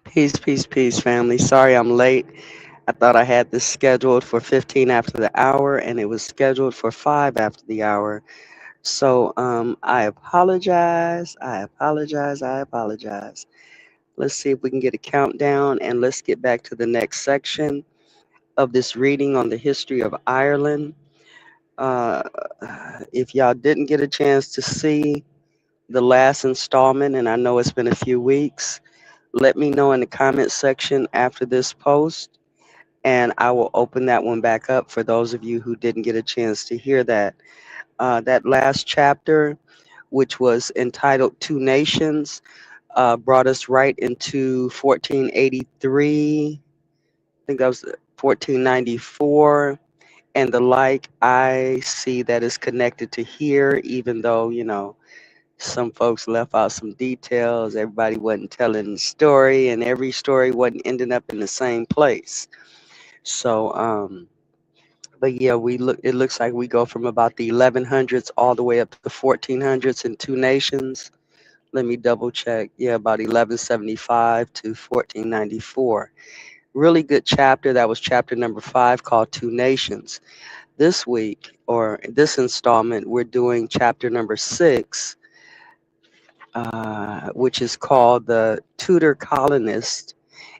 Peace, peace, peace, family. Sorry I'm late. I thought I had this scheduled for 15 after the hour, and it was scheduled for 5 after the hour. So I apologize. I apologize. I apologize. Let's see if we can get a countdown, and let's get back to the next section of this reading on the history of Ireland. Uh, if y'all didn't get a chance to see the last installment, and I know it's been a few weeks, let me know in the comment section after this post, and I will open that one back up for those of you who didn't get a chance to hear that. That last chapter, which was entitled Two Nations, brought us right into 1483. I think that was 1494 and the like. I see that is connected to here, even though, some folks left out some details. Everybody wasn't telling the story, and every story wasn't ending up in the same place. So, but yeah, we look. It looks like we go from about the 1100s all the way up to the 1400s in two nations. Let me double check. Yeah, about 1175 to 1494. Really good chapter. That was chapter number 5, called Two Nations. This week, or this installment, we're doing chapter number 6, which is called The Tudor Colonist.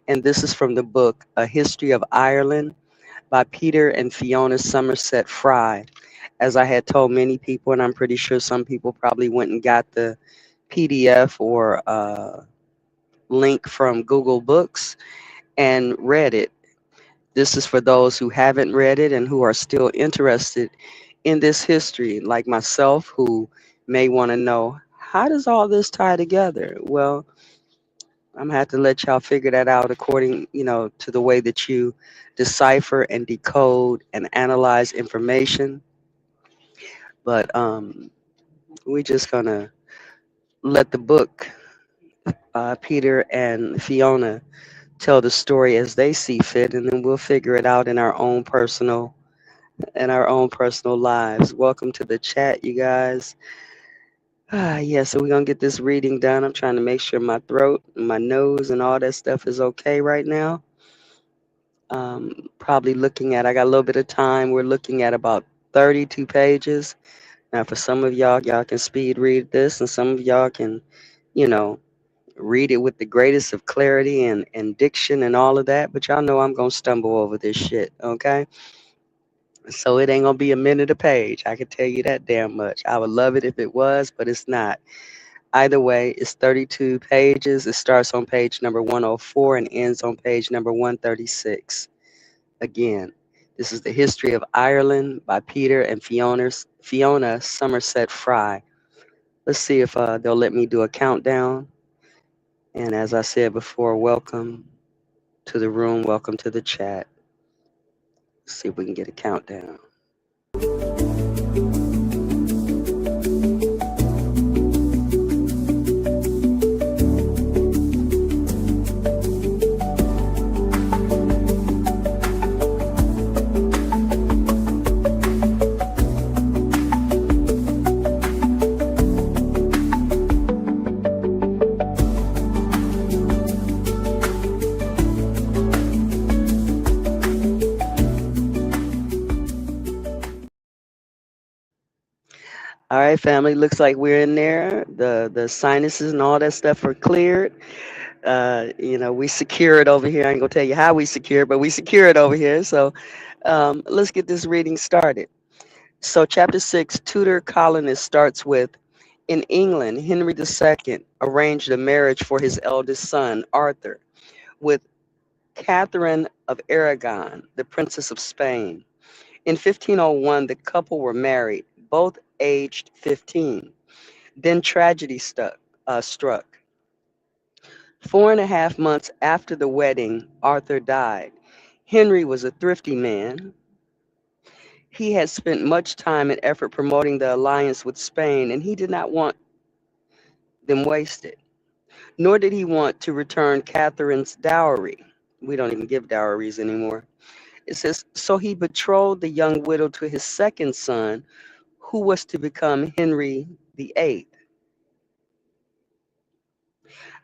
And this is from the book A History of Ireland by Peter and Fiona Somerset Fry. As I had told many people, and I'm pretty sure some people probably went and got the PDF or link from Google Books and read it. This is for those who haven't read it and who are still interested in this history, like myself, who may want to know, how does all this tie together? Well, I'm gonna have to let y'all figure that out according, to the way that you decipher and decode and analyze information. But we just gonna let the book, Peter and Fiona, tell the story as they see fit, and then we'll figure it out in our own personal lives. Welcome to the chat, you guys. Yeah, so we're gonna get this reading done. I'm trying to make sure my throat, and my nose, and all that stuff is okay right now. Probably looking at, I got a little bit of time. We're looking at about 32 pages. Now, for some of y'all can speed read this, and some of y'all can, you know, read it with the greatest of clarity and diction and all of that. But y'all know I'm going to stumble over this shit, okay? So it ain't going to be a minute a page. I can tell you that damn much. I would love it if it was, but it's not. Either way, it's 32 pages. It starts on page number 104 and ends on page number 136. Again, this is The History of Ireland by Peter and Fiona Somerset Fry. Let's see if they'll let me do a countdown. And as I said before, welcome to the room, welcome to the chat. Let's see if we can get a countdown. All right, family. Looks like we're in there. The sinuses and all that stuff are cleared. We secure it over here. I ain't gonna tell you how we secure it, but we secure it over here. So let's get this reading started. So chapter 6, Tudor colonist, starts with, in England, Henry II arranged a marriage for his eldest son, Arthur, with Catherine of Aragon, the Princess of Spain. In 1501, the couple were married, both aged 15. Then tragedy struck. 4.5 months after the wedding, Arthur died. Henry was a thrifty man. He had spent much time and effort promoting the alliance with Spain, and he did not want them wasted, nor did he want to return Catherine's dowry. We don't even give dowries anymore. It says, so he betrothed the young widow to his second son, who was to become Henry VIII.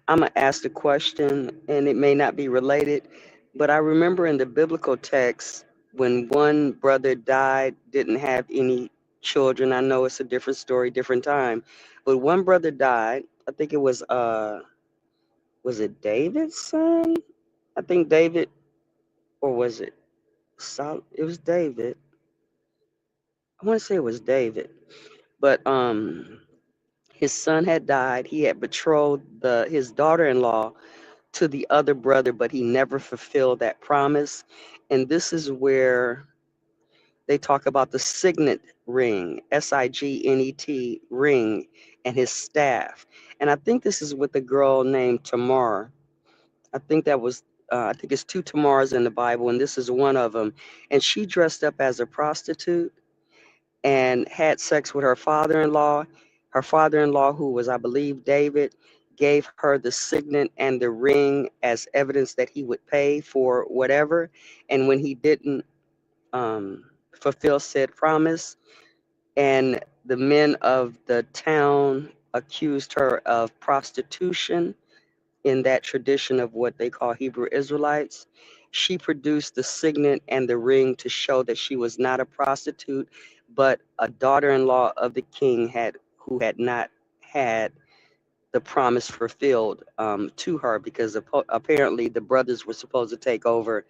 I'm going to ask the question, and it may not be related, but I remember in the biblical text when one brother died, didn't have any children. I know it's a different story, different time, but one brother died. I think it was it David's son? I think David, or was it Sol? It was David. I want to say it was David, but his son had died. He had betrothed his daughter-in-law to the other brother, but he never fulfilled that promise. And this is where they talk about the signet ring, Signet ring, and his staff. And I think this is with a girl named Tamar. I think that was. I think it's two Tamars in the Bible, and this is one of them. And she dressed up as a prostitute and had sex with her father-in-law. Her father-in-law, who was, I believe, David, gave her the signet and the ring as evidence that he would pay for whatever. And when he didn't fulfill said promise, and the men of the town accused her of prostitution in that tradition of what they call Hebrew Israelites. She produced the signet and the ring to show that she was not a prostitute, but a daughter-in-law of the king who had not had the promise fulfilled to her, because apparently the brothers were supposed to take over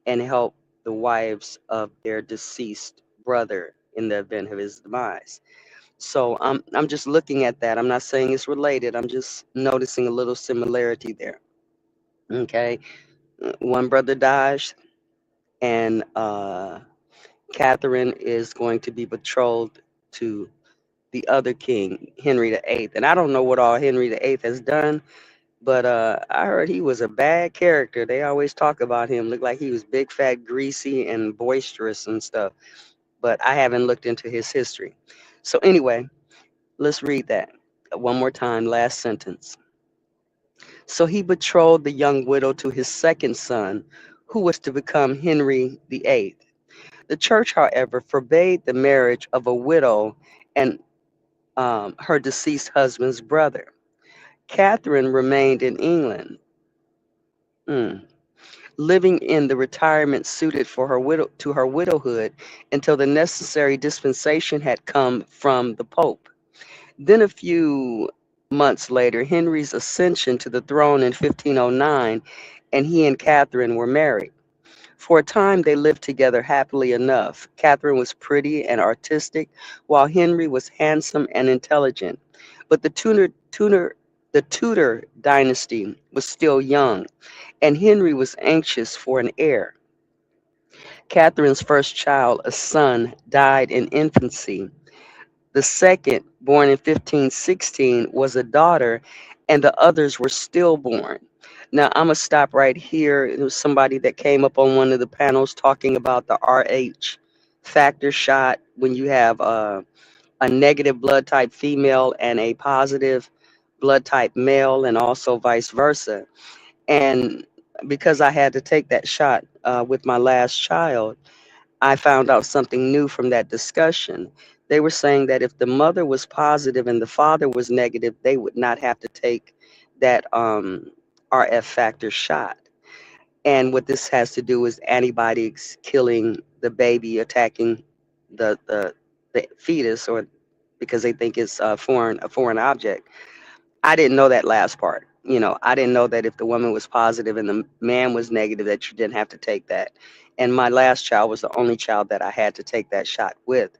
and help the wives of their deceased brother in the event of his demise. So I'm just looking at that. I'm not saying it's related. I'm just noticing a little similarity there. Okay, one brother dies, and Catherine is going to be betrothed to the other king, Henry VIII. And I don't know what all Henry VIII has done, but I heard he was a bad character. They always talk about him. Looked like he was big, fat, greasy, and boisterous and stuff. But I haven't looked into his history. So anyway, let's read that one more time. Last sentence. So he betrothed the young widow to his second son, who was to become Henry VIII. The church, however, forbade the marriage of a widow and her deceased husband's brother. Catherine remained in England, mm, living in the retirement suited for her widowhood until the necessary dispensation had come from the Pope. Then a few months later, Henry's ascension to the throne in 1509, and he and Catherine were married. For a time, they lived together happily enough. Catherine was pretty and artistic, while Henry was handsome and intelligent. But the Tudor dynasty was still young, and Henry was anxious for an heir. Catherine's first child, a son, died in infancy. The second, born in 1516, was a daughter, and the others were stillborn. Now, I'm going to stop right here. There was somebody that came up on one of the panels talking about the RH factor shot when you have a negative blood type female and a positive blood type male, and also vice versa. And because I had to take that shot with my last child, I found out something new from that discussion. They were saying that if the mother was positive and the father was negative, they would not have to take that RF factor shot. And what this has to do is antibodies killing the baby, attacking the fetus, or because they think it's a foreign object. I didn't know that last part. I didn't know that if the woman was positive and the man was negative, that you didn't have to take that. And my last child was the only child that I had to take that shot with.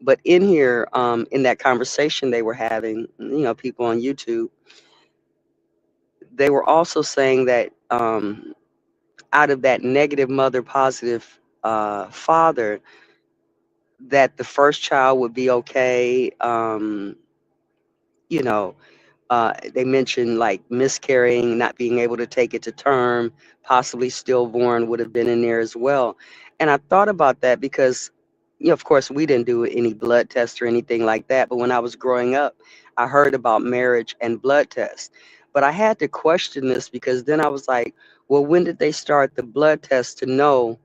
But in here, in that conversation they were having, people on YouTube, they were also saying that out of that negative mother, positive father, that the first child would be okay. You know, they mentioned like miscarrying, not being able to take it to term, possibly stillborn would have been in there as well. And I thought about that because, of course, we didn't do any blood tests or anything like that. But when I was growing up, I heard about marriage and blood tests. But I had to question this because then I was like, well, when did they start the blood test to know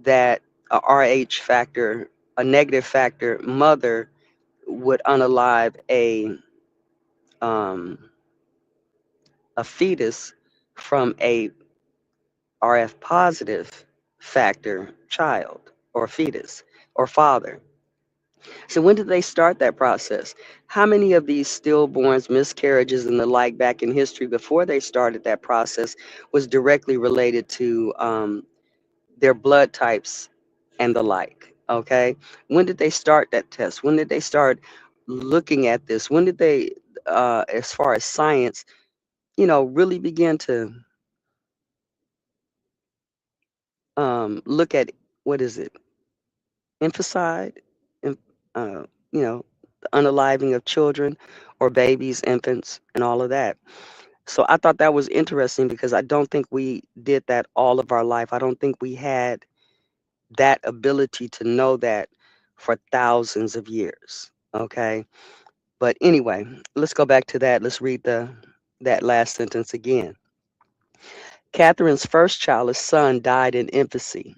that a RH factor, a negative factor mother would unalive um, a fetus from a RF positive factor child or fetus or father. So when did they start that process? How many of these stillborns, miscarriages, and the like back in history before they started that process was directly related to their blood types and the like? Okay. When did they start that test? When did they start looking at this? When did they, as far as science, really begin to look at what is it? Infanticide, in- uh, the unaliving of children or babies, infants, and all of that. So I thought that was interesting because I don't think we did that all of our life. I don't think we had that ability to know that for thousands of years. Okay. But anyway, let's go back to that. Let's read that last sentence again. Catherine's first childless son died in infancy.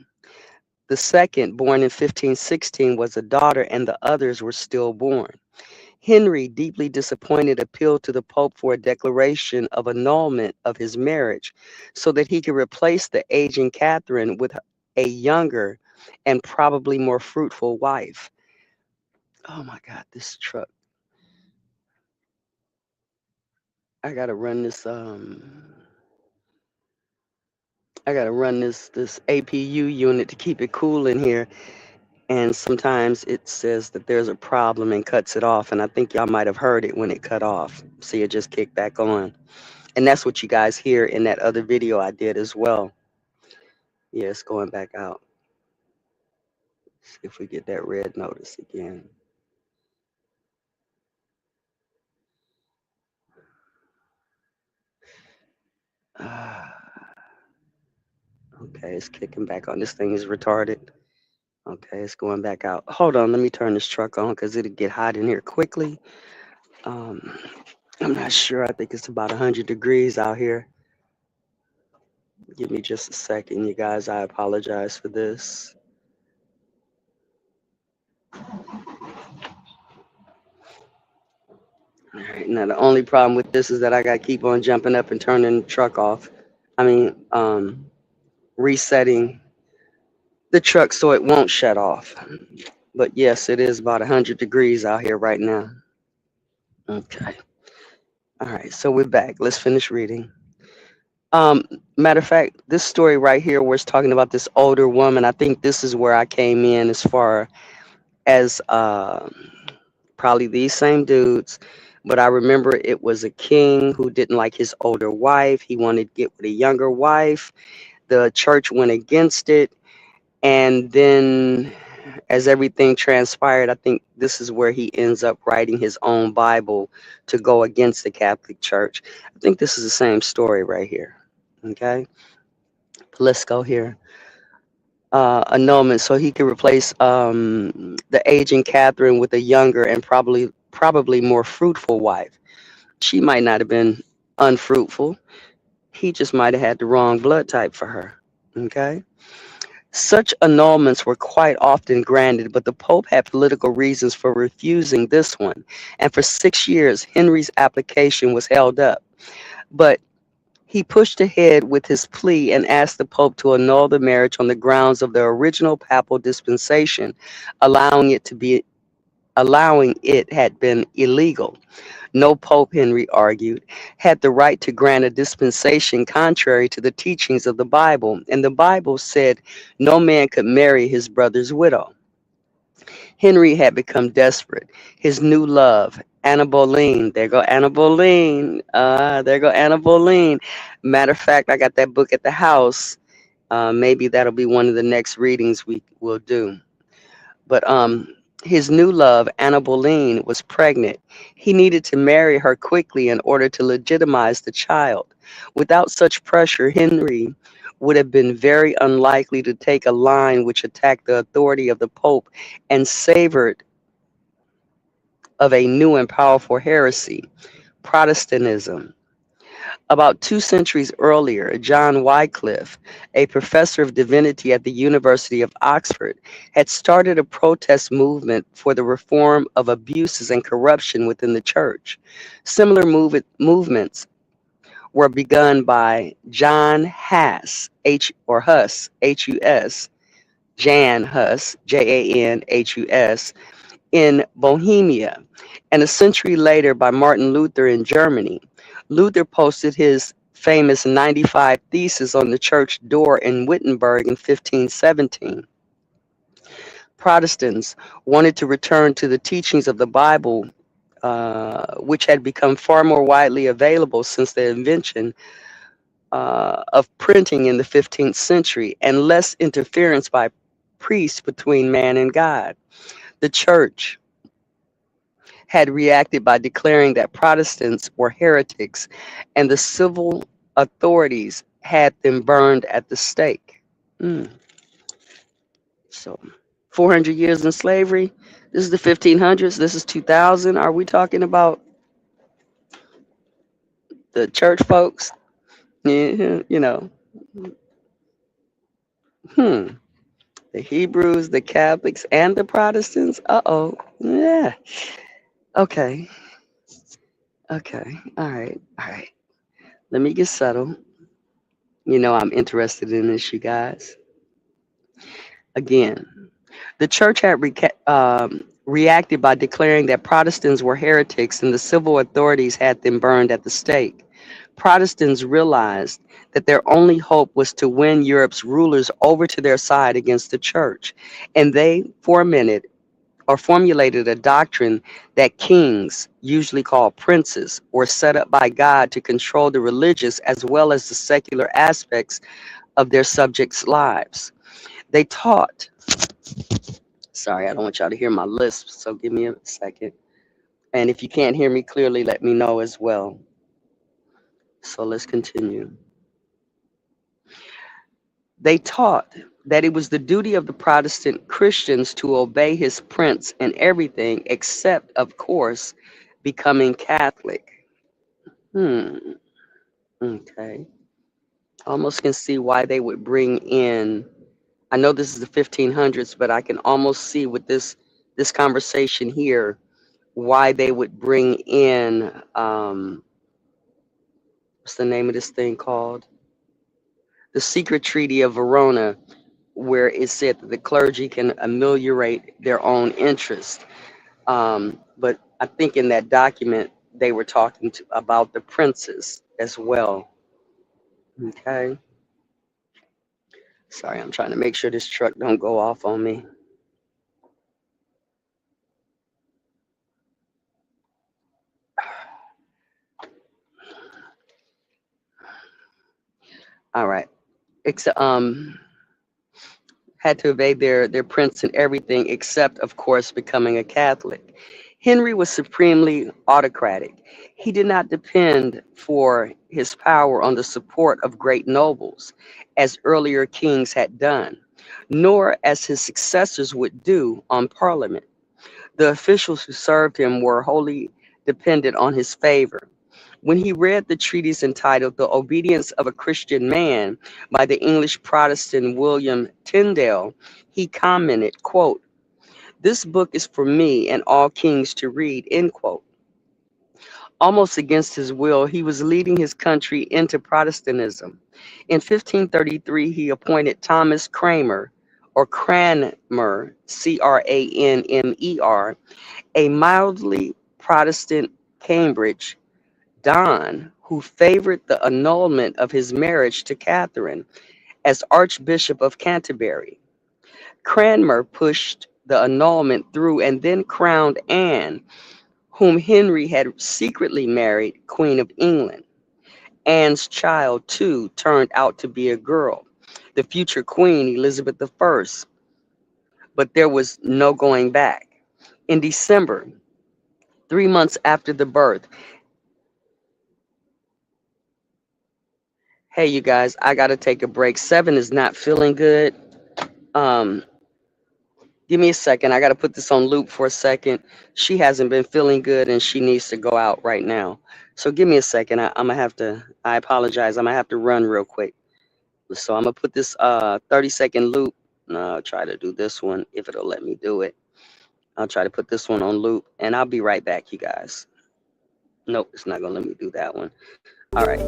The second, born in 1516, was a daughter, and the others were stillborn. Henry, deeply disappointed, appealed to the Pope for a declaration of annulment of his marriage so that he could replace the aging Catherine with a younger and probably more fruitful wife. Oh my God, this truck. I gotta run this I gotta run this APU unit to keep it cool in here. And sometimes it says that there's a problem and cuts it off. And I think y'all might have heard it when it cut off. See, it just kicked back on. And that's what you guys hear in that other video I did as well. Yeah, it's going back out. See if we get that red notice again. Okay, it's kicking back on. This thing is retarded. Okay, it's going back out. Hold on, let me turn this truck on because it'll get hot in here quickly. Um, I'm not sure. I think it's about 100 degrees out here. Give me just a second, you guys. I apologize for this. All right, now the only problem with this is that I got to keep on jumping up and turning the truck off. I mean, resetting the truck so it won't shut off. But yes, it is about 100 degrees out here right now. Okay. All right, so we're back. Let's finish reading. Um, Matter of fact, this story right here, where it's talking about this older woman, I think this is where I came in as far as probably these same dudes. But I remember it was a king who didn't like his older wife. He wanted to get with a younger wife. The church went against it. And then, as everything transpired, I think this is where he ends up writing his own Bible to go against the Catholic Church. I think this is the same story right here. Okay, let's go here. Annulment, so he could replace the aging Catherine with a younger and probably more fruitful wife. She might not have been unfruitful. He just might have had the wrong blood type for her. Okay. Such annulments were quite often granted, but the Pope had political reasons for refusing this one. And for 6 years, Henry's application was held up. But he pushed ahead with his plea and asked the Pope to annul the marriage on the grounds of the original papal dispensation, allowing it to be allowing it had been illegal. No pope, Henry argued, had the right to grant a dispensation contrary to the teachings of the Bible, and the Bible said no man could marry his brother's widow. Henry had become desperate. His new love, Anna Boleyn, there go Anna Boleyn, there go Anna Boleyn. Matter of fact, I got that book at the house. Maybe that'll be one of the next readings we will do. But his new love, Anna Boleyn, was pregnant. He needed to marry her quickly in order to legitimize the child. Without such pressure, Henry would have been very unlikely to take a line which attacked the authority of the Pope and savored of a new and powerful heresy, Protestantism. About 2 centuries earlier, John Wycliffe, a professor of divinity at the University of Oxford, had started a protest movement for the reform of abuses and corruption within the church. Similar movements were begun by John Hass, Hus, Jan Hus, Janhus, in Bohemia, and a century later by Martin Luther in Germany. Luther posted his famous 95 Theses on the church door in Wittenberg in 1517. Protestants wanted to return to the teachings of the Bible, which had become far more widely available since the invention of printing in the 15th century, and less interference by priests between man and God. The church had reacted by declaring that Protestants were heretics, and the civil authorities had them burned at the stake. Mm. So, 400 years in slavery. This is the 1500s. This is 2000. Are we talking about the church folks? Yeah, you know. Hmm. The Hebrews, the Catholics, and the Protestants. Uh-oh. Yeah. Okay. Okay. All right. All right. Let me get settled. You know I'm interested in this, you guys. Again, the church had reacted by declaring that Protestants were heretics and the civil authorities had them burned at the stake. Protestants realized that their only hope was to win Europe's rulers over to their side against the church, and they formulated a doctrine that kings, usually called princes, were set up by God to control the religious as well as the secular aspects of their subjects' lives. They taught, sorry, I don't want y'all to hear my lisp, so give me a second. And if you can't hear me clearly, let me know as well. So let's continue. They taught that it was the duty of the Protestant Christians to obey his prince in everything except, of course, becoming Catholic. Hmm. Okay. Almost can see why they would bring in. I know this is the 1500s, but I can almost see with this conversation here why they would bring in what's the name of this thing called? The Secret Treaty of Verona, where it said that the clergy can ameliorate their own interest. But I think in that document they were talking about the princes as well. Okay. Sorry, I'm trying to make sure this truck don't go off on me. All right. Except had to obey their prince in everything except, of course, becoming a Catholic. Henry was supremely autocratic. He did not depend for his power on the support of great nobles, as earlier kings had done, nor as his successors would do on Parliament. The officials who served him were wholly dependent on his favor. When he read the treatise entitled The Obedience of a Christian Man by the English Protestant William Tyndale, he commented, quote, "This book is for me and all kings to read," end quote. Almost against his will, he was leading his country into Protestantism. In 1533, he appointed Thomas Cranmer, or Cranmer, Cranmer, a mildly Protestant Cambridge Don, who favored the annulment of his marriage to Catherine, as Archbishop of Canterbury. Cranmer pushed the annulment through and then crowned Anne, whom Henry had secretly married, Queen of England. Anne's child, too, turned out to be a girl, the future Queen Elizabeth I, but there was no going back. In December, 3 months after the birth, hey, you guys, I got to take a break. Seven is not feeling good. Um, Give me a second. I got to put this on loop for a second. She hasn't been feeling good and she needs to go out right now. So give me a second. I'm going to have to, I apologize. I'm going to have to run real quick. So I'm going to put this 30-second loop. No, I'll try to do this one if it'll let me do it. I'll try to put this one on loop and I'll be right back, you guys. Nope, it's not going to let me do that one. All right.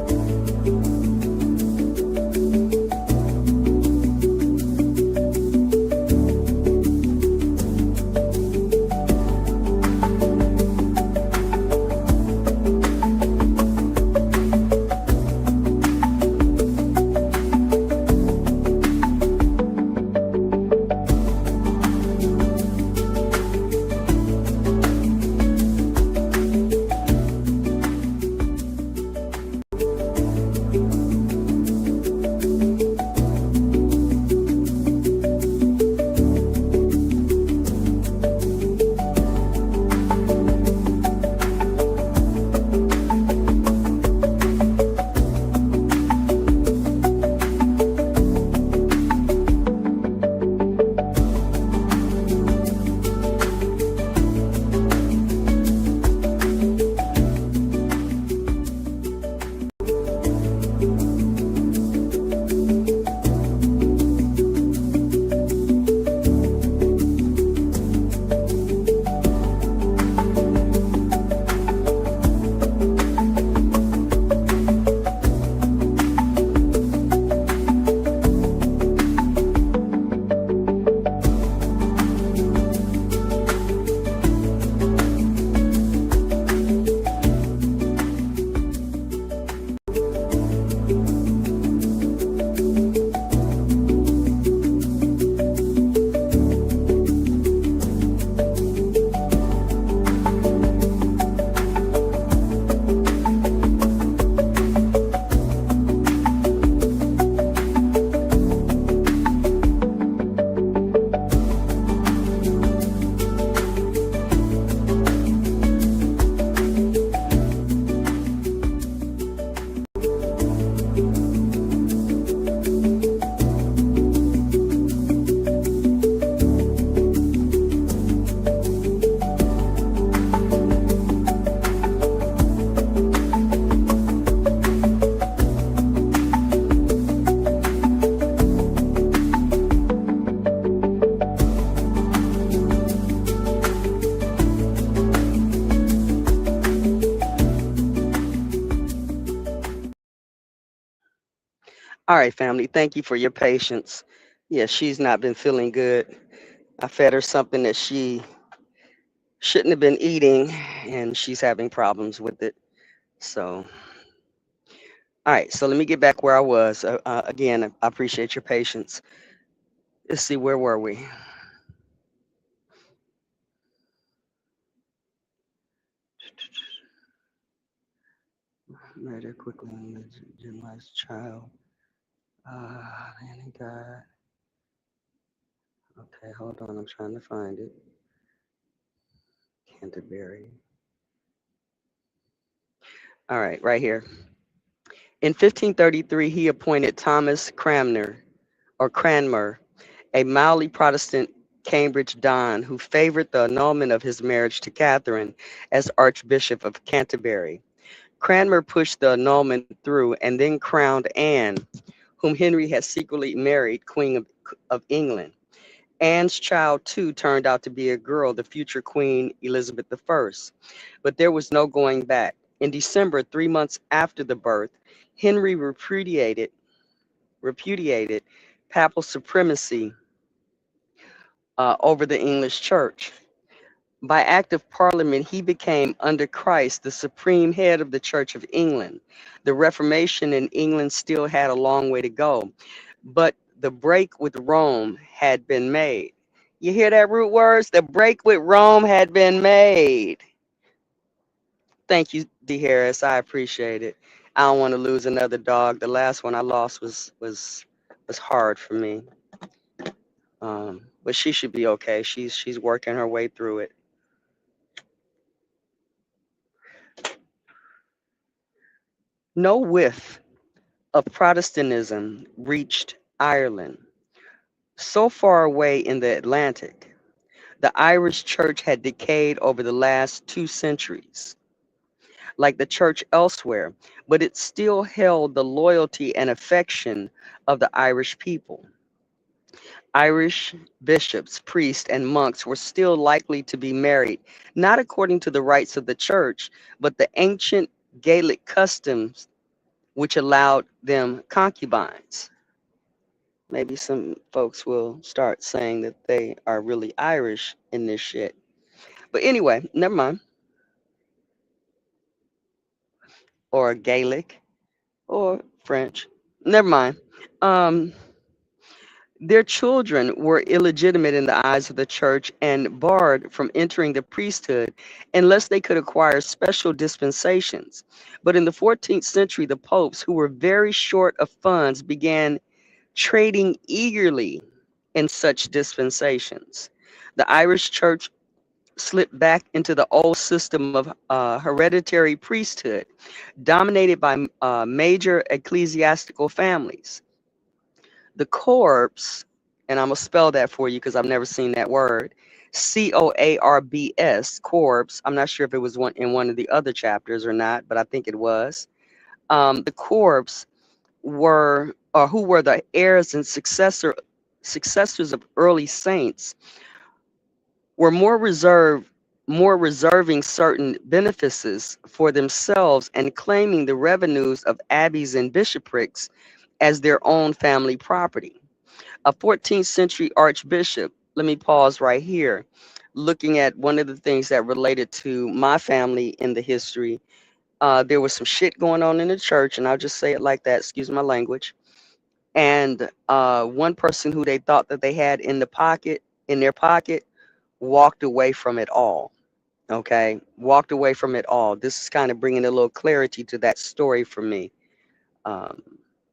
All right, family. Thank you for your patience. Yeah, she's not been feeling good. I fed her something that she shouldn't have been eating, and she's having problems with it. So, all right. So let me get back where I was. Again, I appreciate your patience. Let's see, where were we? Murder quickly on the generalized child. And God. Okay, hold on. I'm trying to find it. Canterbury. All right, right here. In 1533, he appointed Thomas Cranmer, a mildly Protestant Cambridge Don who favored the annulment of his marriage to Catherine as Archbishop of Canterbury. Cranmer pushed the annulment through and then crowned Anne, whom Henry had secretly married, Queen of England. Anne's child, too, turned out to be a girl, the future Queen Elizabeth I. But there was no going back. In December, 3 months after the birth, Henry repudiated papal supremacy over the English church. By act of parliament, he became, under Christ, the supreme head of the Church of England. The Reformation in England still had a long way to go, but the break with Rome had been made. You hear that root words? The break with Rome had been made. Thank you, D. Harris. I appreciate it. I don't want to lose another dog. The last one I lost was hard for me. But she should be okay. She's working her way through it. No whiff of Protestantism reached Ireland. So far away in the Atlantic, the Irish church had decayed over the last 2 centuries, like the church elsewhere, but it still held the loyalty and affection of the Irish people. Irish bishops, priests, and monks were still likely to be married, not according to the rites of the church, but the ancient Gaelic customs which allowed them concubines. Maybe some folks will start saying that they are really Irish in this shit. But anyway, never mind. Or Gaelic or French. Never mind. Um, their children were illegitimate in the eyes of the church and barred from entering the priesthood unless they could acquire special dispensations. But in the 14th century, the popes, who were very short of funds, began trading eagerly in such dispensations. The Irish church slipped back into the old system of hereditary priesthood, dominated by major ecclesiastical families. The corpse, and I'm going to spell that for you because I've never seen that word, Coarbs, corpse. I'm not sure if it was one in one of the other chapters or not, but I think it was. The corpse were, or who were the heirs and successors of early saints, were more reserving certain benefices for themselves and claiming the revenues of abbeys and bishoprics as their own family property. A 14th century archbishop, let me pause right here, looking at one of the things that related to my family in the history. There was some shit going on in the church, and I'll just say it like that, excuse my language. And one person who they thought that they had in their pocket, walked away from it all. Okay, walked away from it all. This is kind of bringing a little clarity to that story for me. Um,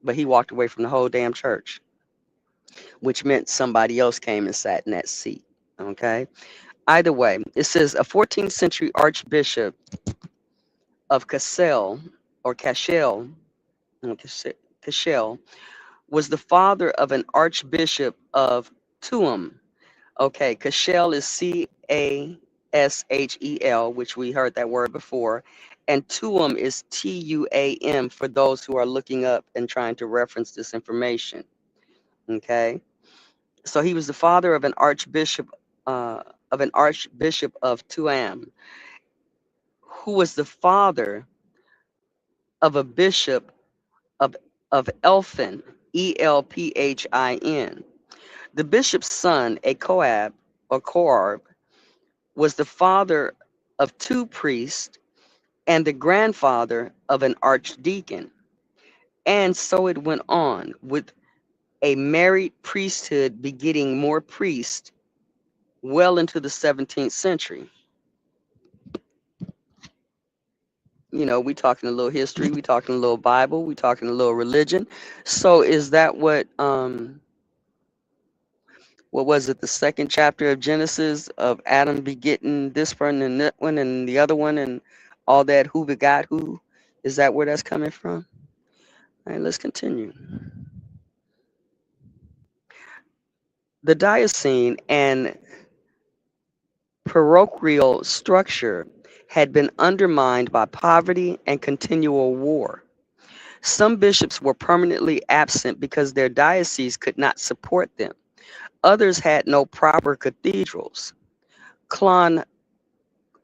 but he walked away from the whole damn church, which meant somebody else came and sat in that seat. Okay, either way, it says a 14th century archbishop of Cassel or Cashel, Cashel was the father of an archbishop of Tuam. Okay, Cashel is Cashel, which we heard that word before, and Tuam is Tuam for those who are looking up and trying to reference this information. Okay, so he was the father uh, of an archbishop of Tuam, who was the father of a bishop of Elphin, Elphin. The bishop's son, a Coab or Corb, was the father of two priests and the grandfather of an archdeacon. And so it went on, with a married priesthood begetting more priests well into the 17th century. You know, we talking a little history, we talking a little Bible, we talking a little religion. So is that what was it, the second chapter of Genesis of Adam begetting this one and that one and the other one and all that, who begot who? Is that where that's coming from? All right, let's continue. The diocesan and parochial structure had been undermined by poverty and continual war. Some bishops were permanently absent because their dioceses could not support them. Others had no proper cathedrals. Clon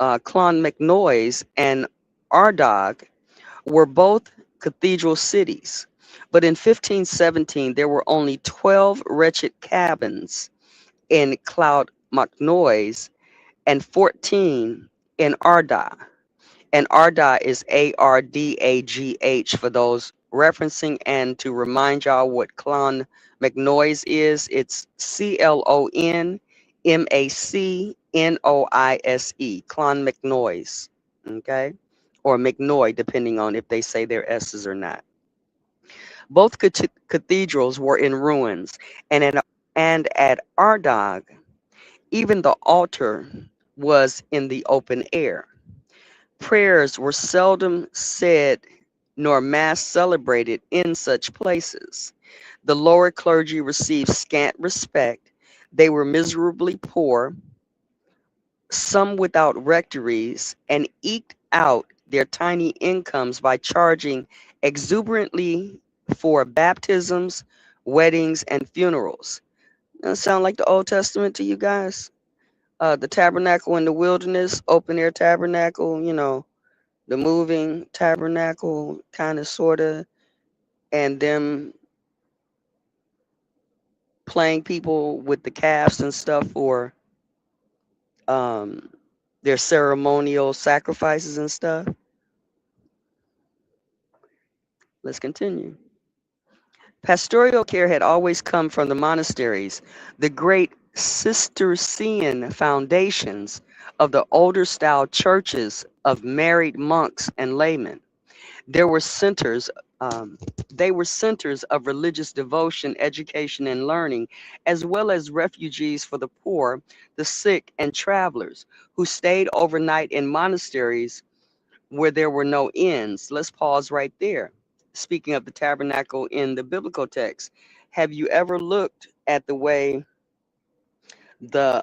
Clonmacnoise and Ardagh were both cathedral cities, but in 1517 there were only 12 wretched cabins in Clonmacnoise and 14 in Ardagh. And Ardagh is Ardagh for those referencing, and to remind y'all what Clonmacnoise is, it's Clonmacnoise, Clonmacnoise, okay? Or McNoy, depending on if they say their S's or not. Both cathedrals were in ruins, and at Ardagh, even the altar was in the open air. Prayers were seldom said nor mass celebrated in such places. The lower clergy received scant respect. They were miserably poor, some without rectories, and eked out their tiny incomes by charging exuberantly for baptisms, weddings, and funerals. Does that sound like the Old Testament to you guys? The tabernacle in the wilderness, open air tabernacle, you know, the moving tabernacle, kind of, sort of. and them playing people with the calves and stuff for um, their ceremonial sacrifices and stuff. Let's continue. Pastoral care had always come from the monasteries, the great Cistercian foundations of the older style churches of married monks and laymen. There were centers, um, they were centers of religious devotion, education, and learning, as well as refugees for the poor, the sick, and travelers who stayed overnight in monasteries where there were no inns. Let's pause right there. Speaking of the tabernacle in the biblical text, have you ever looked at the way the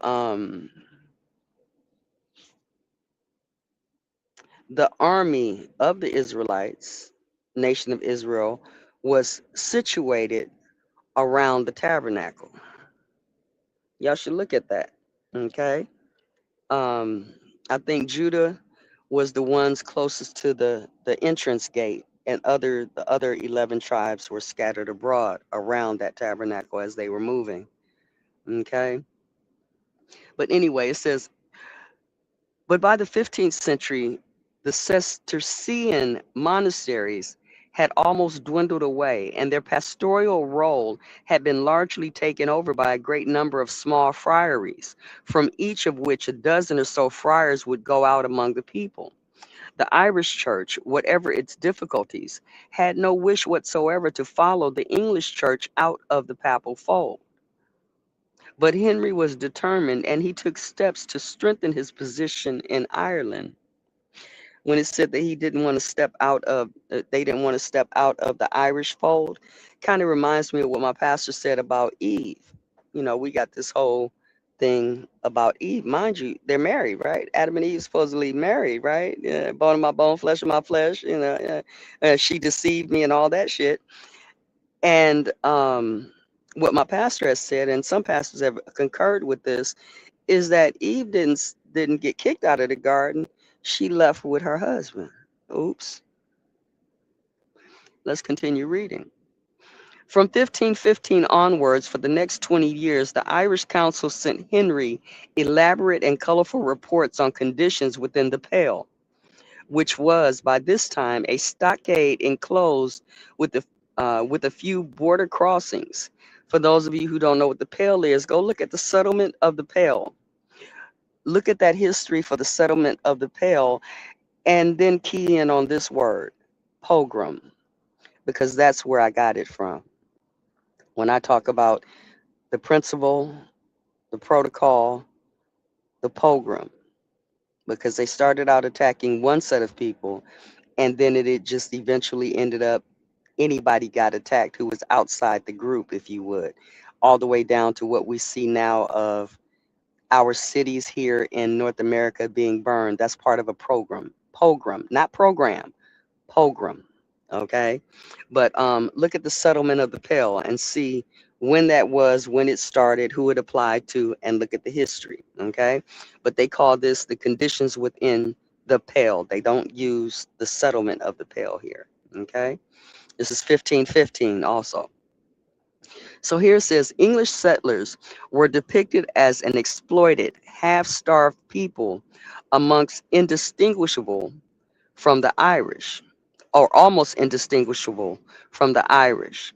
the army of the Israelites, nation of Israel, was situated around the tabernacle? Y'all should look at that. Okay. Um, I think Judah was the ones closest to the entrance gate, and the other 11 tribes were scattered abroad around that tabernacle as they were moving. Okay. But anyway, it says, but by the 15th century, the Cistercian monasteries had almost dwindled away, and their pastoral role had been largely taken over by a great number of small friaries, from each of which a dozen or so friars would go out among the people. The Irish church, whatever its difficulties, had no wish whatsoever to follow the English church out of the papal fold. But Henry was determined, and he took steps to strengthen his position in Ireland. When it said that he didn't want to step out of, they didn't want to step out of the Irish fold, kind of reminds me of what my pastor said about Eve. You know, we got this whole thing about Eve. Mind you, they're married, right? Adam and Eve supposedly married, right? Yeah, bone of my bone, flesh of my flesh. You know, she deceived me and all that shit. And what my pastor has said, and some pastors have concurred with this, is that Eve didn't get kicked out of the garden. She left with her husband. Oops. Let's continue reading. From 1515 onwards, for the next 20 years, the Irish Council sent Henry elaborate and colorful reports on conditions within the Pale, which was by this time a stockade enclosed with a few border crossings. For those of you who don't know what the Pale is, go look at the settlement of the Pale. Look at that history for the settlement of the Pale, and then key in on this word, pogrom, because that's where I got it from. When I talk about the principle, the protocol, the pogrom, because they started out attacking one set of people, and then it just eventually ended up anybody got attacked who was outside the group, if you would, all the way down to what we see now of our cities here in North America being burned. That's part of a pogrom, not program, pogrom. Okay, but look at the settlement of the Pale and see when that was, when it started, who it applied to, and look at the history. Okay, but they call this the conditions within the Pale. They don't use the settlement of the Pale here. Okay, this is 1515 also. So here it says English settlers were depicted as an exploited, half-starved people amongst indistinguishable from the Irish, or almost indistinguishable from the Irish,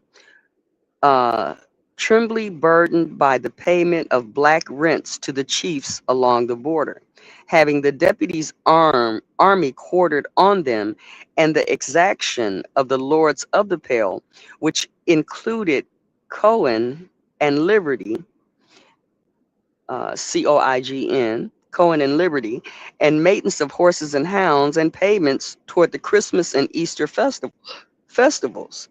uh, trembly burdened by the payment of black rents to the chiefs along the border, having the deputies' army quartered on them, and the exaction of the lords of the Pale, which included Cohen and Liberty, Coign, Cohen and Liberty, and maintenance of horses and hounds, and payments toward the Christmas and Easter festivals.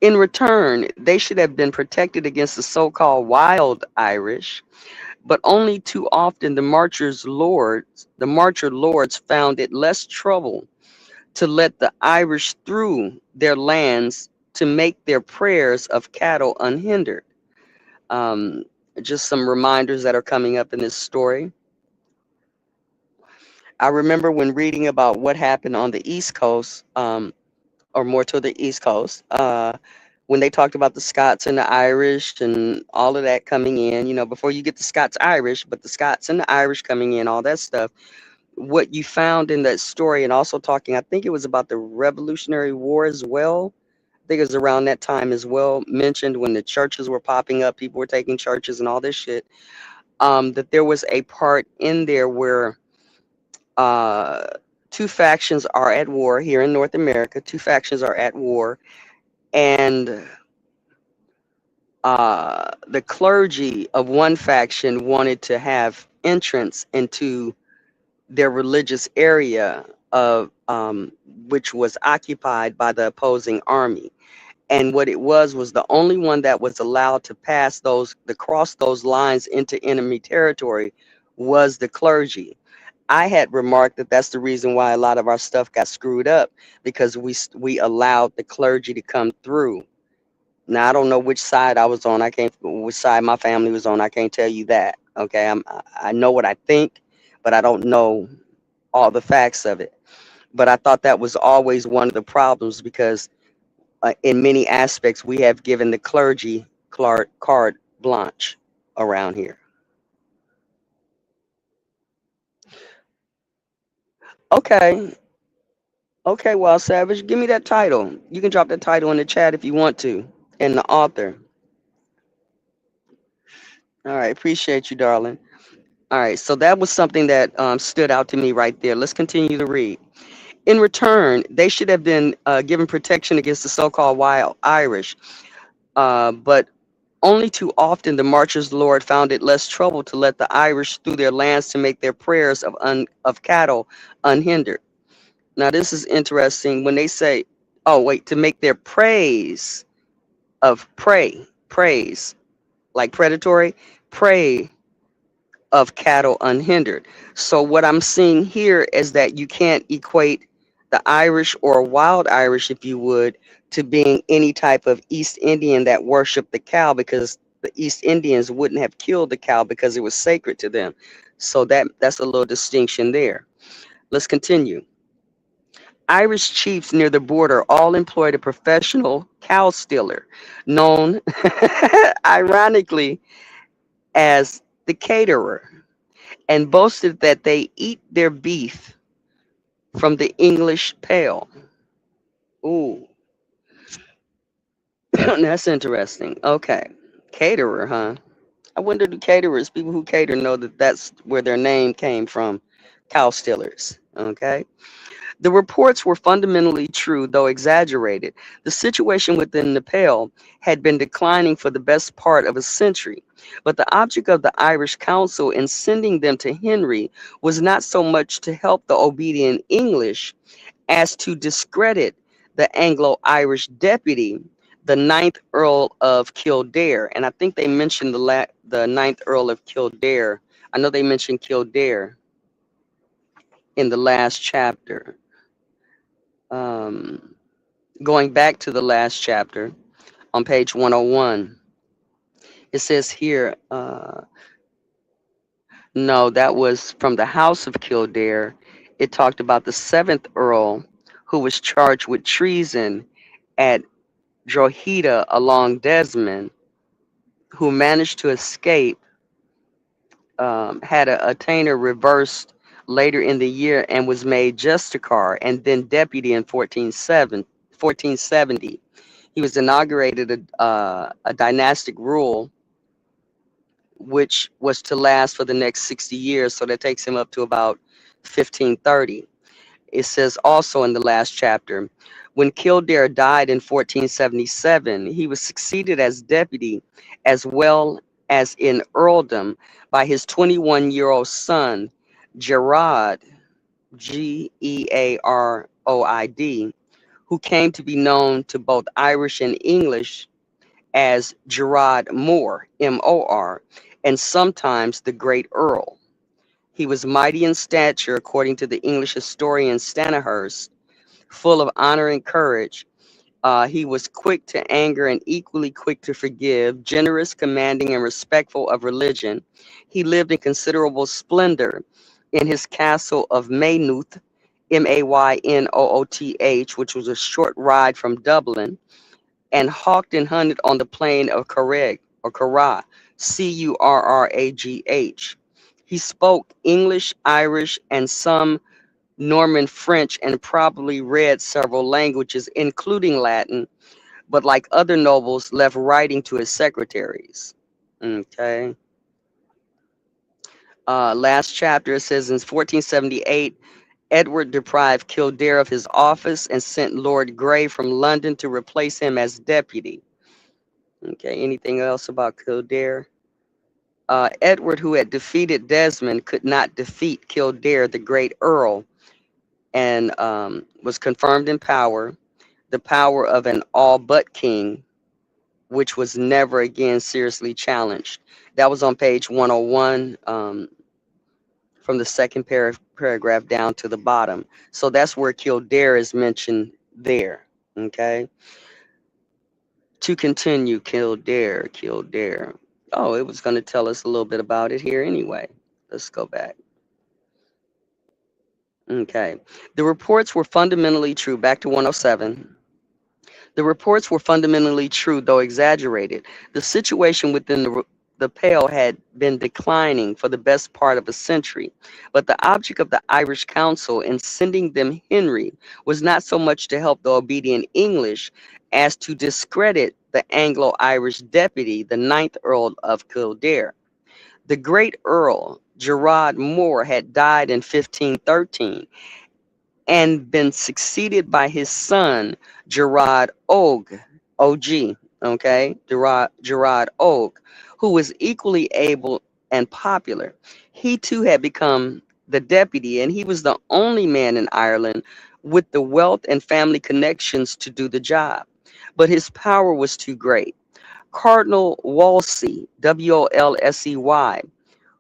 In return, they should have been protected against the so-called wild Irish, but only too often the marcher lords found it less trouble to let the Irish through their lands to make their prayers of cattle unhindered. Um, just some reminders that are coming up in this story. I remember when reading about what happened on the East Coast, or more to the East Coast. When they talked about the Scots and the Irish and all of that coming in, before you get the Scots Irish, but the Scots and the Irish coming in, all that stuff. What you found in that story, and also talking, I think it was about the Revolutionary War as well. I think it was around that time as well, mentioned when the churches were popping up, people were taking churches and all this shit. That there was a part in there where uh, two factions are at war here in North America. Two factions are at war, and the clergy of one faction wanted to have entrance into their religious area of which was occupied by the opposing army. And what it was the only one that was allowed to cross those lines into enemy territory was the clergy. I had remarked that that's the reason why a lot of our stuff got screwed up, because we allowed the clergy to come through. Now I don't know which side I was on. I can't which side my family was on. I can't tell you that. Okay, I know what I think, but I don't know all the facts of it. But I thought that was always one of the problems, because in many aspects we have given the clergy carte blanche around here. Okay, okay, Wild Savage, give me that title. You can drop that title in the chat if you want to, and the author. All right, appreciate you, darling. All right, so that was something that stood out to me right there. Let's continue to read. In return, they should have been given protection against the so-called wild Irish, but only too often the marcher's lord found it less trouble to let the Irish through their lands to make their prayers of cattle unhindered. Now this is interesting when they say, oh wait, to make their praise, like predatory, prey of cattle unhindered. So what I'm seeing here is that you can't equate the Irish or wild Irish, if you would, to being any type of East Indian that worshiped the cow, because the East Indians wouldn't have killed the cow because it was sacred to them. So that's a little distinction there. Let's continue. Irish chiefs near the border all employed a professional cow stealer known ironically as the caterer, and boasted that they eat their beef from the English pail. Ooh, that's interesting. Okay, caterer, huh? I wonder, do caterers, people who cater, know that that's where their name came from? Cow stealers. Okay. The reports were fundamentally true, though exaggerated. The situation within Nepal had been declining for the best part of a century, but the object of the Irish Council in sending them to Henry was not so much to help the obedient English as to discredit the Anglo-Irish deputy, the ninth Earl of Kildare. And I think they mentioned the ninth Earl of Kildare. I know they mentioned Kildare in the last chapter. Um, Going back to the last chapter on page 101, it says here, no, that was from the House of Kildare. It talked about the seventh Earl who was charged with treason at Drogheda along Desmond, who managed to escape, had a attainder reversed later in the year and was made justiciar and then deputy in 1470. He was inaugurated a dynastic rule which was to last for the next 60 years. So that takes him up to about 1530. It says also in the last chapter, when Kildare died in 1477, he was succeeded as deputy as well as in earldom by his 21-year-old son, Gerard, Gearoid, who came to be known to both Irish and English as Gerard More, Mor, and sometimes the Great Earl. He was mighty in stature, according to the English historian Stanihurst, full of honor and courage. He was quick to anger and equally quick to forgive, generous, commanding, and respectful of religion. He lived in considerable splendor in his castle of Maynooth Maynoth, which was a short ride from Dublin, and hawked and hunted on the plain of Carreg or Carragh, Curragh. He spoke English, Irish, and some Norman French, and probably read several languages, including Latin, but like other nobles, left writing to his secretaries. Okay. Last chapter, it says in 1478, Edward deprived Kildare of his office and sent Lord Grey from London to replace him as deputy. Okay, anything else about Kildare? Edward, who had defeated Desmond, could not defeat Kildare, the great earl, and was confirmed in power, the power of an all but king, which was never again seriously challenged. That was on page 101, from the second paragraph down to the bottom. So that's where Kildare is mentioned there. Okay. To continue, Kildare. Oh, it was going to tell us a little bit about it here anyway. Let's go back. Okay. The reports were fundamentally true. Back to 107. The reports were fundamentally true, though exaggerated. The situation within the Pale had been declining for the best part of a century, but the object of the Irish Council in sending them Henry was not so much to help the obedient English as to discredit the Anglo-Irish deputy, the ninth Earl of Kildare. The great Earl, Gerard Moore, had died in 1513 and been succeeded by his son, Gerard Og, okay, Gerard Og, who was equally able and popular. He too had become the deputy, and he was the only man in Ireland with the wealth and family connections to do the job. But his power was too great. Cardinal Wolsey, Wolsey,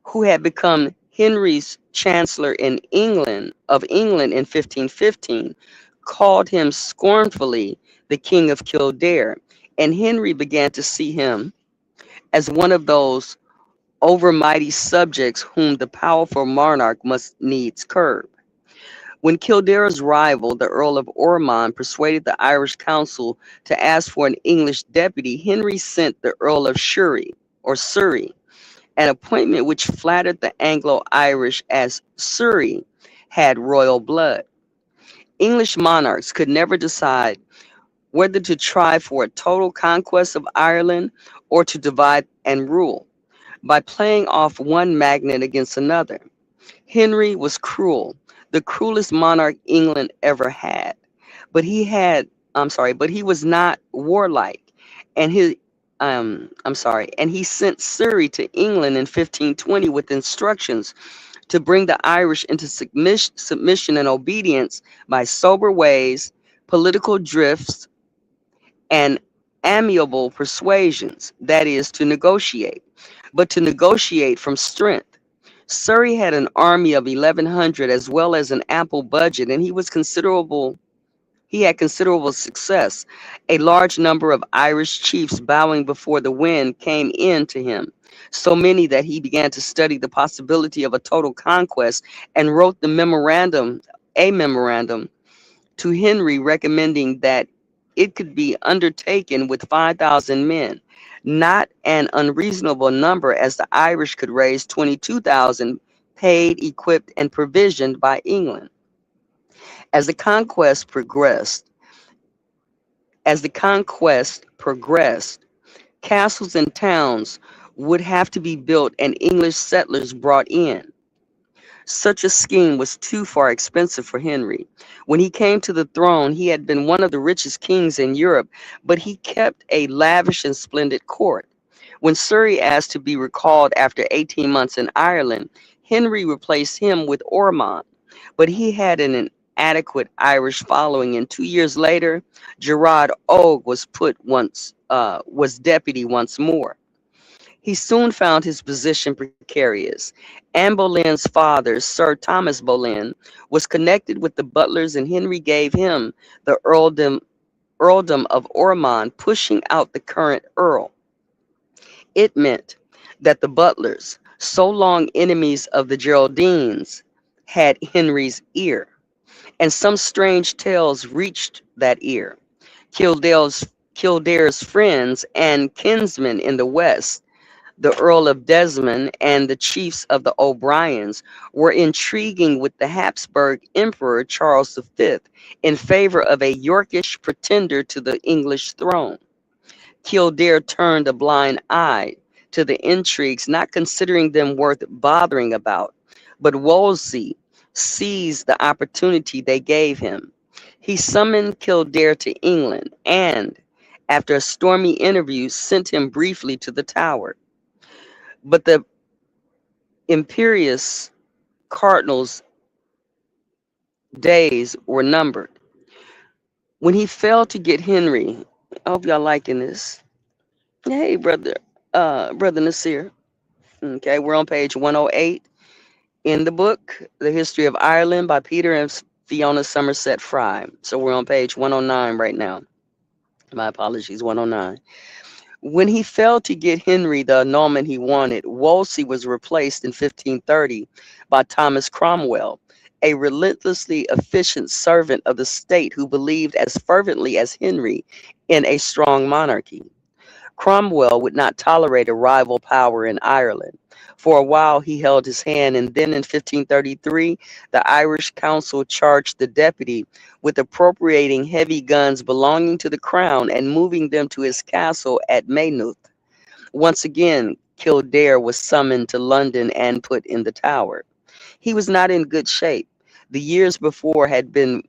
who had become Henry's chancellor of England in 1515, called him scornfully the King of Kildare, and Henry began to see him as one of those overmighty subjects whom the powerful monarch must needs curb. When Kildare's rival, the Earl of Ormond, persuaded the Irish council to ask for an English deputy, Henry sent the Earl of Surrey, an appointment which flattered the Anglo-Irish, as Surrey had royal blood. English monarchs could never decide whether to try for a total conquest of Ireland or to divide and rule by playing off one magnet against another. Henry was cruel, the cruelest monarch England ever had. But he was not warlike, and he sent Surrey to England in 1520 with instructions to bring the Irish into submission and obedience by sober ways, political drifts, and amiable persuasions, that is, to negotiate, but to negotiate from strength. Surrey had an army of 1,100 as well as an ample budget, and he had considerable success. A large number of Irish chiefs bowing before the wind came in to him, so many that he began to study the possibility of a total conquest and wrote a memorandum to Henry recommending that it could be undertaken with 5,000 men, not an unreasonable number, as the Irish could raise 22,000, paid, equipped, and provisioned by England. As the conquest progressed, as the conquest progressed, castles and towns would have to be built and English settlers brought in. Such a scheme was too far expensive for Henry. When he came to the throne, he had been one of the richest kings in Europe, but he kept a lavish and splendid court. When Surrey asked to be recalled after 18 months in Ireland, Henry replaced him with Ormond, but he had an inadequate Irish following, and 2 years later, Gerard Og was deputy once more. He soon found his position precarious. Anne Boleyn's father, Sir Thomas Boleyn, was connected with the Butlers, and Henry gave him the earldom of Ormond, pushing out the current earl. It meant that the Butlers, so long enemies of the Geraldines, had Henry's ear. And some strange tales reached that ear. Kildare's friends and kinsmen in the west, the Earl of Desmond and the chiefs of the O'Briens, were intriguing with the Habsburg Emperor Charles V in favor of a Yorkish pretender to the English throne. Kildare turned a blind eye to the intrigues, not considering them worth bothering about. But Wolsey seized the opportunity they gave him. He summoned Kildare to England and, after a stormy interview, sent him briefly to the Tower. But the imperious cardinal's days were numbered. When he failed to get Henry, I hope y'all liking this. Hey, brother Nasir. Okay, we're on page 108 in the book, The History of Ireland by Peter and Fiona Somerset Fry. So we're on page 109 right now. My apologies, 109. When he failed to get Henry the annulment he wanted, Wolsey was replaced in 1530 by Thomas Cromwell, a relentlessly efficient servant of the state who believed as fervently as Henry in a strong monarchy. Cromwell would not tolerate a rival power in Ireland. For a while, he held his hand, and then in 1533, the Irish Council charged the deputy with appropriating heavy guns belonging to the crown and moving them to his castle at Maynooth. Once again, Kildare was summoned to London and put in the Tower. He was not in good shape. The years before had been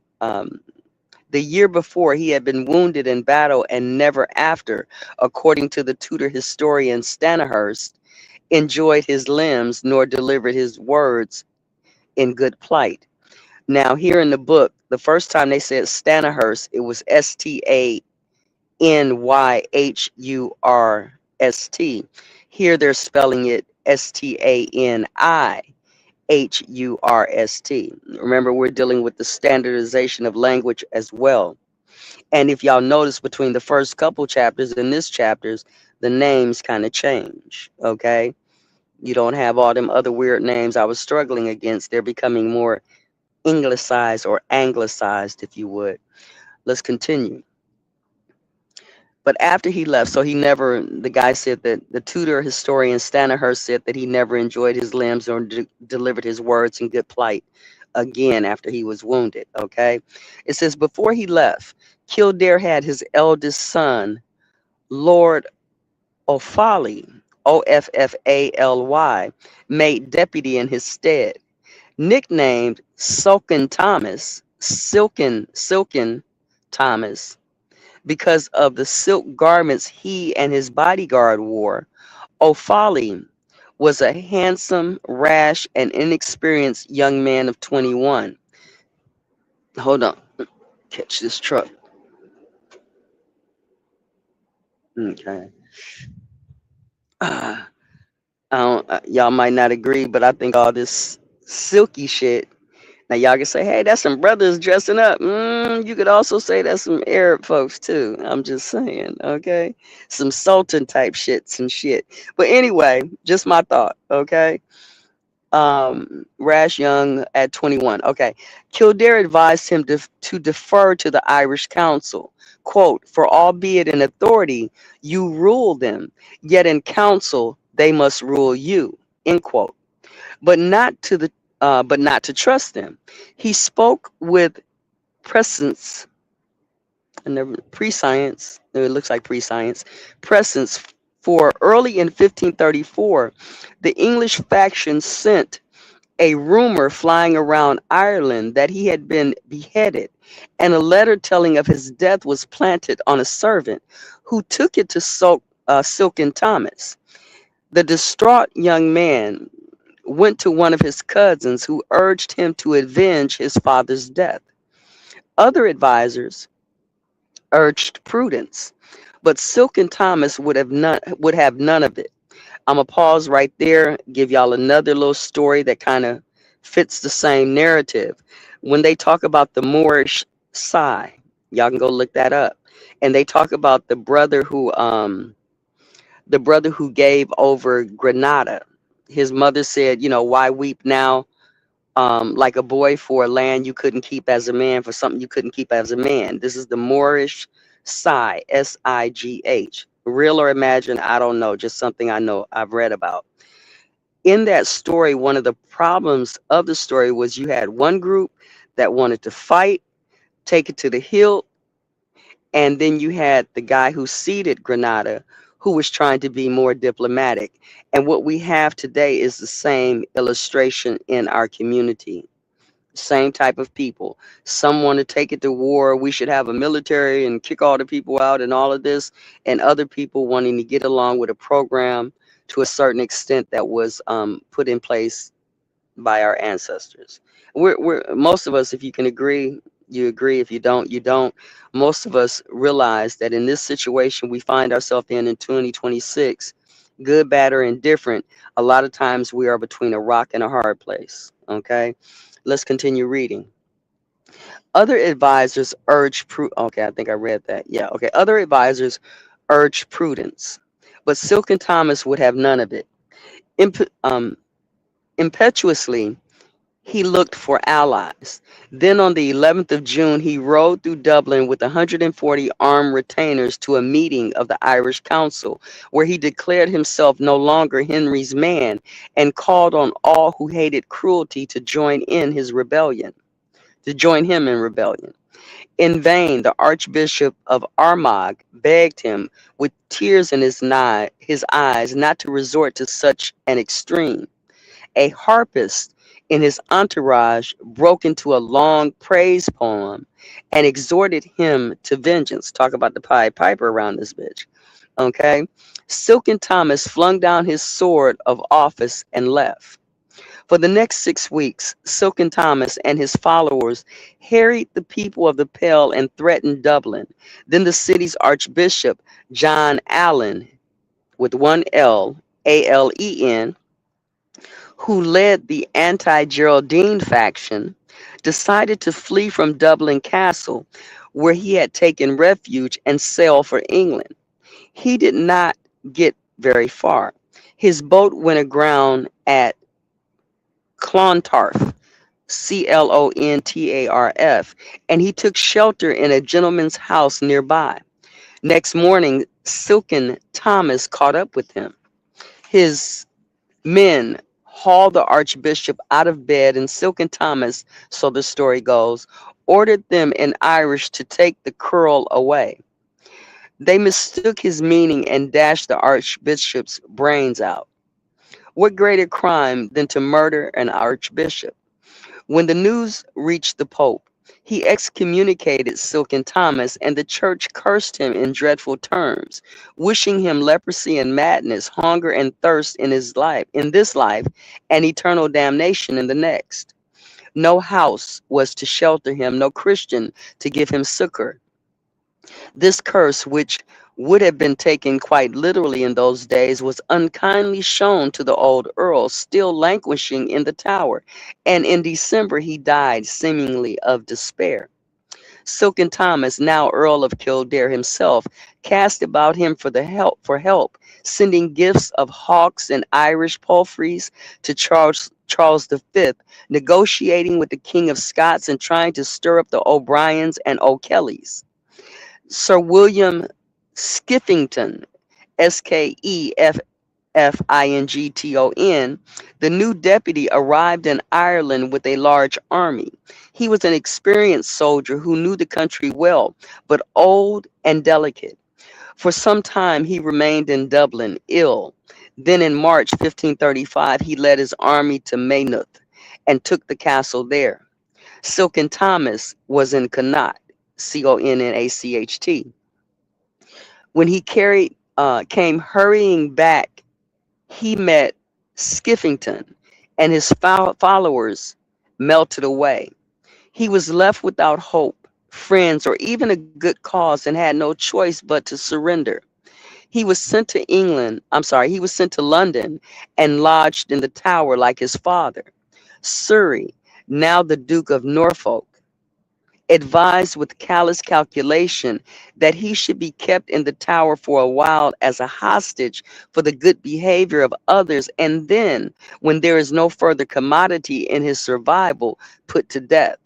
the year before, he had been wounded in battle, and never after, according to the Tudor historian Stanihurst, enjoyed his limbs nor delivered his words in good plight. Now, here in the book, the first time they said Stanihurst, it was Stanyhurst. Here they're spelling it Stanihurst. Remember, we're dealing with the standardization of language as well. And if y'all notice between the first couple chapters and this chapters, the names kind of change, okay? You don't have all them other weird names I was struggling against. They're becoming more Anglicized or anglicized, if you would. Let's continue. But after he left, so he never, the guy said that the Tudor historian Stanihurst said that he never enjoyed his limbs or delivered his words in good plight again after he was wounded, okay? It says, before he left, Kildare had his eldest son, Lord Offaly, Offally, made deputy in his stead. Nicknamed Silken Thomas, because of the silk garments he and his bodyguard wore, Offaly was a handsome, rash, and inexperienced young man of 21. Hold on. Catch this truck. Okay. I don't, y'all might not agree, but I think all this silky shit. Now y'all can say, "Hey, that's some brothers dressing up." You could also say that's some Arab folks too. I'm just saying, okay, some sultan type shits and shit. But anyway, just my thought, okay. Rash Young at 21. Okay, Kildare advised him to defer to the Irish Council. Quote, "For albeit in authority you rule them, yet in council they must rule you." End quote. But not to trust them. He spoke with prescience, and prescience. It looks like prescience. Prescience. For early in 1534, the English faction sent a rumor flying around Ireland that he had been beheaded, and a letter telling of his death was planted on a servant who took it to Silken Thomas. The distraught young man went to one of his cousins who urged him to avenge his father's death. Other advisors urged prudence, but Silken Thomas would have none of it. I'm gonna pause right there, give y'all another little story that kind of fits the same narrative. When they talk about the Moorish sigh, y'all can go look that up. And they talk about the brother who gave over Granada. His mother said, "Why weep now? like a boy for land you couldn't keep as a man, for something you couldn't keep as a man. This is the Moorish sigh, Sigh. Real or imagined, I don't know, just something I know I've read about. In that story, one of the problems of the story was you had one group that wanted to fight, take it to the hilt, and then you had the guy who ceded Granada who was trying to be more diplomatic. And what we have today is the same illustration in our community. Same type of people. Some want to take it to war. We should have a military and kick all the people out and all of this. And other people wanting to get along with a program to a certain extent that was put in place by our ancestors. We're most of us, if you can agree, you agree. If you don't, you don't. Most of us realize that in this situation we find ourselves in 2026, good, bad, or indifferent, a lot of times we are between a rock and a hard place. Okay, let's continue reading. Other advisors okay, I think I read that. Yeah, okay. Other advisors urged prudence, but Silken Thomas would have none of it. Imp- um, Impetuously, he looked for allies. Then on the 11th of June, he rode through Dublin with 140 armed retainers to a meeting of the Irish Council, where he declared himself no longer Henry's man and called on all who hated cruelty to join him in rebellion. In vain, the Archbishop of Armagh begged him with tears in his eyes not to resort to such an extreme. A harpist in his entourage broke into a long praise poem and exhorted him to vengeance. Talk about the Pied Piper around this bitch. Okay. Silken Thomas flung down his sword of office and left. For the next 6 weeks, Silken Thomas and his followers harried the people of the Pale and threatened Dublin. Then the city's Archbishop, John Allen, with one L, Alen, who led the anti-Geraldine faction, decided to flee from Dublin Castle, where he had taken refuge, and sail for England. He did not get very far. His boat went aground at Clontarf, Clontarf, and he took shelter in a gentleman's house nearby. Next morning, Silken Thomas caught up with him. His men hauled the archbishop out of bed, and Silken Thomas, so the story goes, ordered them in Irish to take the curl away. They mistook his meaning and dashed the archbishop's brains out. What greater crime than to murder an archbishop? When the news reached the Pope, he excommunicated Silken Thomas, and the church cursed him in dreadful terms, wishing him leprosy and madness, hunger and thirst in this life, and eternal damnation in the next. No house was to shelter him, no Christian to give him succor. This curse, which would have been taken quite literally in those days, was unkindly shown to the old earl, still languishing in the tower, and in December he died, seemingly of despair. Silken Thomas, now Earl of Kildare himself, cast about him for help, sending gifts of hawks and Irish palfreys to Charles V, negotiating with the King of Scots and trying to stir up the O'Briens and O'Kellys. Sir William Skiffington, Skeffington, the new deputy, arrived in Ireland with a large army. He was an experienced soldier who knew the country well, but old and delicate. For some time he remained in Dublin, ill. Then in March 1535 he led his army to Maynooth and took the castle there. Silken Thomas was in Connacht, Connacht. When he came hurrying back, he met Skiffington, and his followers melted away. He was left without hope, friends, or even a good cause, and had no choice but to surrender. He was sent to London and lodged in the Tower like his father. Surrey, now the Duke of Norfolk, advised with callous calculation that he should be kept in the tower for a while as a hostage for the good behavior of others, and then, when there is no further commodity in his survival, put to death.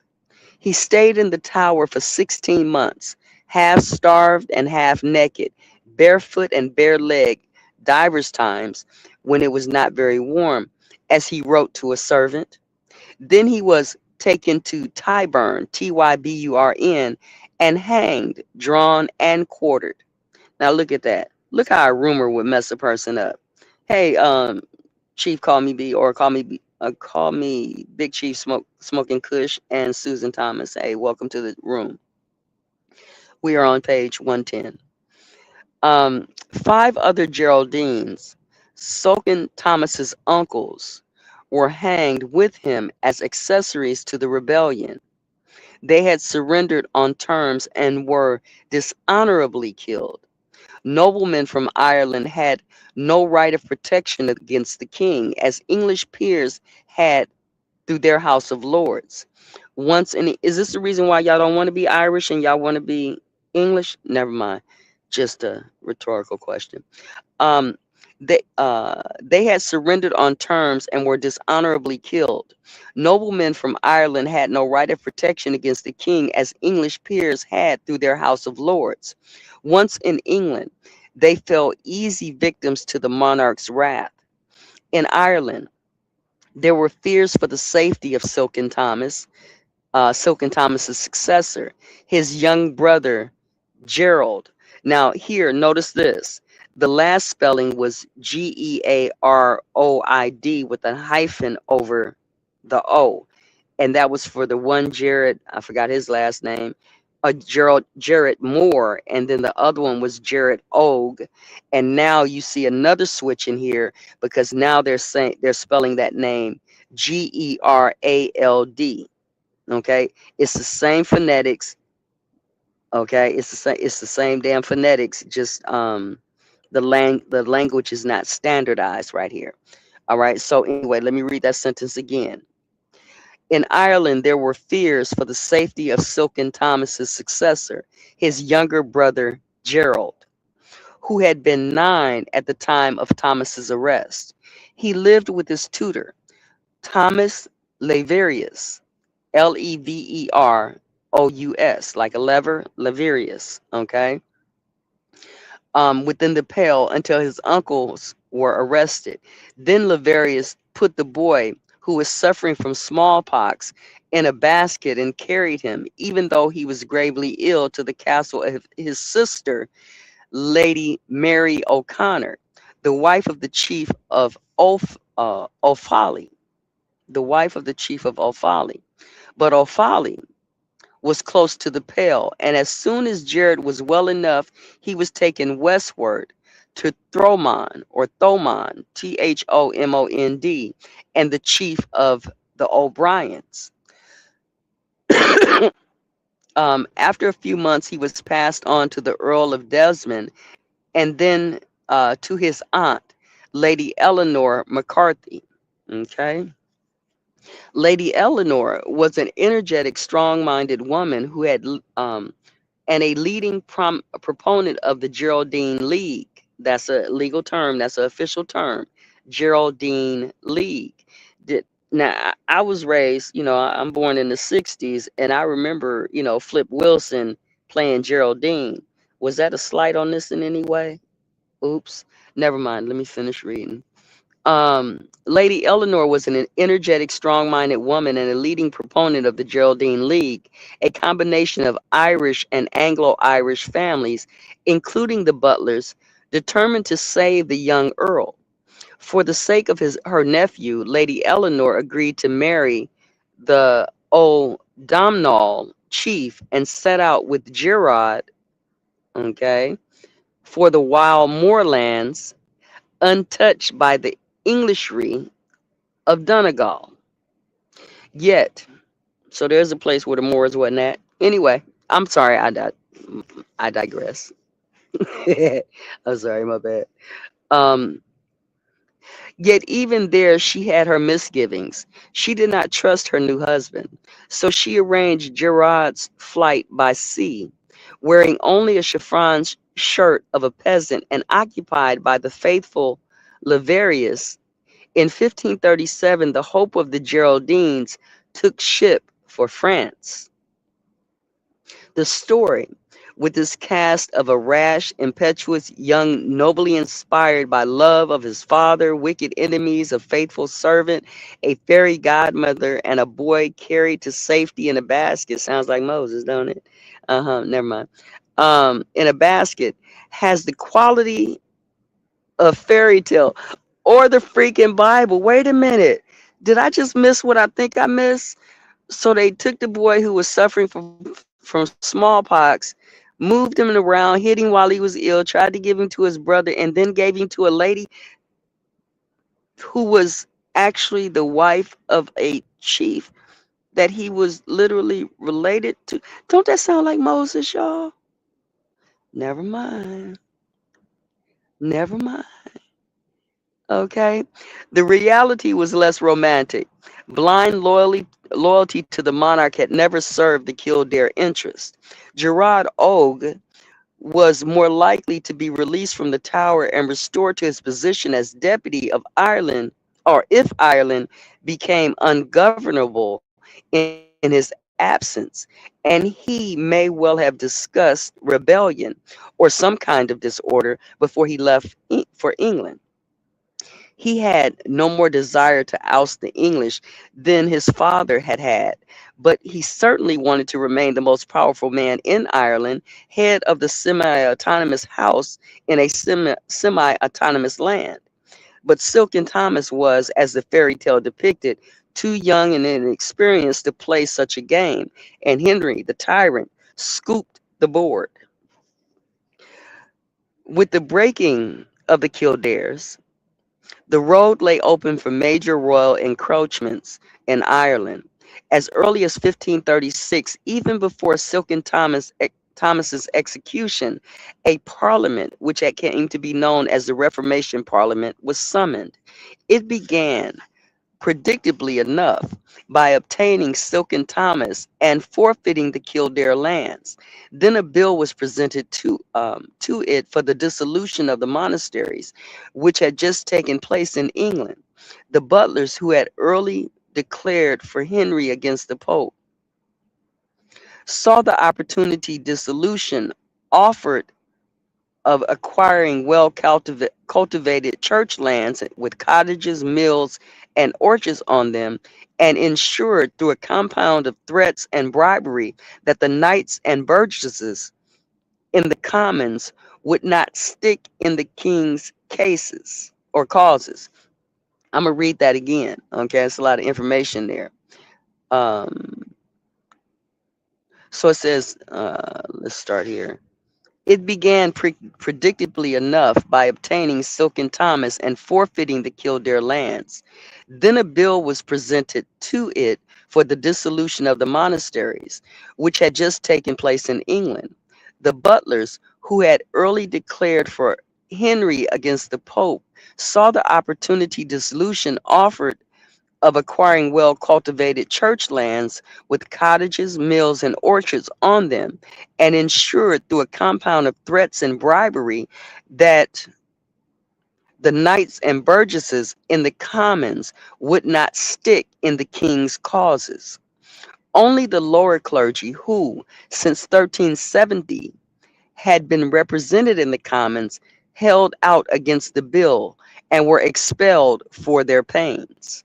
He stayed in the tower for 16 months, half starved and half naked, barefoot and bare legged, divers times when it was not very warm, as he wrote to a servant. Then he was taken to Tyburn, Tyburn, and hanged, drawn, and quartered. Now look at that. Look how a rumor would mess a person up. Hey, Chief, call me B, or call me Big Chief Smoking Kush and Susan Thomas. Hey, welcome to the room. We are on page 110. Five other Geraldines, Soken Thomas's uncles, were hanged with him as accessories to the rebellion. They had surrendered on terms and were dishonorably killed. Noblemen from Ireland had no right of protection against the king, as English peers had through their House of Lords. Is this the reason why y'all don't want to be Irish and y'all want to be English? Never mind. Just a rhetorical question. Um, they had surrendered on terms and were dishonorably killed. Noblemen from Ireland had no right of protection against the king, as English peers had through their House of Lords. Once in England, they fell easy victims to the monarch's wrath. In Ireland, there were fears for the safety of Silken Thomas's successor, his young brother Gerald. Now, here, notice this. The last spelling was Gearoid with a hyphen over the O. And that was for the one Jared, I forgot his last name, Jared Moore. And then the other one was Jared Og. And now you see another switch in here because now they're spelling that name Gerald. Okay. It's the same phonetics. Okay, it's the same damn phonetics. Just the language is not standardized right here. All right. So anyway, let me read that sentence again. In Ireland, there were fears for the safety of Silken Thomas's successor, his younger brother Gerald, who had been 9 at the time of Thomas's arrest. He lived with his tutor, Thomas Leverius, Leverous, like a lever, Leverius, okay, within the pale until his uncles were arrested. Then Leverius put the boy, who was suffering from smallpox, in a basket and carried him, even though he was gravely ill, to the castle of his sister, Lady Mary O'Connor, the wife of the chief of Offaly, the wife of the chief of Offaly. But Offaly was close to the Pale, and as soon as Jared was well enough, he was taken westward to Thomond, Thomond, and the chief of the O'Briens. After a few months, he was passed on to the Earl of Desmond, and then to his aunt, Lady Eleanor McCarthy. Okay. Lady Eleanor was an energetic, strong-minded woman who had and a leading proponent of the Geraldine League. That's a legal term. That's an official term. Geraldine League. Now, I was raised, I'm born in the 60s, and I remember, Flip Wilson playing Geraldine. Was that a slight on this in any way? Oops. Never mind. Let me finish reading. Lady Eleanor was an energetic, strong-minded woman and a leading proponent of the Geraldine League, a combination of Irish and Anglo-Irish families, including the Butlers, determined to save the young Earl. For the sake of her nephew, Lady Eleanor agreed to marry the O'Domnall chief and set out with Gerard, okay, for the wild moorlands untouched by the Englishry of Donegal. Yet, so there's a place where the Moors wasn't at. Anyway, I'm sorry, I digress. I'm sorry, my bad. Um, Yet even there, she had her misgivings. She did not trust her new husband. So she arranged Gerard's flight by sea, wearing only a chiffon shirt of a peasant and occupied by the faithful Levarius. In 1537, the Hope of the Geraldines took ship for France. The story, with its cast of a rash, impetuous young nobly inspired by love of his father, wicked enemies, a faithful servant, a fairy godmother, and a boy carried to safety in a basket. Sounds like Moses, don't it? Never mind. In a basket, has the quality of fairy tale or the freaking Bible. Wait a minute. Did I just miss what I think I missed? So they took the boy who was suffering from smallpox, moved him around, hit him while he was ill, tried to give him to his brother, and then gave him to a lady who was actually the wife of a chief that he was literally related to. Don't that sound like Moses, y'all? Never mind. Never mind. Okay. The reality was less romantic. Blind loyalty to the monarch had never served the Kildare interest. Gerard Oge was more likely to be released from the Tower and restored to his position as deputy of Ireland, or if Ireland became ungovernable in his absence. And he may well have discussed rebellion or some kind of disorder before he left for England. He had no more desire to oust the English than his father had had, but he certainly wanted to remain the most powerful man in Ireland, head of the semi-autonomous house in a semi-autonomous land. But Silken Thomas was, as the fairy tale depicted, too young and inexperienced to play such a game, and Henry, the tyrant, scooped the board. With the breaking of the Kildares, the road lay open for major royal encroachments in Ireland. As early as 1536, even before Thomas's execution, a parliament, which had came to be known as the Reformation Parliament, was summoned. It began, predictably enough, by obtaining Silken Thomas and forfeiting the Kildare lands. Then a bill was presented to it for the dissolution of the monasteries, which had just taken place in England. The butlers, who had early declared for Henry against the Pope, saw the opportunity dissolution offered of acquiring well cultivated church lands with cottages, mills, and orchards on them, and ensured through a compound of threats and bribery that the knights and burgesses in the commons would not stick in the king's cases or causes. I'm going to read that again. Okay, it's a lot of information there. Um, so it says, let's start here. It began predictably enough by obtaining Silken Thomas and forfeiting the Kildare lands. Then a bill was presented to it for the dissolution of the monasteries, which had just taken place in England. The butlers, who had early declared for Henry against the Pope, saw the opportunity dissolution offered of acquiring well cultivated church lands with cottages, mills, and orchards on them, and ensured through a compound of threats and bribery that the knights and burgesses in the commons would not stick in the king's causes. Only the lower clergy, who, since 1370, had been represented in the commons, held out against the bill and were expelled for their pains.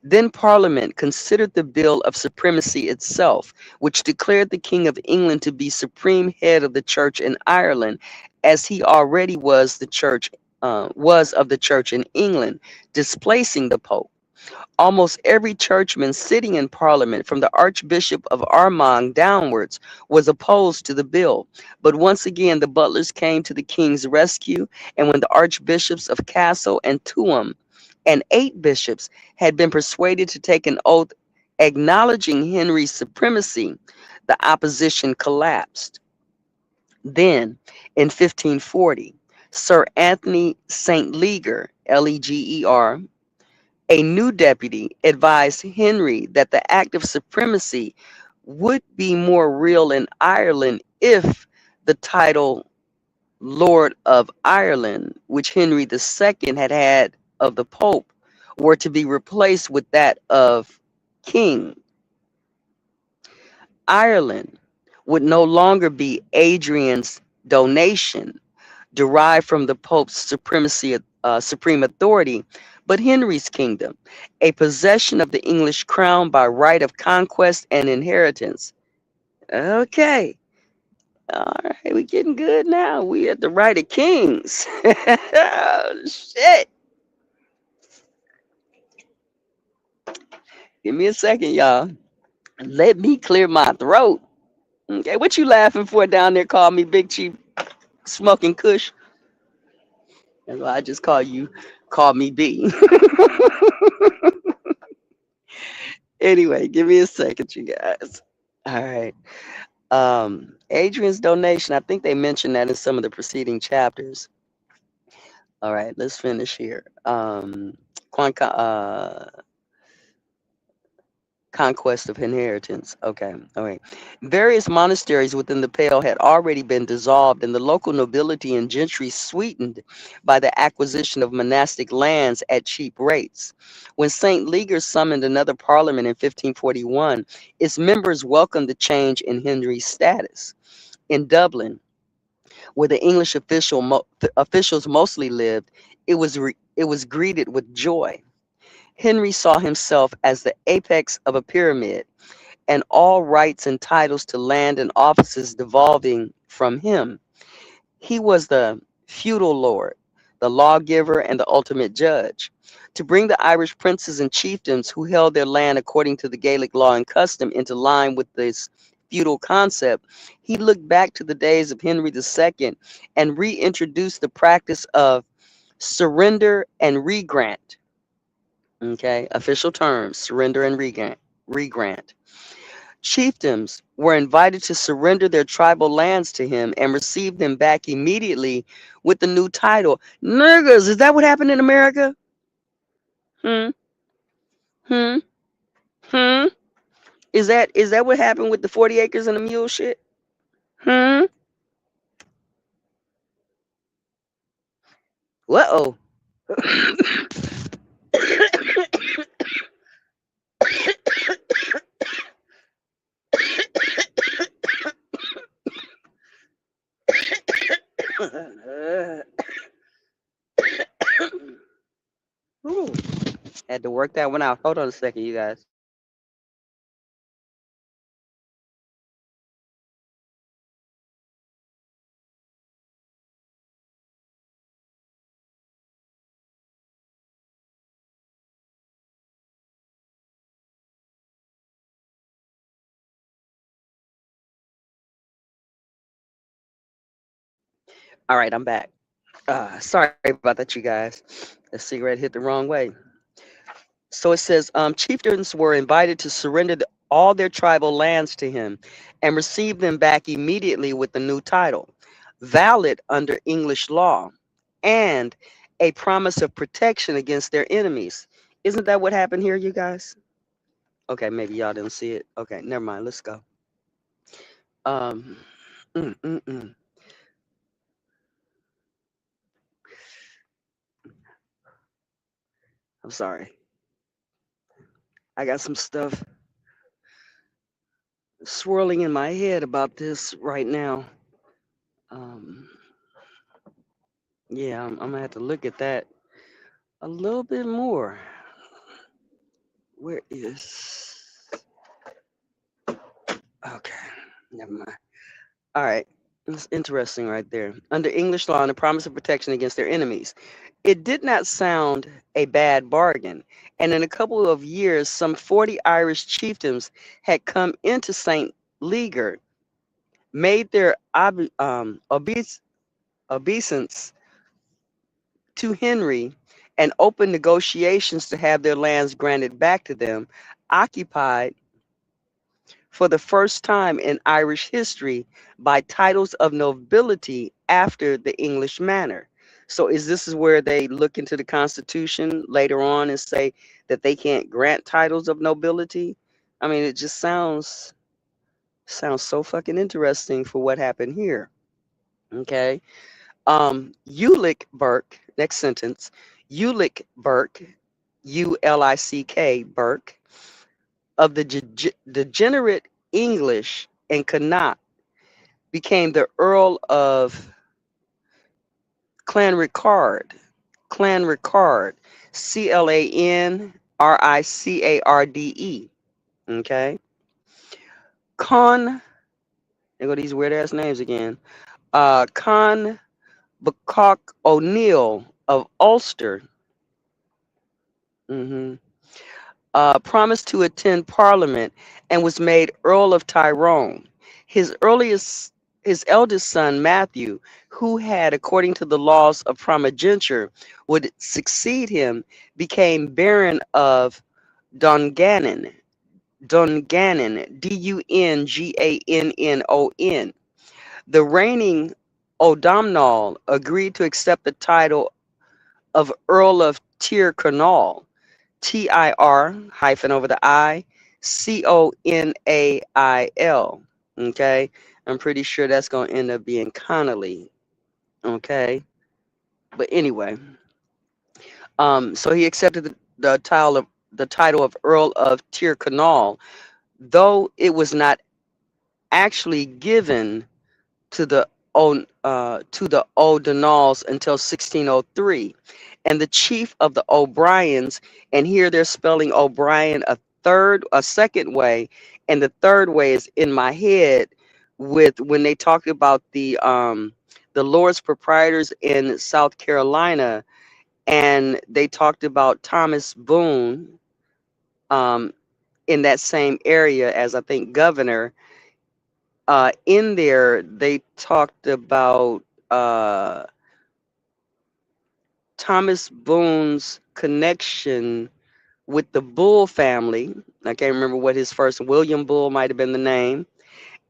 Then Parliament considered the Bill of Supremacy itself, which declared the King of England to be supreme head of the church in Ireland, as he already was of the church in England, displacing the Pope. Almost every churchman sitting in Parliament, from the Archbishop of Armagh downwards, was opposed to the bill. But once again, the butlers came to the king's rescue, and when the Archbishops of Castle and Tuam and 8 bishops had been persuaded to take an oath acknowledging Henry's supremacy, the opposition collapsed. Then, in 1540, Sir Anthony St. Leger Leger, a new deputy, advised Henry that the act of supremacy would be more real in Ireland if the title Lord of Ireland, which Henry II had of the Pope, were to be replaced with that of King. Ireland would no longer be Adrian's donation, derived from the Pope's supreme authority, but Henry's kingdom, a possession of the English crown by right of conquest and inheritance. Okay, all right, we getting good now. We at the right of kings. Oh, shit. Give me a second, y'all. Let me clear my throat. Okay, what you laughing for down there? Call me Big Chief Smoking Kush. That's why I just call me B. Anyway, give me a second, you guys. All right. Adrian's donation, I think they mentioned that in some of the preceding chapters. All right, let's finish here. Conquest of inheritance. Okay, all right. Various monasteries within the Pale had already been dissolved, and the local nobility and gentry sweetened by the acquisition of monastic lands at cheap rates. When St. Leger summoned another parliament in 1541, its members welcomed the change in Henry's status. In Dublin, where the English officials mostly lived, it was greeted with joy. Henry saw himself as the apex of a pyramid, and all rights and titles to land and offices devolving from him. He was the feudal lord, the lawgiver, and the ultimate judge. To bring the Irish princes and chieftains who held their land according to the Gaelic law and custom into line with this feudal concept, he looked back to the days of Henry II and reintroduced the practice of surrender and regrant. Okay, official terms, surrender and regrant. Chieftains were invited to surrender their tribal lands to him and receive them back immediately with the new title. Niggas, is that what happened in America? Hmm, hmm, hmm. Is that what happened with the 40 acres and a mule shit? Hmm. Uh-oh. Ooh, had to work that one out. Hold on a second, you guys. All right, I'm back. Sorry about that, you guys. The cigarette hit the wrong way. So it says, chieftains were invited to surrender all their tribal lands to him and receive them back immediately with the new title, valid under English law, and a promise of protection against their enemies. Isn't that what happened here, you guys? Okay, maybe y'all didn't see it. Okay, never mind. Let's go. Um, mm, mm, mm. I'm sorry. I got some stuff swirling in my head about this right now. Um, yeah, I'm gonna have to look at that a little bit more. Where is? Okay, never mind. All right, it's interesting right there. Under English law and the promise of protection against their enemies, it did not sound a bad bargain. And in a couple of years, some 40 Irish chieftains had come into St. Leger, made their obeisance to Henry, and opened negotiations to have their lands granted back to them, occupied for the first time in Irish history by titles of nobility after the English manner. So is where they look into the Constitution later on and say that they can't grant titles of nobility? I mean, it just sounds so fucking interesting for what happened here. Okay. Ulick Burke, next sentence. Ulick Burke, Ulick Burke, of the degenerate English and Connaught, became the Earl of Clanricarde. Clanricarde, Clanricarde. Okay. Con, there go these weird ass names again. Con Bacock O'Neill of Ulster. hmm Promised to attend Parliament and was made Earl of Tyrone. His earliest, his eldest son Matthew, who had, according to the laws of primogeniture, would succeed him, became Baron of Dungannon. Dungannon, Dungannon. The reigning O'Donnell agreed to accept the title of Earl of Tyrconnell. TIR hyphen over the CONAIL. Okay. I'm pretty sure that's going to end up being Connolly. Okay. But anyway, so he accepted the title of Earl of Tyrconnell, though it was not actually given to the O'Donnells until 1603, and the chief of the O'Briens, and here they're spelling O'Brien a second way, and the third way is in my head with when they talked about the Lord's proprietors in South Carolina, and they talked about Thomas Boone um, in that same area as I think governor. In there, they talked about uh, Thomas Boone's connection with the Bull family. I can't remember what his first William Bull might have been the name.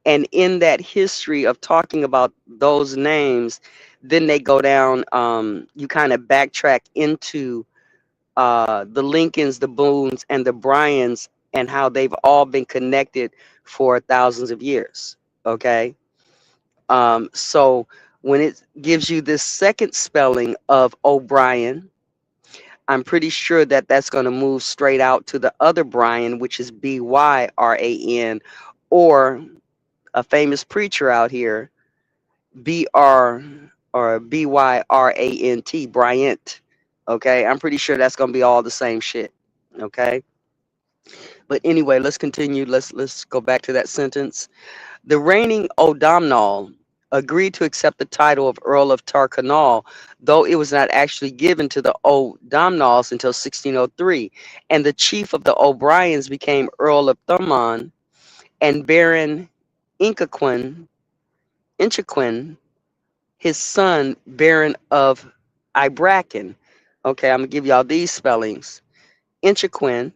And in that history of talking about those names, then they go down. You kind of backtrack into the Lincolns, the Boones, and the Bryans, and how they've all been connected for thousands of years. Okay. So when it gives you this second spelling of O'Brien, I'm pretty sure that that's going to move straight out to the other Brian, which is Byran, or a famous preacher out here, BR or Byrant, Bryant. Okay, I'm pretty sure that's going to be all the same shit. Okay, but anyway, let's continue. Let's go back to that sentence. The reigning O'Donnell agreed to accept the title of Earl of Tyrconnell, though it was not actually given to the O'Donnells until 1603, and the chief of the O'Briens became Earl of Thomond and Baron Inchiquin, Inchiquin, his son Baron of Ibracken. Okay, I'm gonna give y'all these spellings. Inchiquin,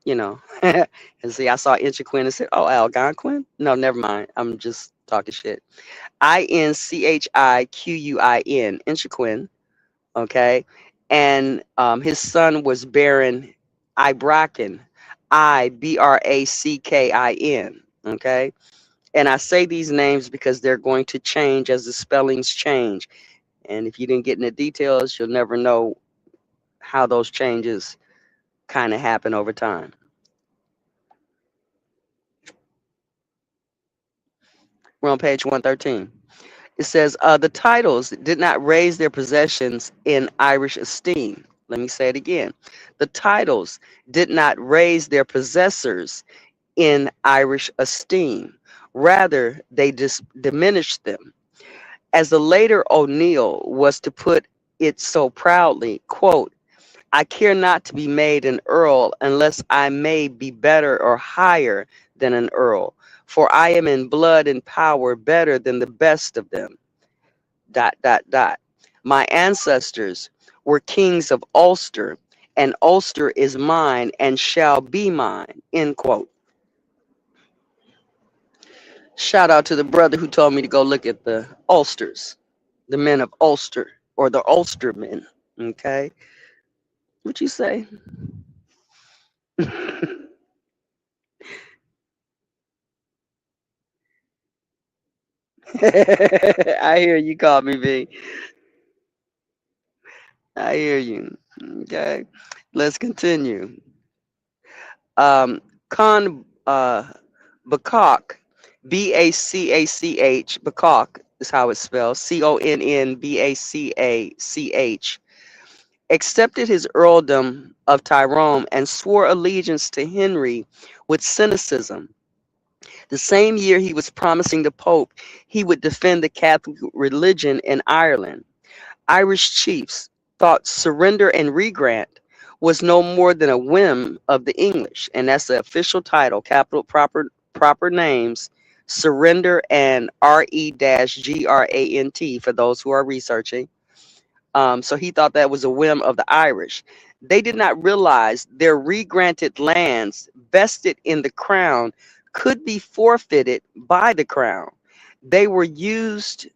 you know, and see, I saw Inchiquin and said, "Oh, Algonquin." No, never mind. I'm just talking shit. Inchiquin, Inchiquin, okay? And his son was Baron Ibracken, Ibrackin, okay? And I say these names because they're going to change as the spellings change. And if you didn't get in the details, you'll never know how those changes kind of happen over time. We're on page 113. It says, the titles did not raise their possessions in Irish esteem. Let me say it again. The titles did not raise their possessors in Irish esteem. Rather, they diminished them. As the later O'Neill was to put it so proudly, quote, I care not to be made an earl unless I may be better or higher than an earl, for I am in blood and power better than the best of them. Dot, dot, dot. My ancestors were kings of Ulster, and Ulster is mine and shall be mine, end quote. Shout out to the brother who told me to go look at the Ulsters, the men of Ulster. or the Ulstermen. Okay, what you say? I hear you call me V. I hear you. Okay, let's continue. Con Bacach, Bacach is how it's spelled. Connbacach accepted his earldom of Tyrone and swore allegiance to Henry with cynicism. The same year he was promising the Pope he would defend the Catholic religion in Ireland. Irish chiefs thought surrender and regrant was no more than a whim of the English, and that's the official title, capital proper names, surrender and RE-GRANT for those who are researching. So he thought that was a whim of the Irish. They did not realize their regranted lands vested in the crown could be forfeited by the crown. They were used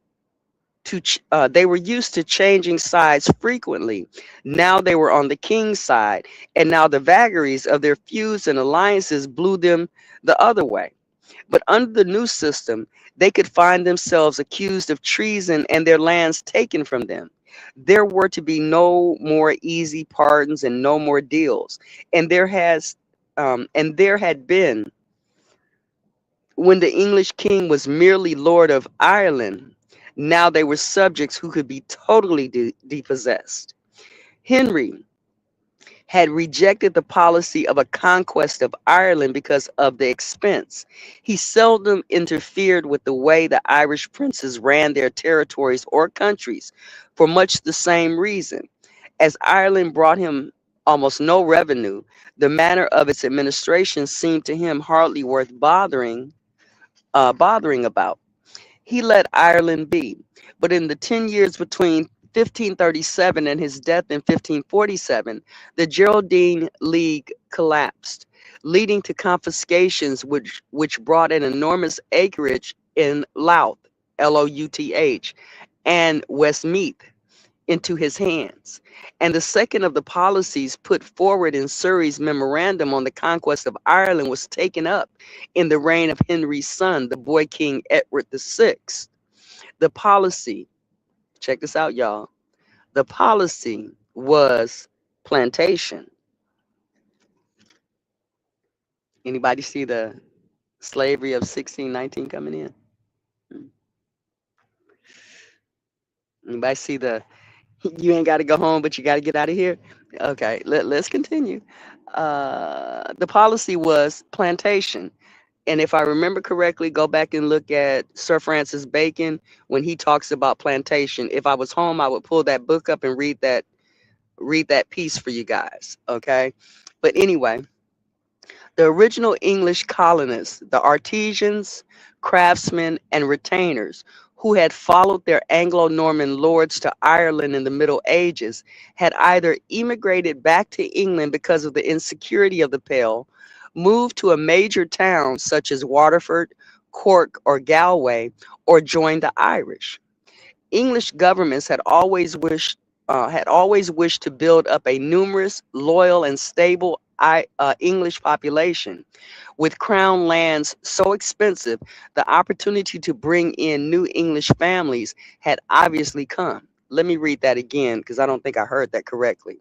they were used to changing sides frequently. Now they were on the king's side, and now the vagaries of their feuds and alliances blew them the other way. But under the new system, they could find themselves accused of treason and their lands taken from them. There were to be no more easy pardons and no more deals. And there had been, when the English king was merely Lord of Ireland, now they were subjects who could be totally depossessed. Henry had rejected the policy of a conquest of Ireland because of the expense. He seldom interfered with the way the Irish princes ran their territories or countries for much the same reason. As Ireland brought him almost no revenue, the manner of its administration seemed to him hardly worth bothering about. He let Ireland be. But in the 10 years between 1537 and his death in 1547, the Geraldine League collapsed, leading to confiscations which brought an enormous acreage in Louth, Louth, and Westmeath into his hands. And the second of the policies put forward in Surrey's memorandum on the conquest of Ireland was taken up in the reign of Henry's son, the boy king Edward VI. The policy, check this out, y'all. The policy was plantation. Anybody see the slavery of 1619 coming in? Anybody see the you ain't got to go home, but you got to get out of here? Okay, let's continue. The policy was plantation. And if I remember correctly, go back and look at Sir Francis Bacon when he talks about plantation. If I was home, I would pull that book up and read that piece for you guys. Okay. But anyway, the original English colonists, the artisans, craftsmen, and retainers who had followed their Anglo-Norman lords to Ireland in the Middle Ages had either emigrated back to England because of the insecurity of the Pale, moved to a major town such as Waterford, Cork, or Galway, or joined the Irish. English governments had always wished to build up a numerous, loyal, and stable English population. With crown lands so expensive, the opportunity to bring in new English families had obviously come. Let me read that again because I don't think I heard that correctly.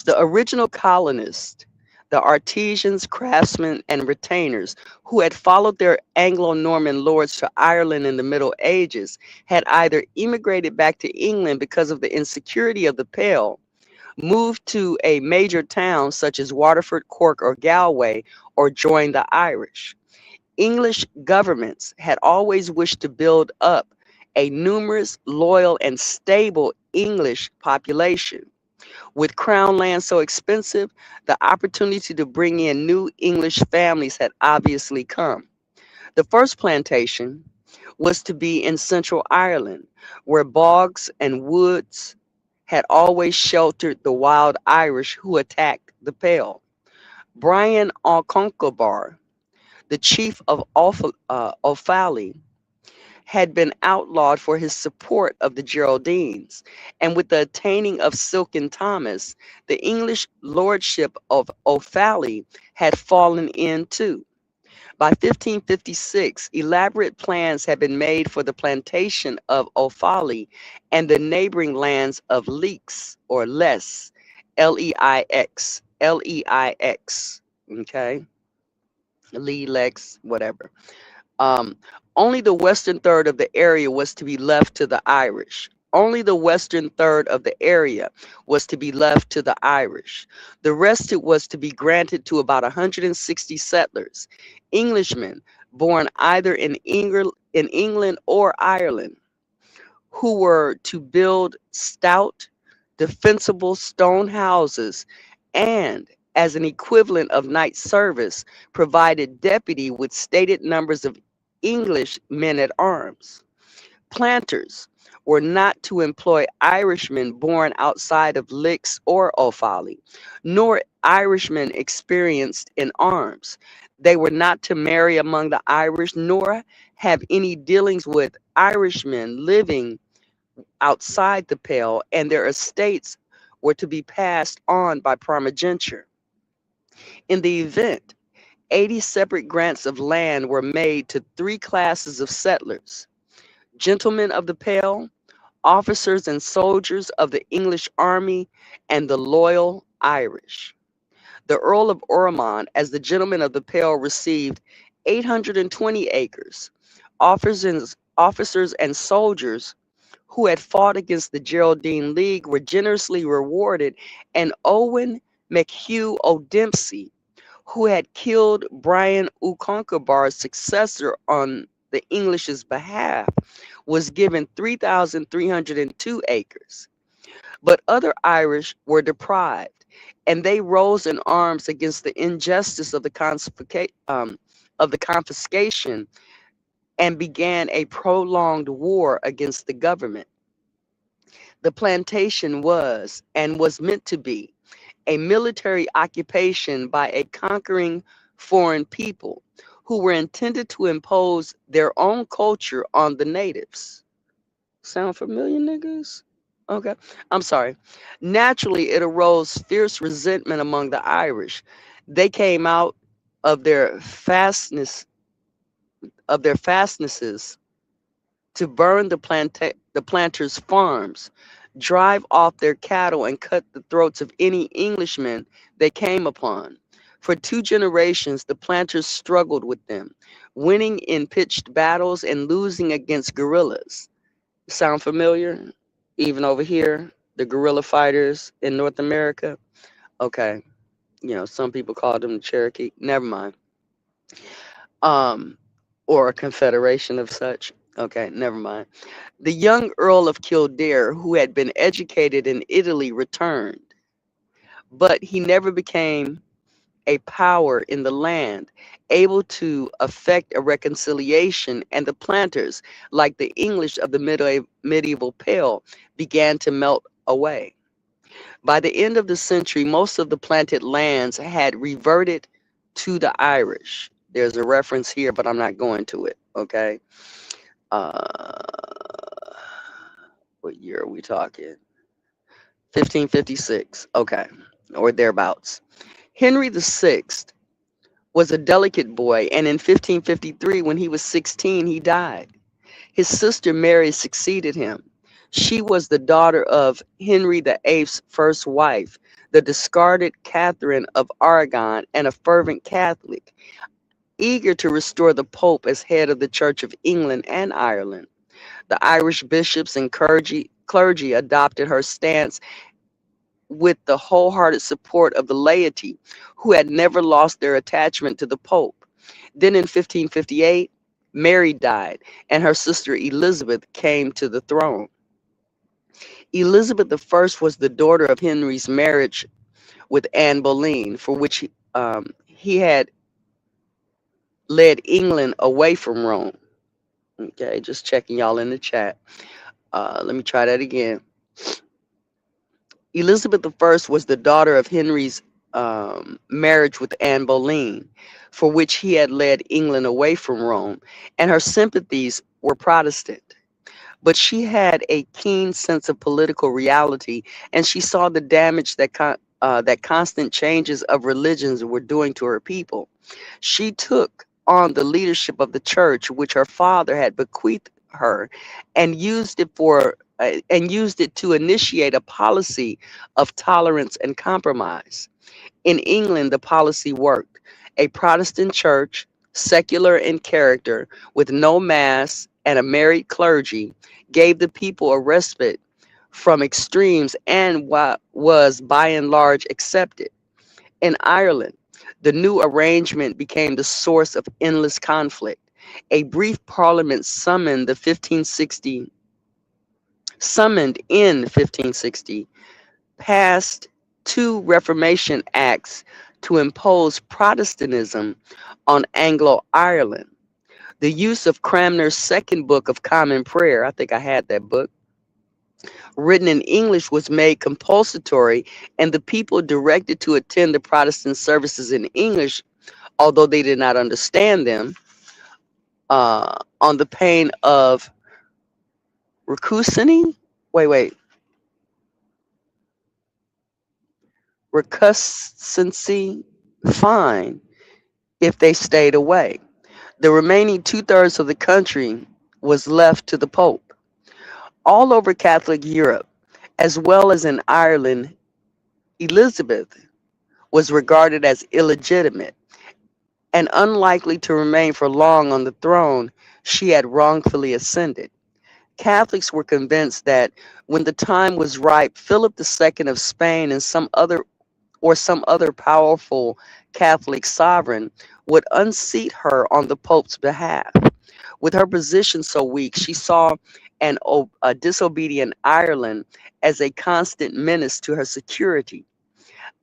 The original colonists, the artisans, craftsmen, and retainers who had followed their Anglo-Norman lords to Ireland in the Middle Ages had either emigrated back to England because of the insecurity of the Pale, moved to a major town such as Waterford, Cork, or Galway, or joined the Irish. English governments had always wished to build up a numerous, loyal, and stable English population. With crown land so expensive, the opportunity to bring in new English families had obviously come. The first plantation was to be in Central Ireland, where bogs and woods had always sheltered the wild Irish who attacked the Pale. Brian O'Concobar, the chief of Offaly, had been outlawed for his support of the Geraldines, and with the attaining of Silken Thomas, the English lordship of Offaly had fallen in too. By 1556, elaborate plans had been made for the plantation of Offaly and the neighboring lands of Leix or Les, Leix, Leix, okay, Lee, Lex, whatever. Um, only the western third of the area was to be left to the Irish. Only the western third of the area was to be left to the Irish. The rest it was to be granted to about 160 settlers, Englishmen born either in England or Ireland, who were to build stout, defensible stone houses and, as an equivalent of night service, provided deputy with stated numbers of English men at arms. Planters were not to employ Irishmen born outside of Licks or Offaly, nor Irishmen experienced in arms. They were not to marry among the Irish, nor have any dealings with Irishmen living outside the Pale, and their estates were to be passed on by primogeniture. In the event, 80 separate grants of land were made to three classes of settlers: gentlemen of the Pale, officers and soldiers of the English army, and the loyal Irish. The Earl of Ormond, as the gentleman of the Pale, received 820 acres. Officers and soldiers who had fought against the Geraldine League were generously rewarded, and Owen McHugh O'Dempsey, who had killed Brian O'Conquerbar's successor on the English's behalf, was given 3,302 acres. But other Irish were deprived, and they rose in arms against the injustice of the confiscation and began a prolonged war against the government. The plantation was, and was meant to be, a military occupation by a conquering foreign people who were intended to impose their own culture on the natives. Sound familiar, niggas? Okay, I'm sorry. Naturally, it arose fierce resentment among the Irish. They came out of their fastnesses to burn the planters' farms, drive off their cattle, and cut the throats of any Englishmen they came upon. For 2 generations, the planters struggled with them, winning in pitched battles and losing against guerrillas. Sound familiar? Even over here, the guerrilla fighters in North America. Okay, some people call them the Cherokee. Never mind. Um, or a confederation of such. Okay, never mind. The young Earl of Kildare, who had been educated in Italy, returned, but he never became a power in the land, able to effect a reconciliation, and the planters, like the English of the medieval Pale, began to melt away. By the end of the century, most of the planted lands had reverted to the Irish. There's a reference here, but I'm not going to it, okay? Uh, what year are we talking? 1556, okay, or thereabouts. Henry VI was a delicate boy, and in 1553, when he was 16, he died. His sister Mary succeeded him. She was the daughter of Henry VIII's first wife, the discarded Catherine of Aragon, and a fervent Catholic, eager to restore the Pope as head of the Church of England and Ireland. The Irish bishops and clergy adopted her stance with the wholehearted support of the laity, who had never lost their attachment to the Pope. Then in 1558, Mary died, and her sister Elizabeth came to the throne. Elizabeth I was the daughter of Henry's marriage with Anne Boleyn, for which he had led England away from Rome. Okay, just checking y'all in the chat. Let me try that again. Elizabeth I was the daughter of Henry's marriage with Anne Boleyn, for which he had led England away from Rome, and her sympathies were Protestant. But she had a keen sense of political reality, and she saw the damage that constant changes of religions were doing to her people. She took on the leadership of the church, which her father had bequeathed her, and used it to initiate a policy of tolerance and compromise. In England, the policy worked. A Protestant church, secular in character, with no mass and a married clergy, gave the people a respite from extremes and was by and large accepted. In Ireland, the new arrangement became the source of endless conflict. A brief parliament summoned in 1560 passed two Reformation Acts to impose Protestantism on Anglo Ireland. The use of Cranmer's second book of Common Prayer, I think I had that book, written in English, was made compulsory, and the people directed to attend the Protestant services in English, although they did not understand them, on the pain of recusany. Wait, recussancy fine if they stayed away. The remaining two-thirds of the country was left to the Pope. All over Catholic Europe, as well as in Ireland, Elizabeth was regarded as illegitimate and unlikely to remain for long on the throne she had wrongfully ascended. Catholics were convinced that when the time was ripe, Philip II of Spain and some other powerful Catholic sovereign would unseat her on the Pope's behalf. With her position so weak, she saw a disobedient Ireland as a constant menace to her security.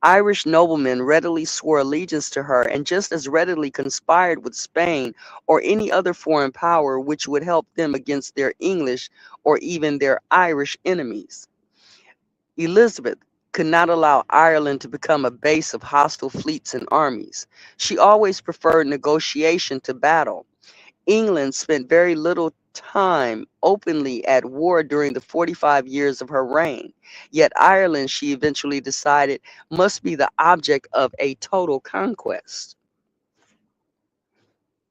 Irish noblemen readily swore allegiance to her and just as readily conspired with Spain or any other foreign power which would help them against their English or even their Irish enemies. Elizabeth could not allow Ireland to become a base of hostile fleets and armies. She always preferred negotiation to battle. England spent very little time openly at war during the 45 years of her reign. Yet Ireland, she eventually decided, must be the object of a total conquest.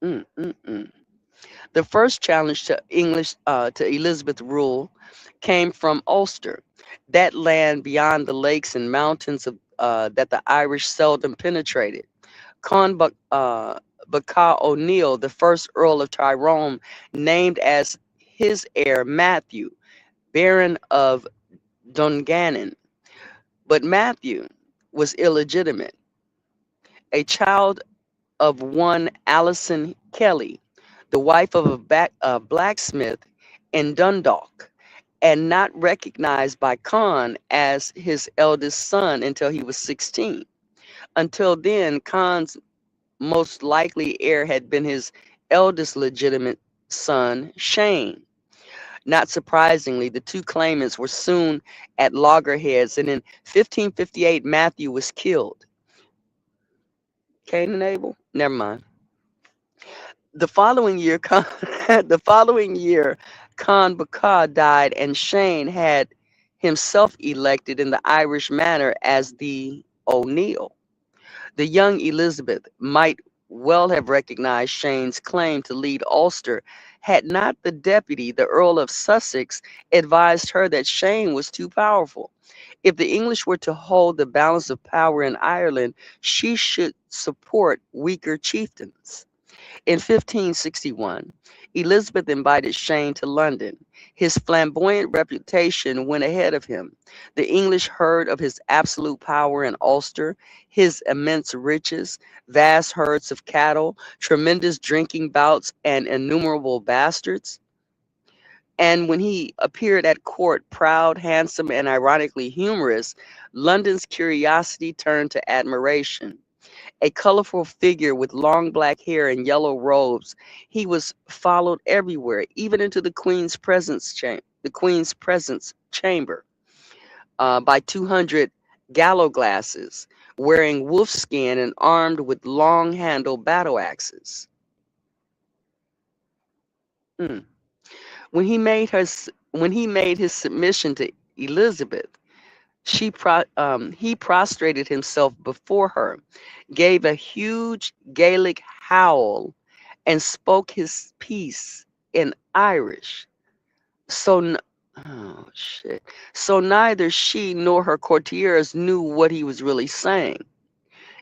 Mm, mm, mm. The first challenge to Elizabeth's rule came from Ulster, that land beyond the lakes and mountains that the Irish seldom penetrated. Baca O'Neill, the first Earl of Tyrone, named as his heir Matthew, Baron of Dungannon. But Matthew was illegitimate, a child of one Alison Kelly, the wife of a blacksmith in Dundalk, and not recognized by Con as his eldest son until he was 16. Until then, Con's most likely heir had been his eldest legitimate son, Shane. Not surprisingly, the two claimants were soon at loggerheads, and in 1558, Matthew was killed. Cain and Abel? Never mind. The following year, Con Baca died, and Shane had himself elected in the Irish manner as the O'Neill. The young Elizabeth might well have recognized Shane's claim to lead Ulster had not the deputy, the Earl of Sussex, advised her that Shane was too powerful. If the English were to hold the balance of power in Ireland, she should support weaker chieftains. In 1561, Elizabeth invited Shane to London. His flamboyant reputation went ahead of him. The English heard of his absolute power in Ulster, his immense riches, vast herds of cattle, tremendous drinking bouts, and innumerable bastards. And when he appeared at court, proud, handsome, and ironically humorous, London's curiosity turned to admiration. A colorful figure with long black hair and yellow robes, he was followed everywhere, even into the Queen's presence chamber, by 200 gallows glasses, wearing wolfskin and armed with long-handled battle axes. Mm. When he made his submission to Elizabeth, he prostrated himself before her, gave a huge Gaelic howl, and spoke his piece in Irish. So, oh shit. So neither she nor her courtiers knew what he was really saying.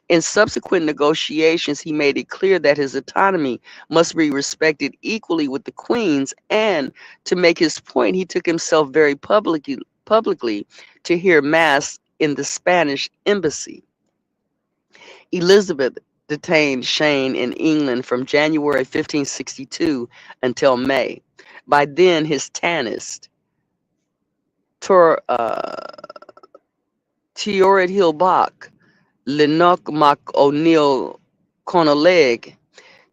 In subsequent negotiations, he made it clear that his autonomy must be respected equally with the Queen's, and to make his point, he took himself very publicly to hear Mass in the Spanish embassy. Elizabeth detained Shane in England from January 1562 until May. By then, his tanist, Tor, Tiored Hilbach, Lennox Mac O'Neill Conoleg,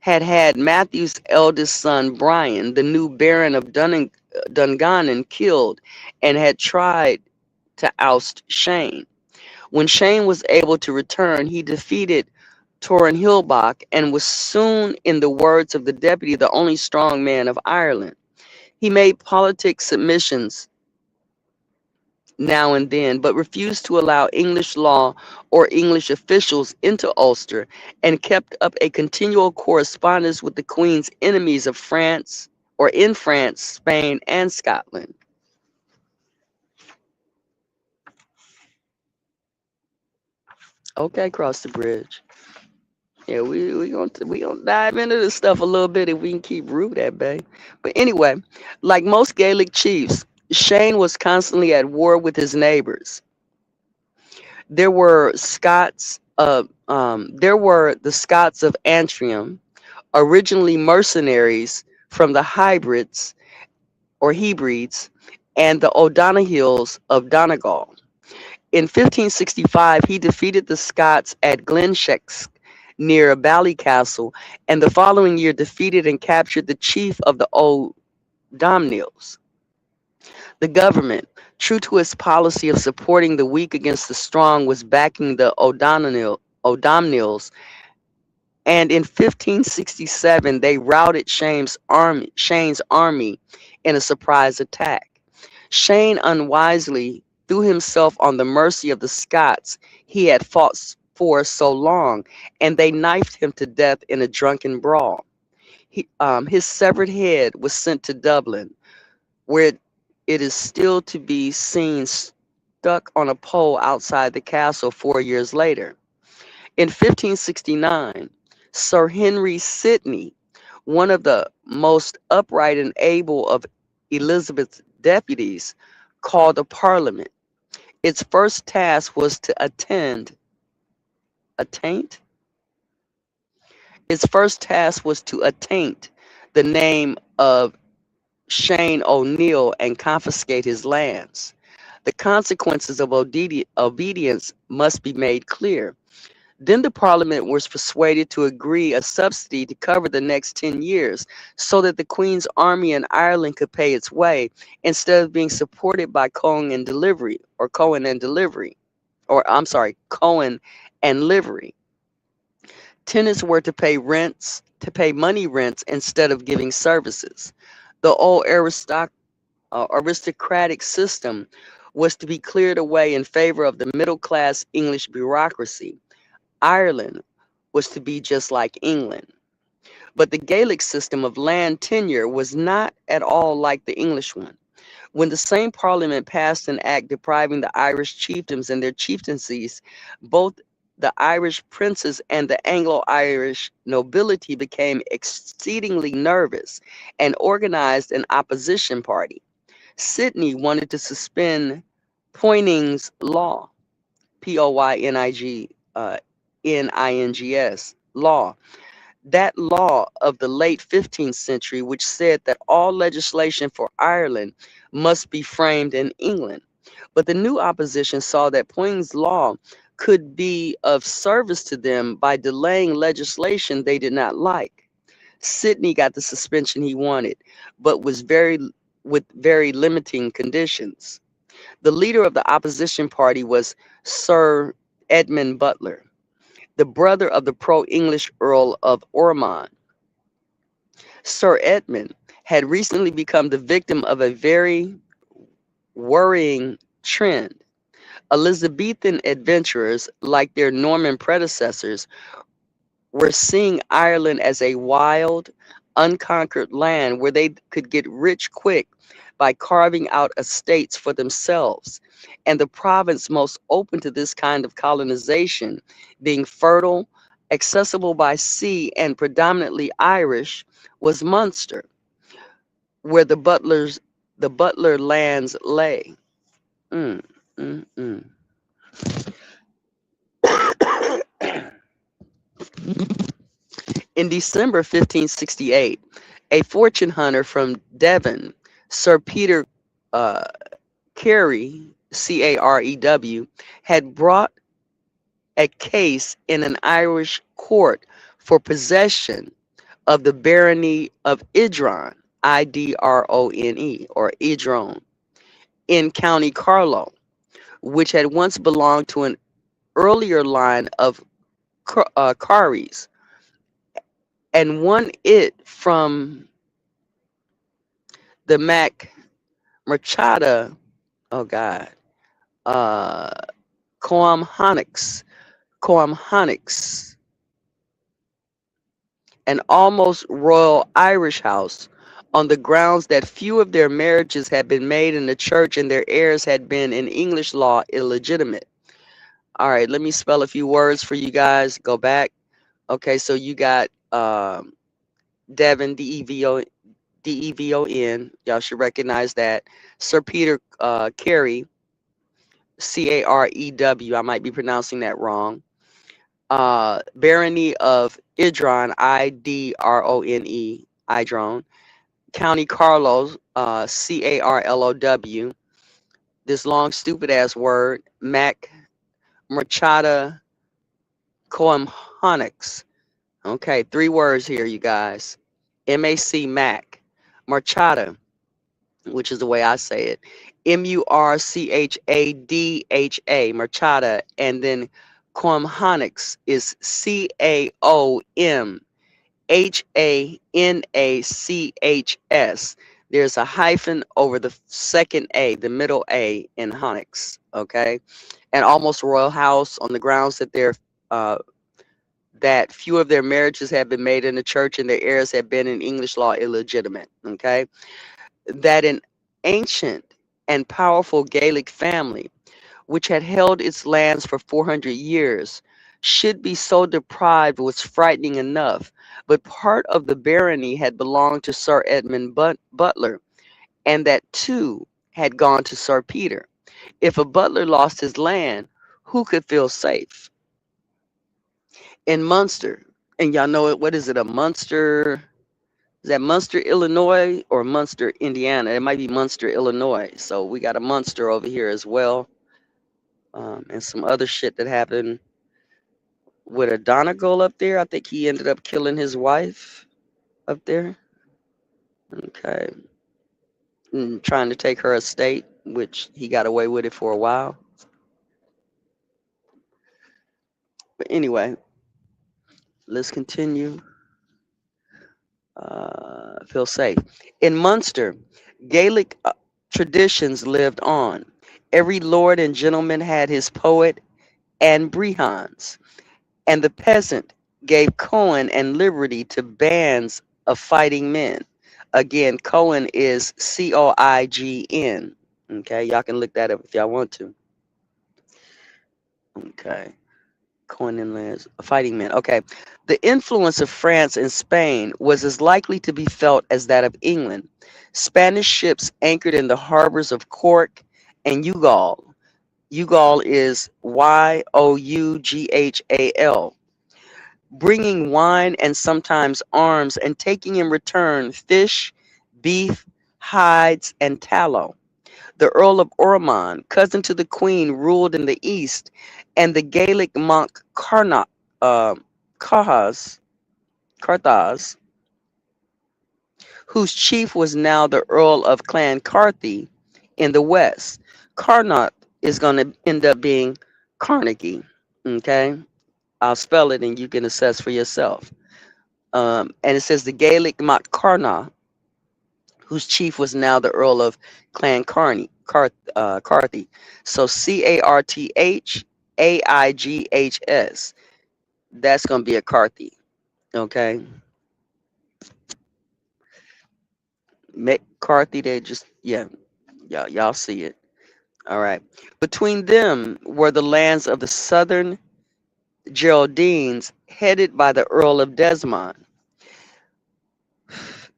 had Matthew's eldest son, Brian, the new Baron of Dungannon, killed and had tried to oust Shane. When Shane was able to return, he defeated Torrin Hilbach and was soon, in the words of the deputy, the only strong man of Ireland. He made politic submissions now and then, but refused to allow English law or English officials into Ulster, and kept up a continual correspondence with the Queen's enemies of France, or in France, Spain, and Scotland. Okay, cross the bridge. Yeah, we gonna dive into this stuff a little bit if we can keep root at bay. But anyway, like most Gaelic chiefs, Shane was constantly at war with his neighbors. There were the Scots of Antrim, originally mercenaries from the Hybrids or Hebrides, and the O'Donoghils of Donegal. In 1565, he defeated the Scots at Glenshexk near Ballycastle, and the following year defeated and captured the chief of the O'Domnills. The government, true to its policy of supporting the weak against the strong, was backing the O'Domnills, and in 1567 they routed Shane's army in a surprise attack. Shane unwisely threw himself on the mercy of the Scots he had fought for so long, and they knifed him to death in a drunken brawl. His severed head was sent to Dublin, where it is still to be seen stuck on a pole outside the castle 4 years later. In 1569, Sir Henry Sidney, one of the most upright and able of Elizabeth's deputies, called a parliament. Its first task was to attaint? Its first task was to attaint the name of Shane O'Neill and confiscate his lands. The consequences of obedience must be made clear. Then the parliament was persuaded to agree a subsidy to cover the next 10 years so that the Queen's army in Ireland could pay its way instead of being supported by Cohen and Livery. Tenants were to pay money rents instead of giving services. The old aristocratic system was to be cleared away in favor of the middle class English bureaucracy. Ireland was to be just like England. But the Gaelic system of land tenure was not at all like the English one. When the same parliament passed an act depriving the Irish chiefdoms and their chieftaincies, both the Irish princes and the Anglo-Irish nobility became exceedingly nervous and organized an opposition party. Sidney wanted to suspend Poyning's law, Poynings law, that law of the late 15th century, which said that all legislation for Ireland must be framed in England. But the new opposition saw that Poyning's law could be of service to them by delaying legislation they did not like. Sidney got the suspension he wanted, but with very limiting conditions. The leader of the opposition party was Sir Edmund Butler, the brother of the pro-English Earl of Ormond. Sir Edmund had recently become the victim of a very worrying trend. Elizabethan adventurers, like their Norman predecessors, were seeing Ireland as a wild, unconquered land where they could get rich quick by carving out estates for themselves. And the province most open to this kind of colonization, being fertile, accessible by sea, and predominantly Irish, was Munster, where the Butler lands lay. Mm, mm, mm. In December 1568, a fortune hunter from Devon, Sir Peter uh, Carey, Carew, had brought a case in an Irish court for possession of the barony of Idrone, Idrone, or Idrone, in County Carlow, which had once belonged to an earlier line of Careys, and won it from the Machada, oh God, uh, Coamhonics, an almost royal Irish house, on the grounds that few of their marriages had been made in the church and their heirs had been in English law illegitimate. All right, let me spell a few words for you guys. Go back. Okay, so you got Devon, Devon. Y'all should recognize that. Sir Peter Carey, Carew. I might be pronouncing that wrong. Barony of Idrone, Idrone, Idrone. County Carlow, Carlow. This long, stupid ass word, Machada Coamhonics. Okay, three words here, you guys. Mac, Marchada, which is the way I say it. Murchadha, Marchada, and then Coamhonics is Coamhanachs. There's a hyphen over the second A, the middle A in Honix. Okay, and almost royal house on the grounds that uh, that few of their marriages have been made in the church and their heirs have been in English law illegitimate. Okay, that an ancient and powerful Gaelic family, which had held its lands for 400 years, should be so deprived was frightening enough, but part of the barony had belonged to Sir Edmund Butler, and that too had gone to Sir Peter. If a butler lost his land, who could feel safe? In Munster, and y'all know it, what is it, a Munster? Is that Munster, Illinois, or Munster, Indiana? It might be Munster, Illinois. So we got a Munster over here as well, and some other shit that happened with a Donegal up there. I think he ended up killing his wife up there. Okay. And trying to take her estate, which he got away with it for a while. But anyway, let's continue. Feel safe. In Munster, Gaelic traditions lived on. Every lord and gentleman had his poet and brehons, and the peasant gave Cohen and liberty to bands of fighting men. Again, Cohen is Coign. Okay, y'all can look that up if y'all want to. Okay, Cohen and lands, fighting men. Okay, the influence of France and Spain was as likely to be felt as that of England. Spanish ships anchored in the harbors of Cork and Youghal. Youghal is Youghal, bringing wine and sometimes arms, and taking in return fish, beef, hides, and tallow. The Earl of Ormond, cousin to the Queen, ruled in the east, and the Gaelic monk Carthaz, whose chief was now the Earl of Clancarthy in the west. Carnot is going to end up being Carnegie. Okay, I'll spell it and you can assess for yourself. And it says the Gaelic Mac Carna whose chief was now the Earl of Carthy. So Carths. That's going to be a Carthy. Okay. Carthy, they just, yeah, y'all see it. All right. Between them were the lands of the southern Geraldines, headed by the Earl of Desmond.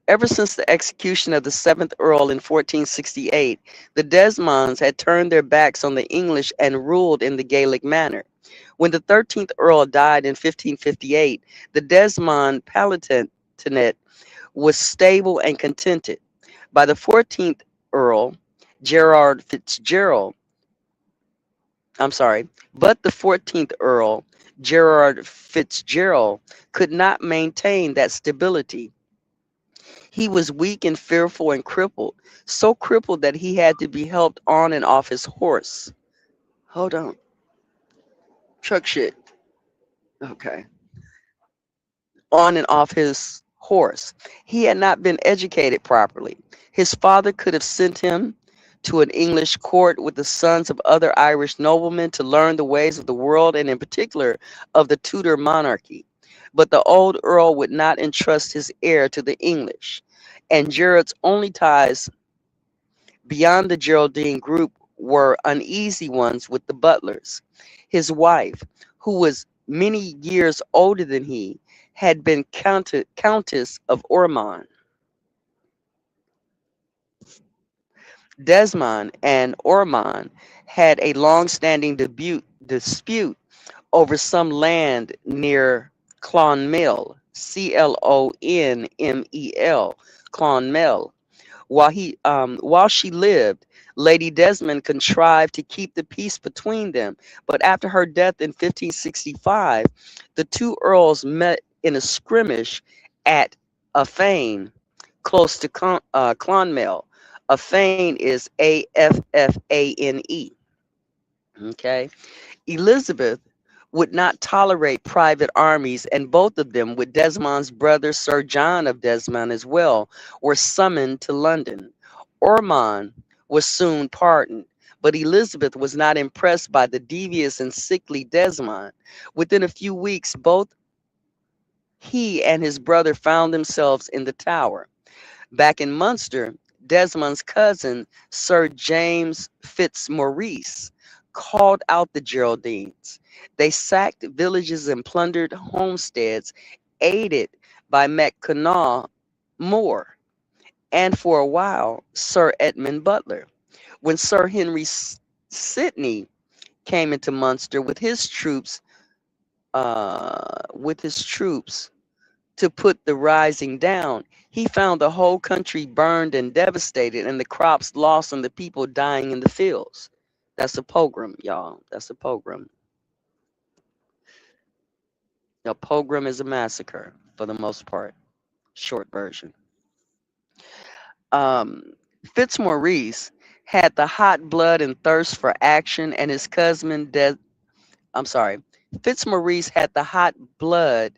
Ever since the execution of the seventh Earl in 1468, the Desmonds had turned their backs on the English and ruled in the Gaelic manner. When the 13th Earl died in 1558, the Desmond Palatinate was stable and contented. By the 14th Earl, Gerard Fitzgerald, I'm sorry, but the 14th Earl, Gerard Fitzgerald, could not maintain that stability. He was weak and fearful and crippled, so crippled that he had to be helped on and off his horse. Hold on. Truck shit. Okay. On and off his horse. He had not been educated properly. His father could have sent him to an English court with the sons of other Irish noblemen to learn the ways of the world and, in particular, of the Tudor monarchy. But the old Earl would not entrust his heir to the English, and Gerard's only ties beyond the Geraldine group were uneasy ones with the Butlers. His wife, who was many years older than he, had been Countess of Ormond. Desmond and Ormond had a long-standing dispute over some land near Clonmel, Clonmel, Clonmel. While she lived, Lady Desmond contrived to keep the peace between them. But after her death in 1565, the two earls met in a skirmish at Affane, close to Clonmel. Affane is Affane. Okay. Elizabeth would not tolerate private armies, and both of them, with Desmond's brother Sir John of Desmond as well, were summoned to London. Ormond was soon pardoned, but Elizabeth was not impressed by the devious and sickly Desmond. Within a few weeks, both he and his brother found themselves in the Tower. Back in Munster, Desmond's cousin, Sir James Fitzmaurice, called out the Geraldines. They sacked villages and plundered homesteads, aided by Mackinaw Moore, and for a while, Sir Edmund Butler. When Sir Henry Sidney came into Munster with his troops to put the rising down, he found the whole country burned and devastated, and the crops lost, and the people dying in the fields. That's a pogrom, y'all. That's a pogrom. A pogrom is a massacre for the most part. Short version. Um, Fitzmaurice had the hot blood and thirst for action, and his cousin I'm sorry. Fitzmaurice had the hot blood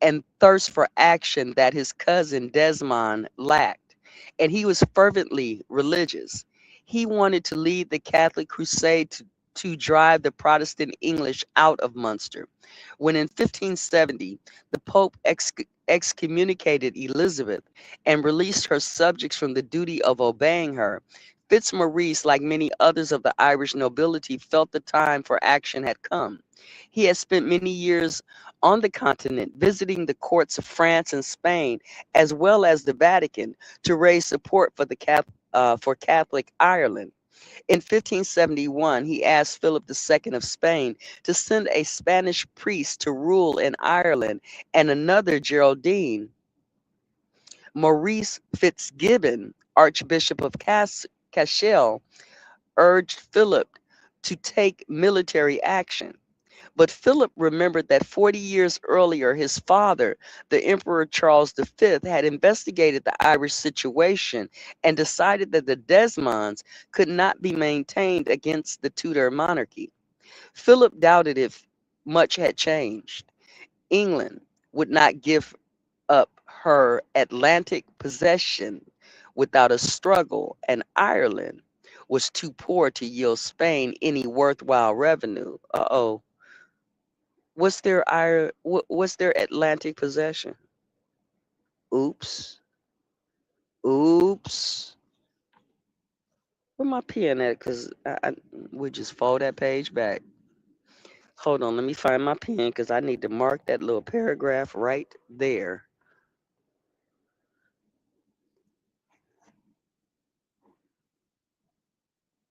and thirst for action that his cousin Desmond lacked, and he was fervently religious. He wanted to lead the Catholic crusade to drive the Protestant English out of Munster. When in 1570 the Pope excommunicated Elizabeth and released her subjects from the duty of obeying her, Fitzmaurice, like many others of the Irish nobility, felt the time for action had come. He had spent many years on the continent, visiting the courts of France and Spain, as well as the Vatican, to raise support for for Catholic Ireland. In 1571, he asked Philip II of Spain to send a Spanish priest to rule in Ireland, and another Geraldine, Maurice Fitzgibbon, Archbishop of Cashel, urged Philip to take military action. But Philip remembered that 40 years earlier, his father, the Emperor Charles V, had investigated the Irish situation and decided that the Desmonds could not be maintained against the Tudor monarchy. Philip doubted if much had changed. England would not give up her Atlantic possession without a struggle, and Ireland was too poor to yield Spain any worthwhile revenue. Uh-oh. What's their Atlantic possession? Oops. Oops. Where my pen at? Because we just fold that page back. Hold on, let me find my pen because I need to mark that little paragraph right there.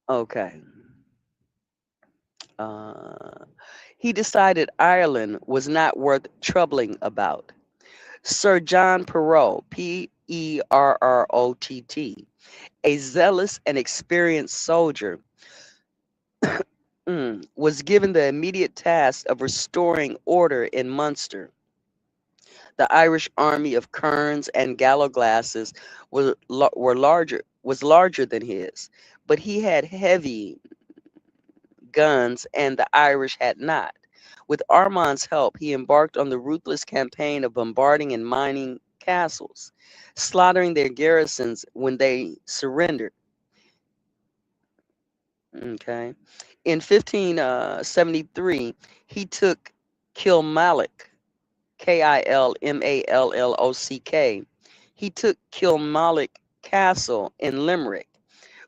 Okay. Uh, he decided Ireland was not worth troubling about. Sir John Perrott, Perrott, a zealous and experienced soldier, was given the immediate task of restoring order in Munster. The Irish army of kerns and gallowglasses was larger than his, but he had heavy guns and the Irish had not. With Armand's help, he embarked on the ruthless campaign of bombarding and mining castles, slaughtering their garrisons when they surrendered. Okay. In 1573, he took Kilmallock, Kilmallock. He took Kilmallock Castle in Limerick,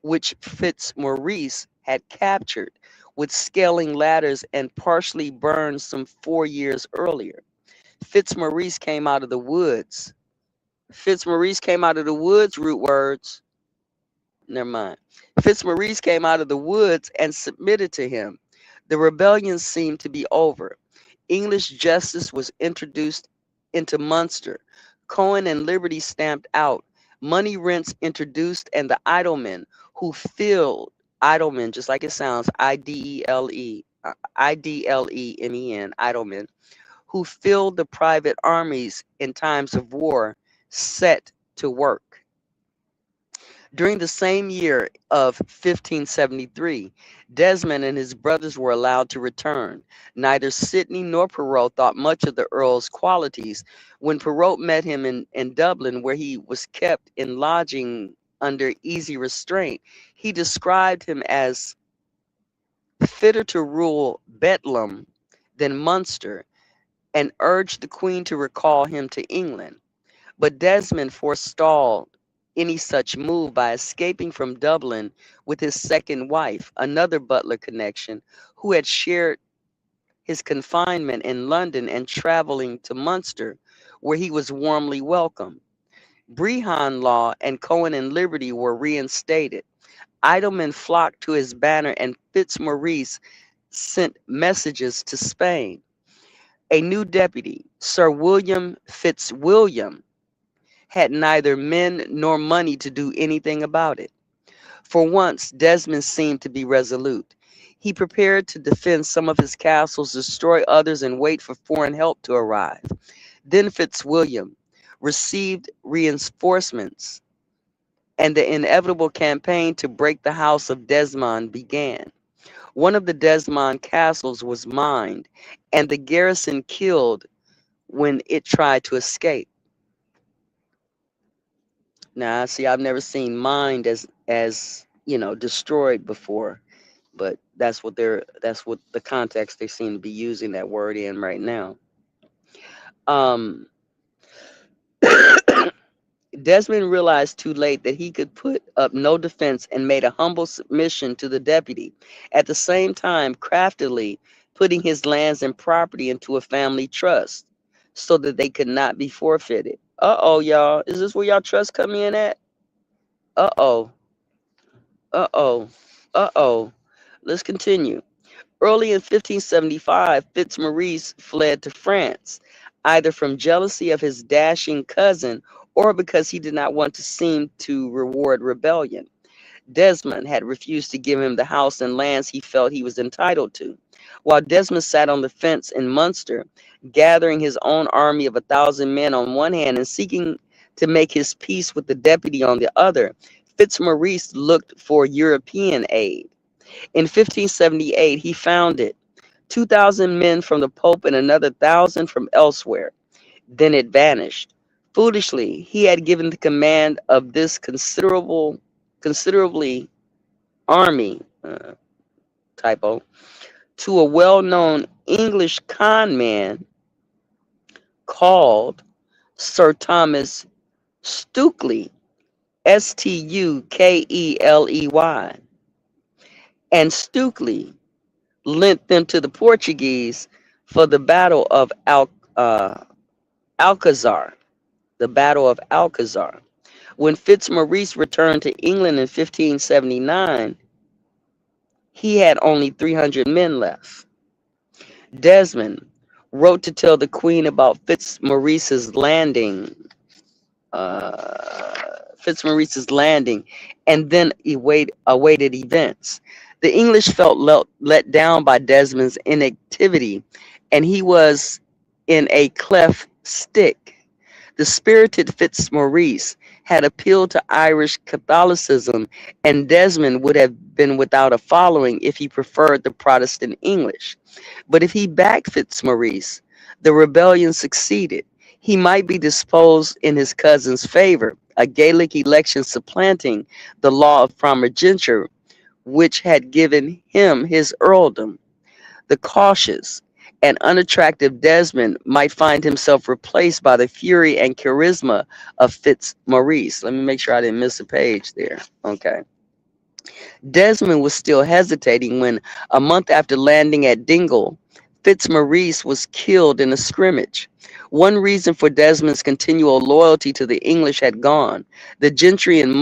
which Fitzmaurice had captured with scaling ladders and partially burned some 4 years earlier. Fitzmaurice came out of the woods. Fitzmaurice came out of the woods, root words. Never mind. Fitzmaurice came out of the woods and submitted to him. The rebellion seemed to be over. English justice was introduced into Munster. Cohen and liberty stamped out. Money rents introduced, and the idlemen, just like it sounds, idlemen, who filled the private armies in times of war, set to work. During the same year of 1573, Desmond and his brothers were allowed to return. Neither Sidney nor Perrott thought much of the Earl's qualities. When Perrott met him in Dublin, where he was kept in lodging under easy restraint, he described him as fitter to rule Bedlam than Munster and urged the Queen to recall him to England. But Desmond forestalled any such move by escaping from Dublin with his second wife, another Butler connection, who had shared his confinement in London and traveling to Munster, where he was warmly welcomed. Brehon law and Cohen and liberty were reinstated. Idlemen flocked to his banner, and Fitzmaurice sent messages to Spain. A new deputy, Sir William Fitzwilliam, had neither men nor money to do anything about it. For once, Desmond seemed to be resolute. He prepared to defend some of his castles, destroy others, and wait for foreign help to arrive. Then Fitzwilliam received reinforcements, and the inevitable campaign to break the house of Desmond began. One of the Desmond castles was mined, and the garrison killed when it tried to escape. Now, see, I've never seen mined as destroyed before, but that's what the context they seem to be using that word in right now. Um, Desmond realized too late that he could put up no defense and made a humble submission to the deputy, at the same time craftily putting his lands and property into a family trust so that they could not be forfeited. Uh-oh, y'all. Is this where y'all trust come in at? Uh-oh. Uh-oh. Uh-oh. Let's continue. Early in 1575, Fitzmaurice fled to France, either from jealousy of his dashing cousin or because he did not want to seem to reward rebellion. Desmond had refused to give him the house and lands he felt he was entitled to. While Desmond sat on the fence in Munster, gathering his own army of 1,000 men on one hand and seeking to make his peace with the deputy on the other, Fitzmaurice looked for European aid. In 1578, he found it 2,000 men from the Pope and another 1,000 from elsewhere. Then it vanished. Foolishly, he had given the command of this considerably army, typo, to a well-known English con man called Sir Thomas Stukely, Stukeley, and Stukely lent them to the Portuguese for the Battle of Alcazar. The Battle of Alcazar. When Fitzmaurice returned to England in 1579, he had only 300 men left. Desmond wrote to tell the Queen about Fitzmaurice's landing, and then awaited events. The English felt let down by Desmond's inactivity, and he was in a cleft stick. The spirited Fitzmaurice had appealed to Irish Catholicism, and Desmond would have been without a following if he preferred the Protestant English. But if he backed Fitzmaurice, the rebellion succeeded. He might be disposed in his cousin's favor, a Gaelic election supplanting the law of primogeniture, which had given him his earldom. The cautious and unattractive Desmond might find himself replaced by the fury and charisma of Fitzmaurice. Let me make sure I didn't miss a page there. Okay. Desmond was still hesitating when, a month after landing at Dingle, Fitzmaurice was killed in a scrimmage. One reason for Desmond's continual loyalty to the English had gone. The gentry in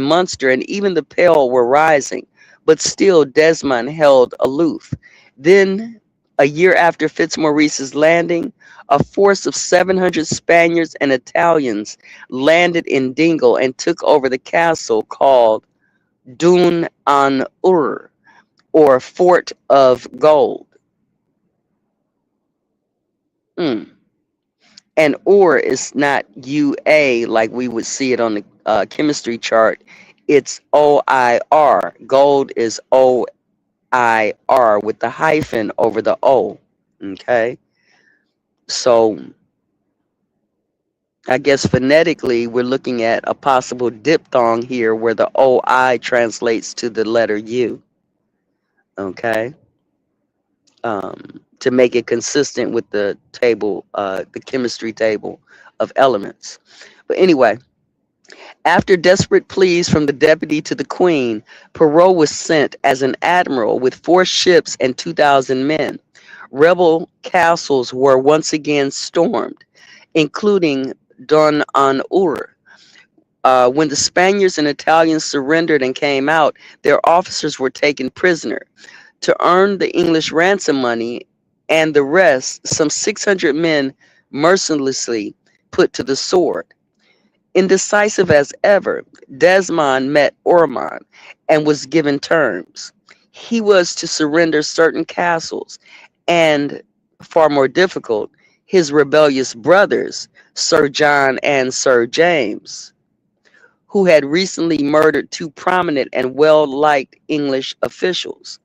Munster and even the Pale were rising, but still Desmond held aloof. Then, a year after Fitzmaurice's landing, a force of 700 Spaniards and Italians landed in Dingle and took over the castle called Dún an Ur, or Fort of Gold. And Ur is not UA like we would see it on the chemistry chart. It's OIR. Gold is OIR with the hyphen over the O. Okay. So I guess phonetically we're looking at a possible diphthong here where the OI translates to the letter U. Okay. To make it consistent with the table, the chemistry table of elements. But anyway, after desperate pleas from the deputy to the Queen, Perrault was sent as an admiral with 4 ships and 2,000 men. Rebel castles were once again stormed, including Dun an Ur. When the Spaniards and Italians surrendered and came out, their officers were taken prisoner. To earn the English ransom money and the rest, some 600 men mercilessly put to the sword. Indecisive as ever, Desmond met Ormond and was given terms. He was to surrender certain castles and, far more difficult, his rebellious brothers, Sir John and Sir James, who had recently murdered 2 prominent and well-liked English officials.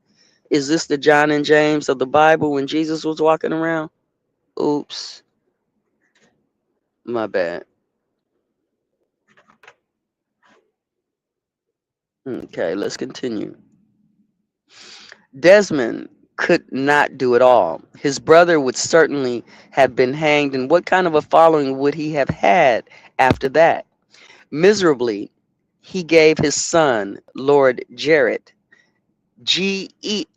Is this the John and James of the Bible when Jesus was walking around? Oops. My bad. Okay, let's continue. Desmond could not do it all. His brother would certainly have been hanged, and what kind of a following would he have had after that? Miserably, he gave his son, Lord Jarrett, Garrett,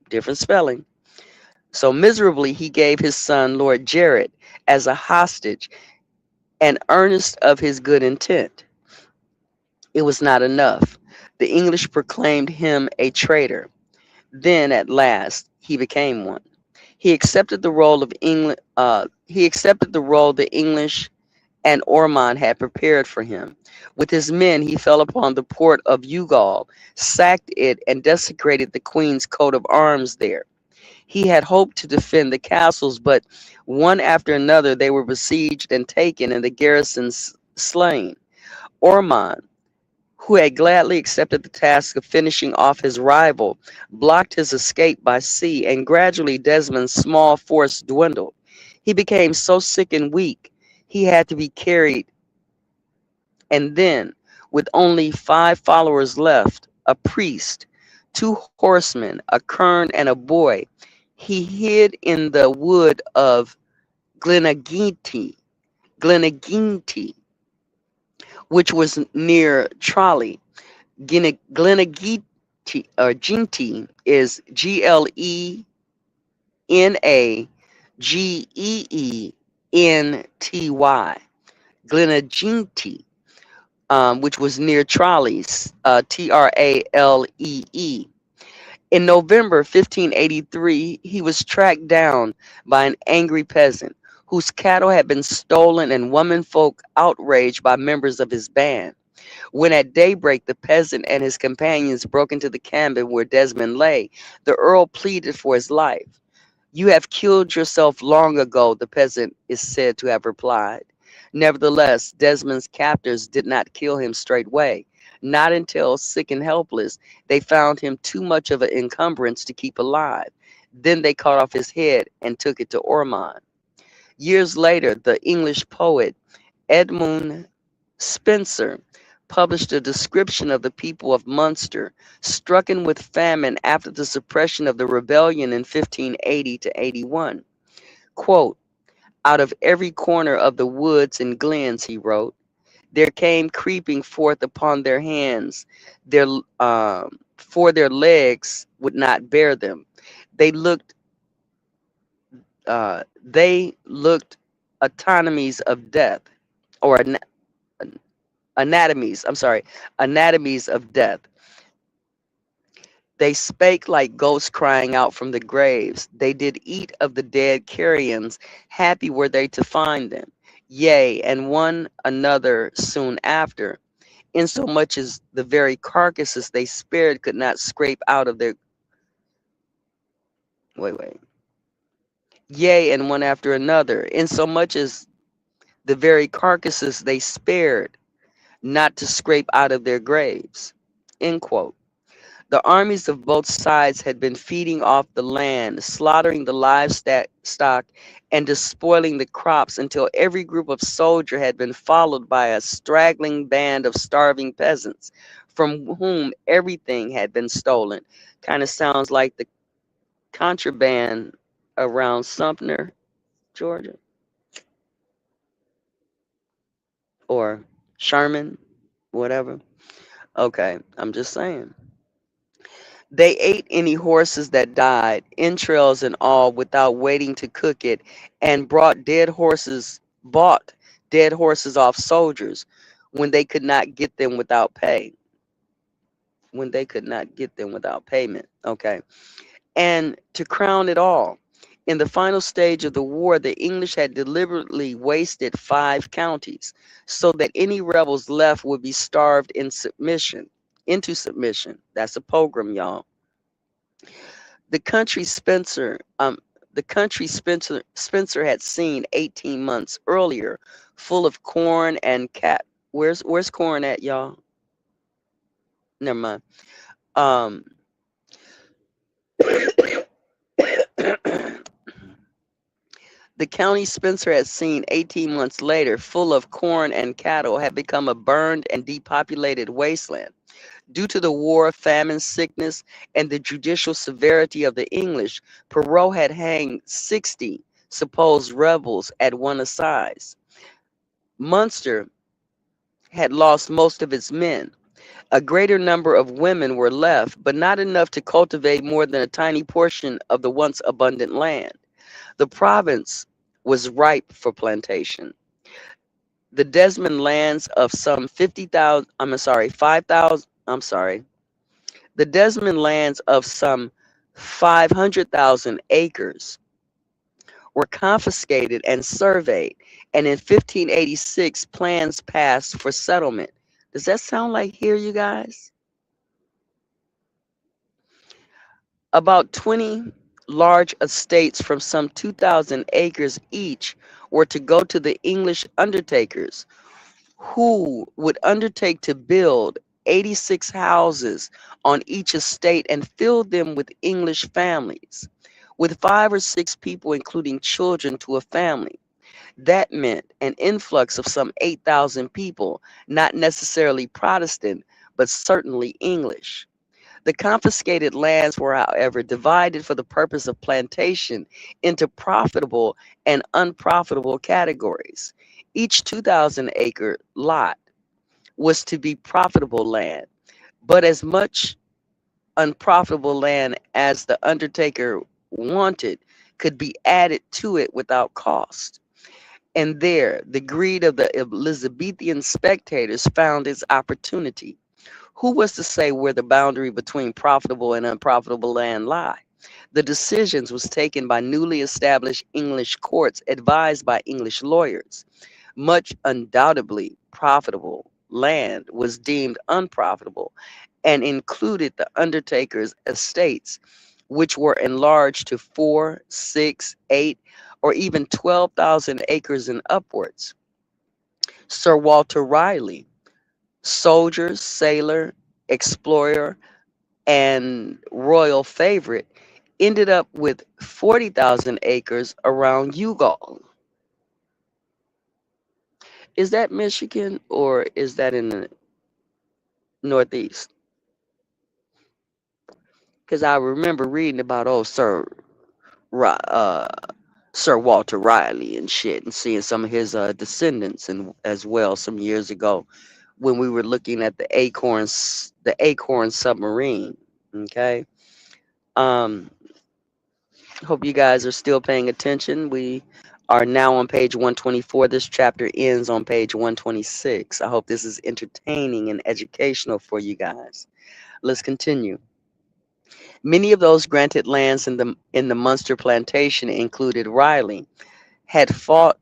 different spelling. So miserably, he gave his son, Lord Jarrett, as a hostage, an earnest of his good intent. It was not enough. The English proclaimed him a traitor. Then, at last, he became one. He accepted the role of England. He accepted the role the English and Ormond had prepared for him. With his men, he fell upon the port of Youghal, sacked it, and desecrated the Queen's coat of arms there. He had hoped to defend the castles, but one after another they were besieged and taken, and the garrisons slain. Ormond, who had gladly accepted the task of finishing off his rival, blocked his escape by sea, and gradually Desmond's small force dwindled. He became so sick and weak, he had to be carried. And then, with only 5 followers left, a priest, 2 horsemen, a kern, and a boy, he hid in the wood of Glenaginty, Glenaginty, which was near Tralee. Glenaginty or Ginty is Glenegenty. Glenaginty, which was near Tralles, Tralee. In November 1583, he was tracked down by an angry peasant whose cattle had been stolen and womenfolk outraged by members of his band. When at daybreak the peasant and his companions broke into the cabin where Desmond lay, the earl pleaded for his life. "You have killed yourself long ago," the peasant is said to have replied. Nevertheless, Desmond's captors did not kill him straightway. Not until, sick and helpless, they found him too much of an encumbrance to keep alive. Then they cut off his head and took it to Ormond. Years later, the English poet Edmund Spenser published a description of the people of Munster, stricken with famine after the suppression of the rebellion in 1580 to 81. Quote, "Out of every corner of the woods and glens," he wrote, "there came creeping forth upon their hands, their for their legs would not bear them. They looked, they looked autonomies of death, or anatomies. I'm sorry, anatomies of death. They spake like ghosts crying out from the graves. They did eat of the dead carrions. Happy were they to find them. Yea, and one another soon after, insomuch as the very carcasses they spared could not scrape out of their wait. Yea, and one after another, insomuch as the very carcasses they spared not to scrape out of their graves. End quote. The armies of both sides had been feeding off the land, slaughtering the livestock, and despoiling the crops until every group of soldier had been followed by a straggling band of starving peasants from whom everything had been stolen. Kind of sounds like the contraband around Sumter, Georgia, or Sherman, whatever. Okay, I'm just saying. They ate any horses that died, entrails and all, without waiting to cook it, and bought dead horses off soldiers when they could not get them without pay. When they could not get them without payment. Okay. And to crown it all, in the final stage of the war, the English had deliberately wasted 5 counties so that any rebels left would be starved into submission. That's a pogrom, y'all. The country Spencer, the country Spencer had seen 18 months earlier, full of corn and cat. Where's corn at, y'all? Never mind. Um, the county Spencer had seen 18 months later, full of corn and cattle, had become a burned and depopulated wasteland. Due to the war, famine, sickness, and the judicial severity of the English, Perot had hanged 60 supposed rebels at one assize. Munster had lost most of its men. A greater number of women were left, but not enough to cultivate more than a tiny portion of the once abundant land. The province was ripe for plantation. The Desmond lands of some 50,000, 5,000, the Desmond lands of some 500,000 acres were confiscated and surveyed, and in 1586 plans passed for settlement. Does that sound like here, you guys? About 20 large estates from some 2,000 acres each were to go to the English undertakers, who would undertake to build 86 houses on each estate and fill them with English families. with 5 or 6 people, including children, to a family. That meant an influx of some 8,000 people, not necessarily Protestant, but certainly English. The confiscated lands were, however, divided for the purpose of plantation into profitable and unprofitable categories. Each 2,000-acre lot was to be profitable land, but as much unprofitable land as the undertaker wanted could be added to it without cost. And there, the greed of the Elizabethan spectators found its opportunity. Who was to say where the boundary between profitable and unprofitable land lie? The decisions was taken by newly established English courts advised by English lawyers. Much undoubtedly profitable land was deemed unprofitable and included the undertaker's estates, which were enlarged to 4, 6, 8, or even 12,000 acres and upwards. Sir Walter Raleigh, soldier, sailor, explorer, and royal favorite, ended up with 40,000 acres around Youghal. Is that Michigan or is that in the Northeast? Because I remember reading about uh, Sir Walter Riley and shit, and seeing some of his descendants and as well some years ago when we were looking at the Acorn submarine. Okay. Um, Hope you guys are still paying attention. We are now on page 124. This chapter ends on page 126. I hope this is entertaining and educational for you guys. Let's continue. Many of those granted lands in the Munster plantation included Riley had fought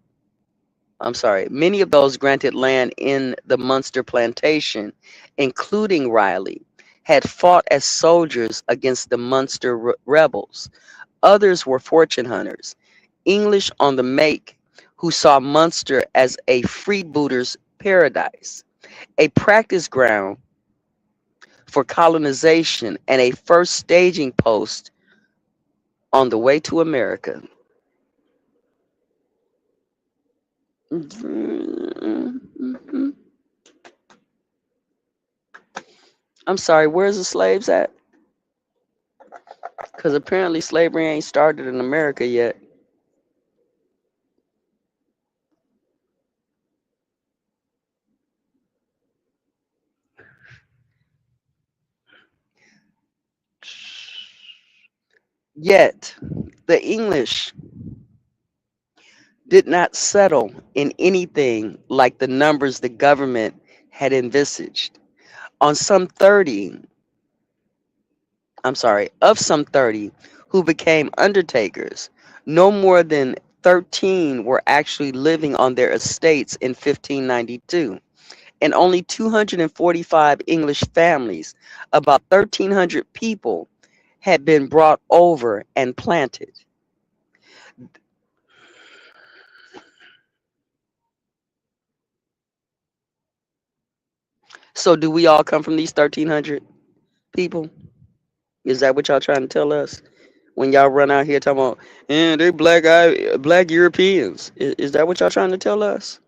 I'm sorry, many of those granted land in the Munster plantation, including Riley, had fought as soldiers against the Munster rebels. Others were fortune hunters, English on the make, who saw Munster as a freebooter's paradise, a practice ground for colonization, and a first staging post on the way to America. I'm sorry, where's the slaves at? Because apparently slavery ain't started in America yet. Yet, the English did not settle in anything like the numbers the government had envisaged. On some 30, of some 30 who became undertakers, no more than 13 were actually living on their estates in 1592, and only 245 English families, about 1,300 people, had been brought over and planted. So, do we all come from these 1,300 people? Is that what y'all trying to tell us? When y'all run out here talking about, they black Europeans. Is that what y'all trying to tell us?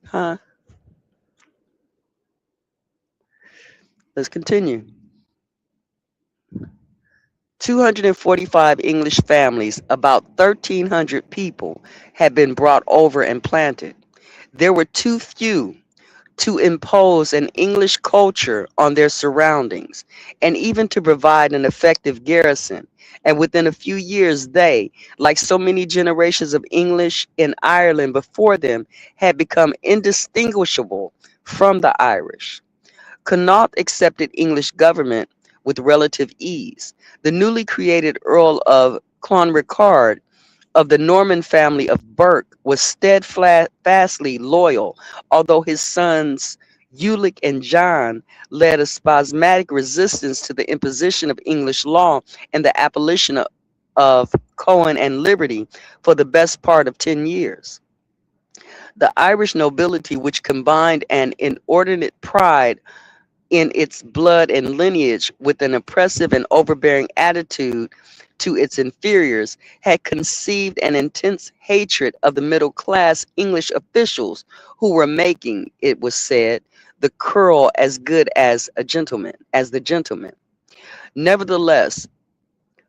Huh? Let's continue. 245 English families, about 1,300 people, had been brought over and planted. There were too few to impose an English culture on their surroundings, and even to provide an effective garrison. And within a few years, they, like so many generations of English in Ireland before them, had become indistinguishable from the Irish. Connaught accepted English government with relative ease. The newly created Earl of Clonricard of the Norman family of Burke was steadfastly loyal, although his sons Ulick and John led a spasmodic resistance to the imposition of English law and the abolition of Cohen and Liberty for the best part of 10 years. The Irish nobility, which combined an inordinate pride in its blood and lineage, with an oppressive and overbearing attitude to its inferiors, had conceived an intense hatred of the middle class English officials who were making, it was said, the curl as good as the gentleman. Nevertheless,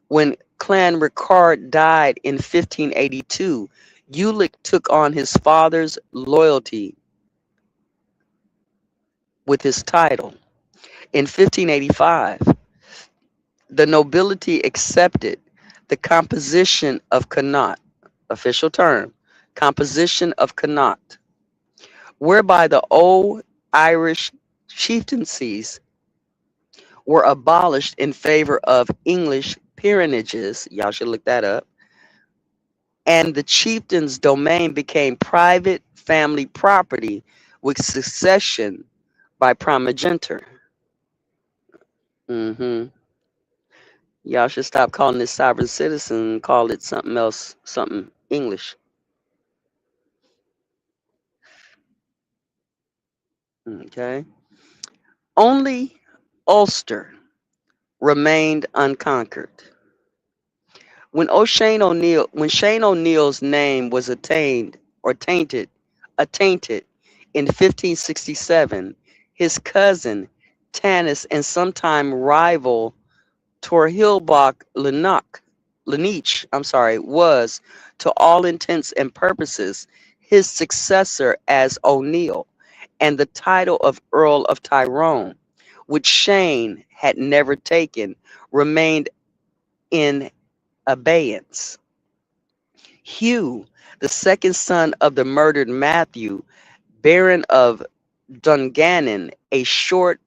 when Clan Ricard died in 1582, Ulick took on his father's loyalty with his title. In 1585, the nobility accepted the composition of Connaught, official term, composition of Connaught, whereby the old Irish chieftaincies were abolished in favor of English peerages. Y'all should look that up. And the chieftain's domain became private family property with succession by primogeniture. hmm Y'all should stop calling it sovereign citizen and call it something else, something English. Okay. Only Ulster remained unconquered. When Shane O'Neill's name was attainted in 1567, his cousin Tanis and sometime rival Torhilbach Lenich, was, to all intents and purposes, his successor as O'Neill, and the title of Earl of Tyrone, which Shane had never taken, remained in abeyance. Hugh, the second son of the murdered Matthew, Baron of Dungannon, a short,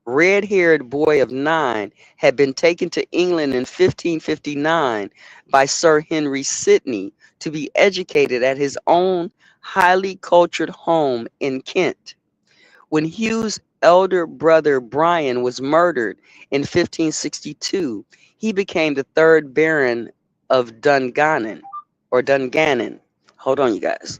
red-haired boy of 9, had been taken to England in 1559 by Sir Henry Sidney to be educated at his own highly cultured home in Kent. When Hugh's elder brother Brian was murdered in 1562, he became the third Baron of Dungannon. Hold on, you guys.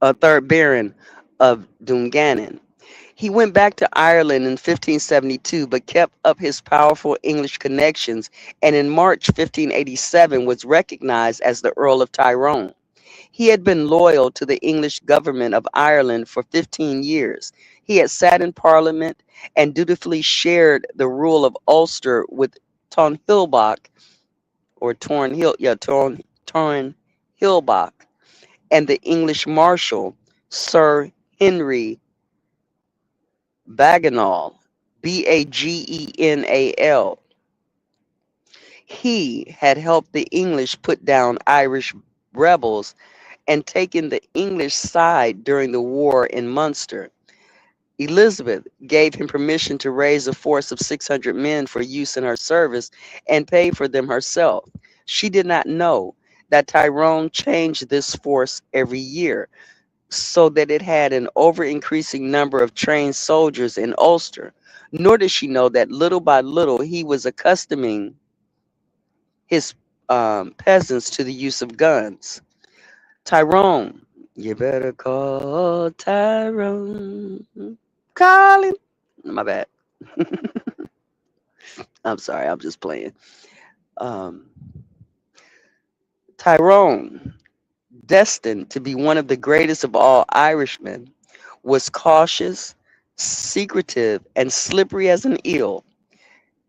The third Baron of Dungannon. He went back to Ireland in 1572, but kept up his powerful English connections, and in March 1587 was recognized as the Earl of Tyrone. He had been loyal to the English government of Ireland for 15 years. He had sat in Parliament and dutifully shared the rule of Ulster with Tonhilbach, or Tornhilbach, and the English Marshal, Sir Henry Bagenal, Bagenal. He had helped the English put down Irish rebels and taken the English side during the war in Munster. Elizabeth gave him permission to raise a force of 600 men for use in her service and pay for them herself. She did not know that Tyrone changed this force every year, so that it had an ever increasing number of trained soldiers in Ulster. Nor did she know that little by little he was accustoming his peasants to the use of guns. Tyrone, you better call Tyrone. Colin. My bad. I'm sorry, I'm just playing. Um, Tyrone, destined to be one of the greatest of all Irishmen, was cautious, secretive, and slippery as an eel.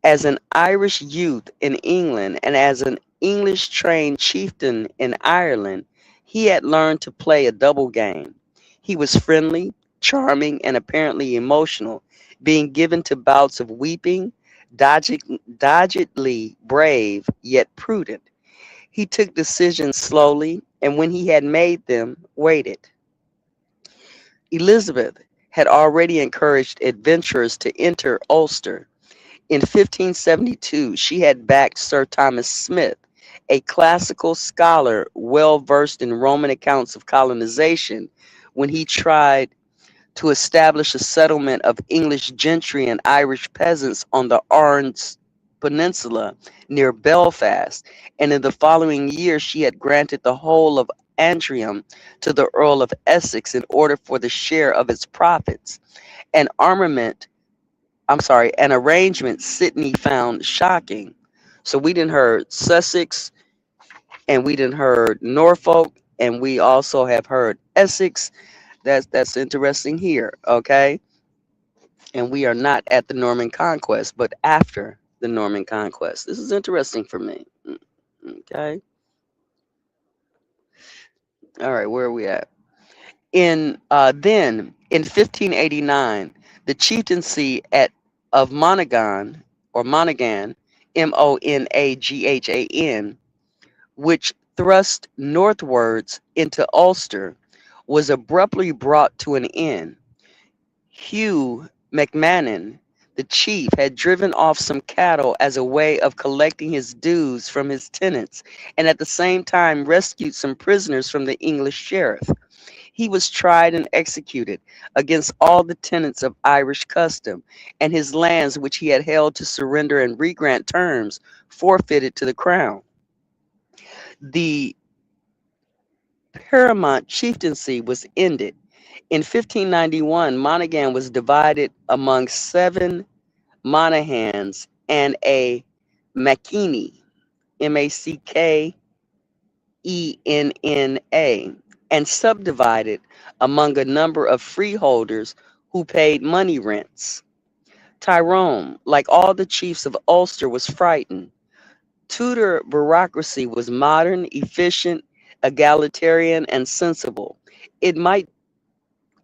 As an Irish youth in England and as an English trained chieftain in Ireland, he had learned to play a double game. He was friendly, charming, and apparently emotional, being given to bouts of weeping, doggedly brave, yet prudent. He took decisions slowly, and when he had made them, waited. Elizabeth had already encouraged adventurers to enter Ulster. In 1572, she had backed Sir Thomas Smith, a classical scholar well versed in Roman accounts of colonization, when he tried to establish a settlement of English gentry and Irish peasants on the Arns, Peninsula near Belfast, and in the following year she had granted the whole of Antrim to the Earl of Essex in order for the share of its profits. An an arrangement Sidney found shocking. So we didn't heard Sussex, and we didn't heard Norfolk, and we also have heard Essex. That's interesting here, okay? And we are not at the Norman Conquest, but after the Norman Conquest. This is interesting for me. Okay. All right, where are we at? In 1589, the chieftaincy at of Monaghan or Monaghan, Monaghan, which thrust northwards into Ulster, was abruptly brought to an end. Hugh McMahon, the chief, had driven off some cattle as a way of collecting his dues from his tenants, and at the same time rescued some prisoners from the English sheriff. He was tried and executed against all the tenets of Irish custom, and his lands, which he had held to surrender and regrant terms, forfeited to the crown. The paramount chieftaincy was ended. In 1591, Monaghan was divided among 7 Monaghan's and a Mackeny, Mackenna, and subdivided among a number of freeholders who paid money rents. Tyrone, like all the chiefs of Ulster, was frightened. Tudor bureaucracy was modern, efficient, egalitarian, and sensible. It might,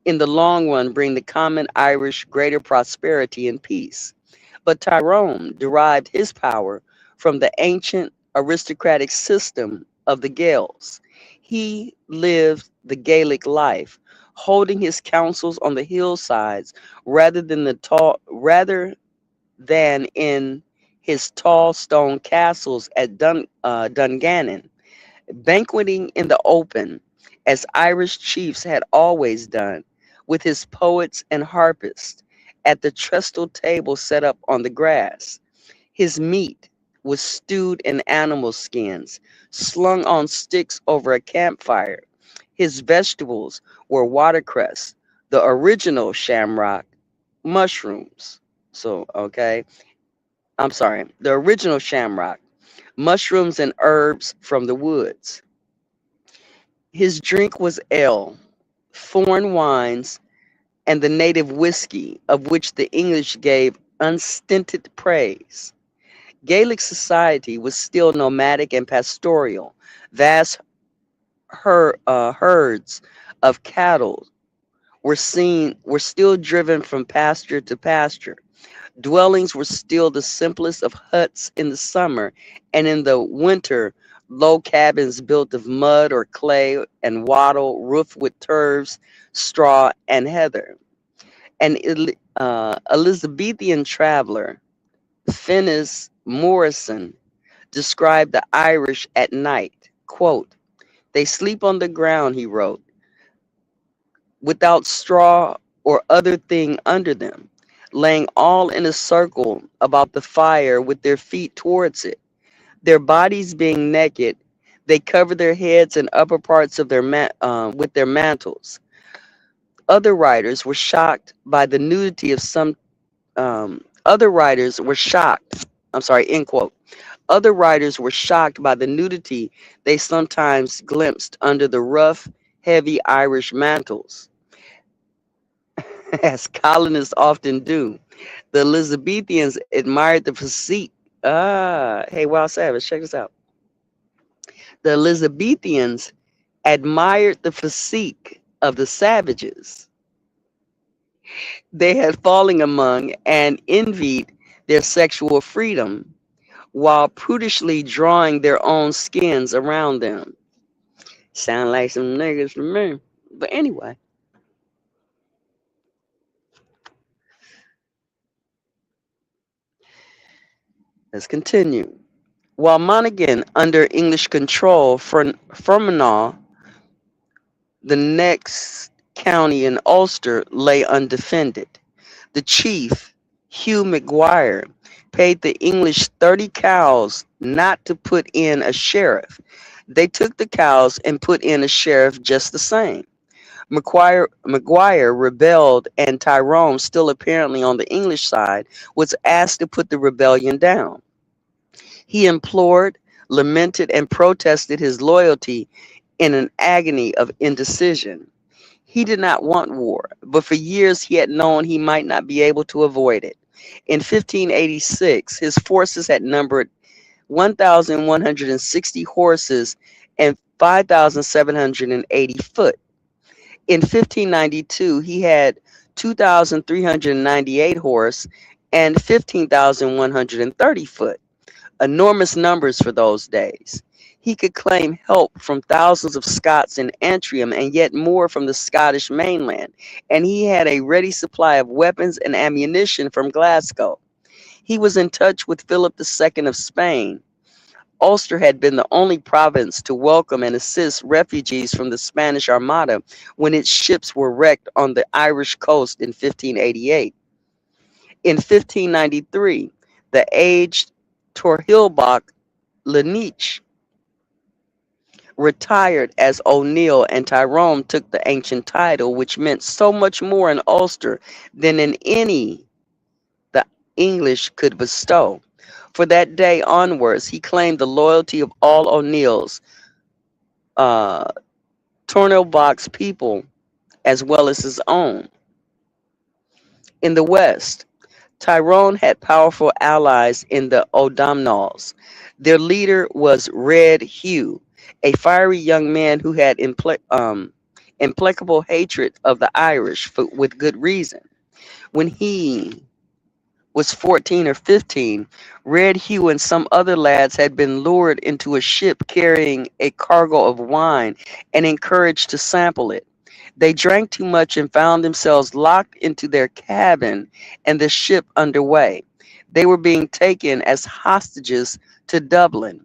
in the long run, bring the common Irish greater prosperity and peace. But Tyrone derived his power from the ancient aristocratic system of the Gaels. He lived the Gaelic life, holding his councils on the hillsides rather than in his tall stone castles at Dungannon, banqueting in the open, as Irish chiefs had always done, with his poets and harpists at the trestle table set up on the grass. His meat was stewed in animal skins, slung on sticks over a campfire. His vegetables were watercress, the original shamrock, mushrooms. So, okay, I'm sorry, the original shamrock, mushrooms and herbs from the woods. His drink was ale, foreign wines, and the native whiskey, of which the English gave unstinted praise. Gaelic society was still nomadic and pastoral. Vast herds of cattle were still driven from pasture to pasture. Dwellings were still the simplest of huts in the summer, and in the winter, low cabins built of mud or clay and wattle, roofed with turfs, straw, and heather. An Elizabethan traveler, Finis Morrison, described the Irish at night. Quote, "They sleep on the ground," he wrote, "without straw or other thing under them, laying all in a circle about the fire with their feet towards it. Their bodies being naked, they cover their heads and upper parts of with their mantles." Other writers were shocked by the nudity of some. Other writers were shocked. I'm sorry. End quote. Other writers were shocked by the nudity they sometimes glimpsed under the rough, heavy Irish mantles, as colonists often do. The Elizabethans admired the physique. Hey, Wild Savage, check this out. The Elizabethans admired the physique of the savages they had fallen among and envied their sexual freedom while prudishly drawing their own skins around them. Sound like some niggas to me. But anyway, let's continue. While Monaghan, under English control, Fermanagh, the next county in Ulster, lay undefended. The chief, Hugh Maguire, paid the English 30 cows not to put in a sheriff. They took the cows and put in a sheriff just the same. Maguire rebelled, and Tyrone, still apparently on the English side, was asked to put the rebellion down. He implored, lamented, and protested his loyalty in an agony of indecision. He did not want war, but for years he had known he might not be able to avoid it. In 1586, his forces had numbered 1,160 horses and 5,780 foot. In 1592, he had 2,398 horse and 15,130 foot, enormous numbers for those days. He could claim help from thousands of Scots in Antrim and yet more from the Scottish mainland, and he had a ready supply of weapons and ammunition from Glasgow. He was in touch with Philip II of Spain. Ulster had been the only province to welcome and assist refugees from the Spanish Armada when its ships were wrecked on the Irish coast in 1588. In 1593, the aged Torhilbach Lenich retired as O'Neill, and Tyrone took the ancient title, which meant so much more in Ulster than in any the English could bestow. For that day onwards, he claimed the loyalty of all O'Neills, uh, Tornilbach's people, as well as his own. In the West, Tyrone had powerful allies in the O'Donnells. Their leader was Red Hugh, a fiery young man who had implacable hatred of the Irish with good reason. When he was 14 or 15, Red Hugh and some other lads had been lured into a ship carrying a cargo of wine and encouraged to sample it. They drank too much and found themselves locked into their cabin and the ship underway. They were being taken as hostages to Dublin.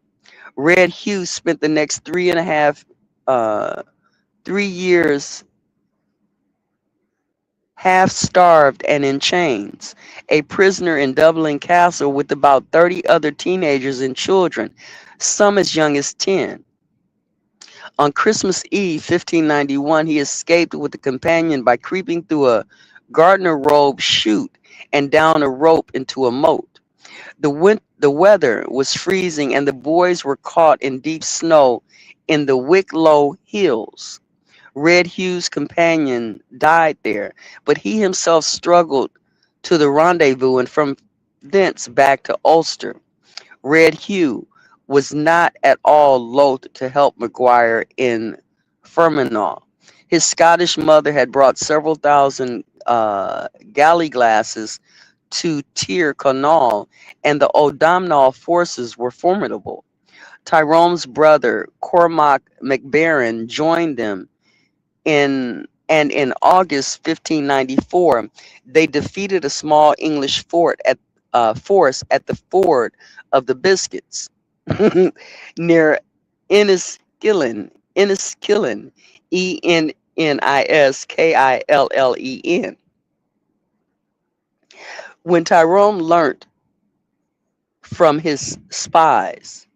Red Hugh spent the next 3 years half starved and in chains, a prisoner in Dublin Castle with about 30 other teenagers and children, some as young as 10. On Christmas Eve, 1591, he escaped with a companion by creeping through a gardener robe chute and down a rope into a moat. The weather was freezing, and the boys were caught in deep snow in the Wicklow Hills. Red Hugh's companion died there, but he himself struggled to the rendezvous and from thence back to Ulster. Red Hugh was not at all loath to help Maguire in Fermanagh. His Scottish mother had brought several thousand galley glasses to Tir Conal, and the O'Donnell forces were formidable. Tyrone's brother, Cormac MacBaron, joined them in August 1594, they defeated a small English force at the ford of the Biscuits near Enniskillen, Enniskillen. When Tyrone learnt from his spies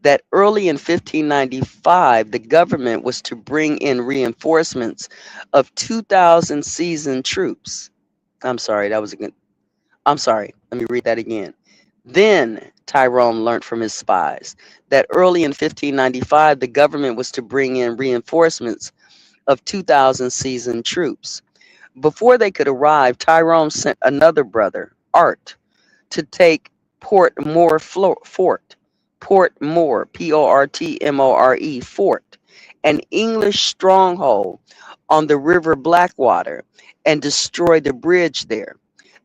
that early in 1595 the government was to bring in reinforcements of 2,000 seasoned troops. I'm sorry, that was a good. I'm sorry, let me read that again. Then Tyrone learned from his spies that early in 1595 the government was to bring in reinforcements of 2,000 seasoned troops. Before they could arrive, Tyrone sent another brother, Art, to take Fort. Portmore, Portmore, Fort, an English stronghold on the River Blackwater, and destroy the bridge there.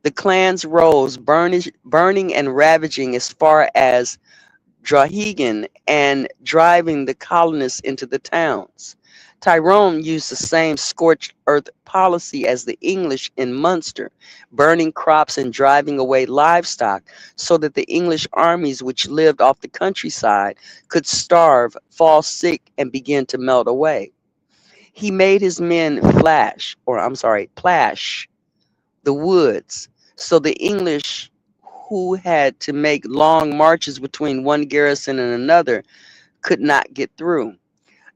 The clans rose, burning and ravaging as far as Drogheda and driving the colonists into the towns. Tyrone used the same scorched earth policy as the English in Munster, burning crops and driving away livestock so that the English armies which lived off the countryside could starve, fall sick, and begin to melt away. He made his men plash the woods so the English who had to make long marches between one garrison and another, could not get through.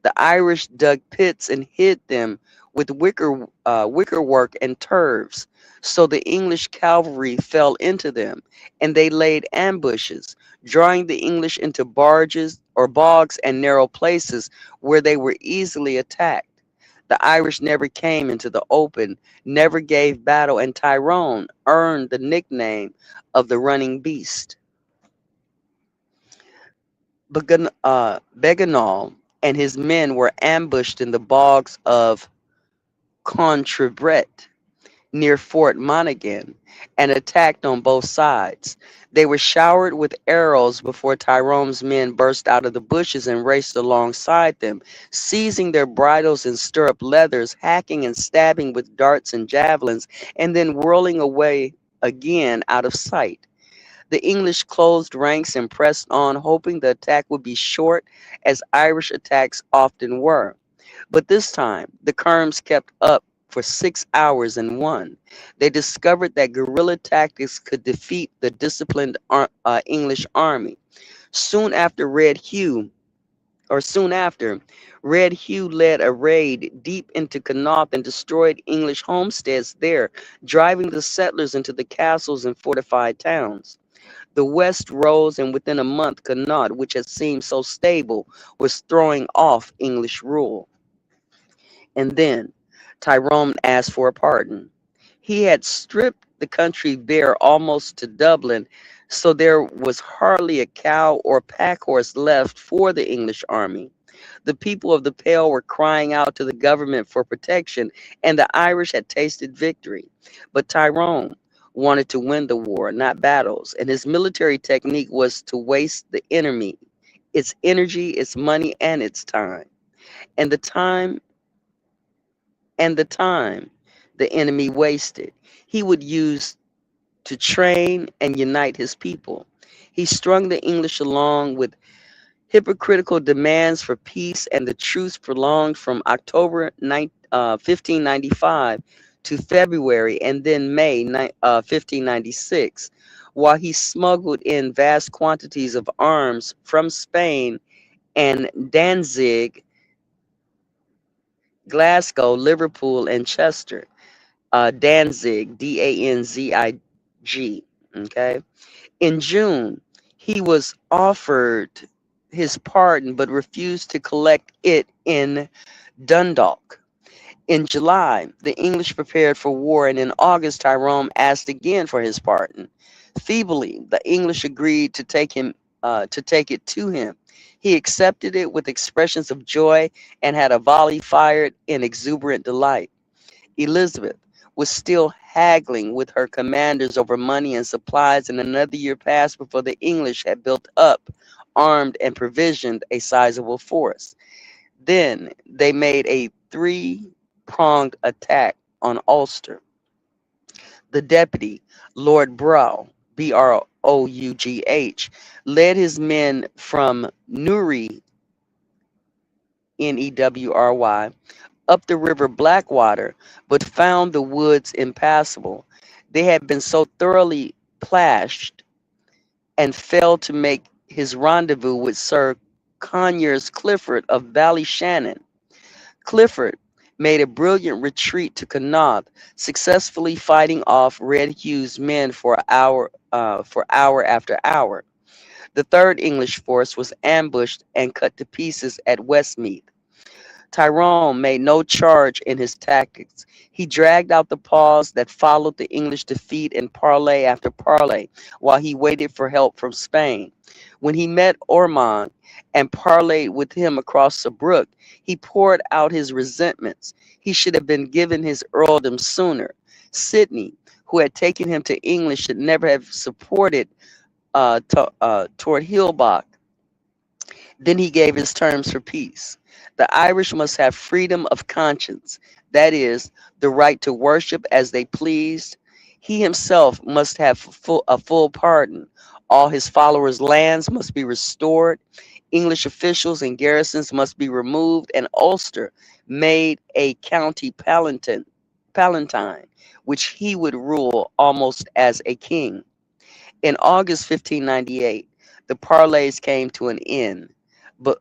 The Irish dug pits and hid them with wicker work and turves. So the English cavalry fell into them, and they laid ambushes, drawing the English into barges or bogs and narrow places where they were easily attacked. The Irish never came into the open, never gave battle, and Tyrone earned the nickname of the running beast. Beganal and his men were ambushed in the bogs of Contrebret near Fort Monaghan and attacked on both sides. They were showered with arrows before Tyrone's men burst out of the bushes and raced alongside them, seizing their bridles and stirrup leathers, hacking and stabbing with darts and javelins, and then whirling away again out of sight. The English closed ranks and pressed on, hoping the attack would be short, as Irish attacks often were. But this time, the Kerms kept up for 6 hours and won. They discovered that guerrilla tactics could defeat the disciplined English army. Soon after, soon after, Red Hugh led a raid deep into Connaught and destroyed English homesteads there, driving the settlers into the castles and fortified towns. The West rose, and within a month, Connaught, which had seemed so stable, was throwing off English rule. And then Tyrone asked for a pardon. He had stripped the country bare almost to Dublin, so there was hardly a cow or pack horse left for the English army. The people of the Pale were crying out to the government for protection, and the Irish had tasted victory. But Tyrone wanted to win the war, not battles, and his military technique was to waste the enemy, its energy, its money, and its time. And the time the enemy wasted, he would use to train and unite his people. He strung the English along with hypocritical demands for peace, and the truce prolonged from October 1595 to February and then May 1596, while he smuggled in vast quantities of arms from Spain and Danzig, Glasgow, Liverpool, and Chester. Danzig, Danzig. Okay. In June, he was offered his pardon but refused to collect it in Dundalk. In July, the English prepared for war, and in August, Tyrone asked again for his pardon. Feebly, the English agreed to take it to him. He accepted it with expressions of joy and had a volley fired in exuberant delight. Elizabeth was still haggling with her commanders over money and supplies, and another year passed before the English had built up, armed, and provisioned a sizable force. Then they made a three-pronged attack on Ulster. The deputy, Lord Brough, led his men from Newry, Newry, up the river Blackwater, but found the woods impassable. They had been so thoroughly plashed and failed to make his rendezvous with Sir Conyers Clifford of Ballyshannon. Clifford made a brilliant retreat to Connaught, successfully fighting off Red Hugh's men for hour after hour. The third English force was ambushed and cut to pieces at Westmeath. Tyrone made no charge in his tactics. He dragged out the pause that followed the English defeat in parley after parley, while he waited for help from Spain. When he met Ormond and parleyed with him across the brook, he poured out his resentments. He should have been given his earldom sooner. Sidney, who had taken him to England, should never have supported toward Hilbach. Then he gave his terms for peace. The Irish must have freedom of conscience, that is, the right to worship as they pleased. He himself must have a full pardon. All his followers' lands must be restored. English officials and garrisons must be removed, and Ulster made a county palatine, which he would rule almost as a king. In August 1598, the parleys came to an end, but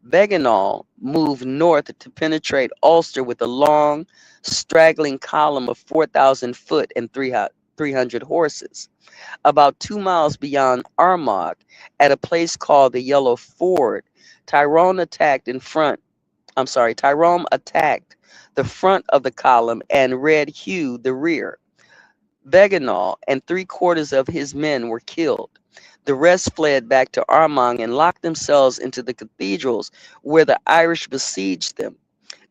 Begenal moved north to penetrate Ulster with a long, straggling column of 4,000 foot and 300 horses. About 2 miles beyond Armagh, at a place called the Yellow Ford, Tyrone attacked the front of the column and Red Hugh the rear. Begenal and three-quarters of his men were killed. The rest fled back to Armagh and locked themselves into the cathedrals where the Irish besieged them.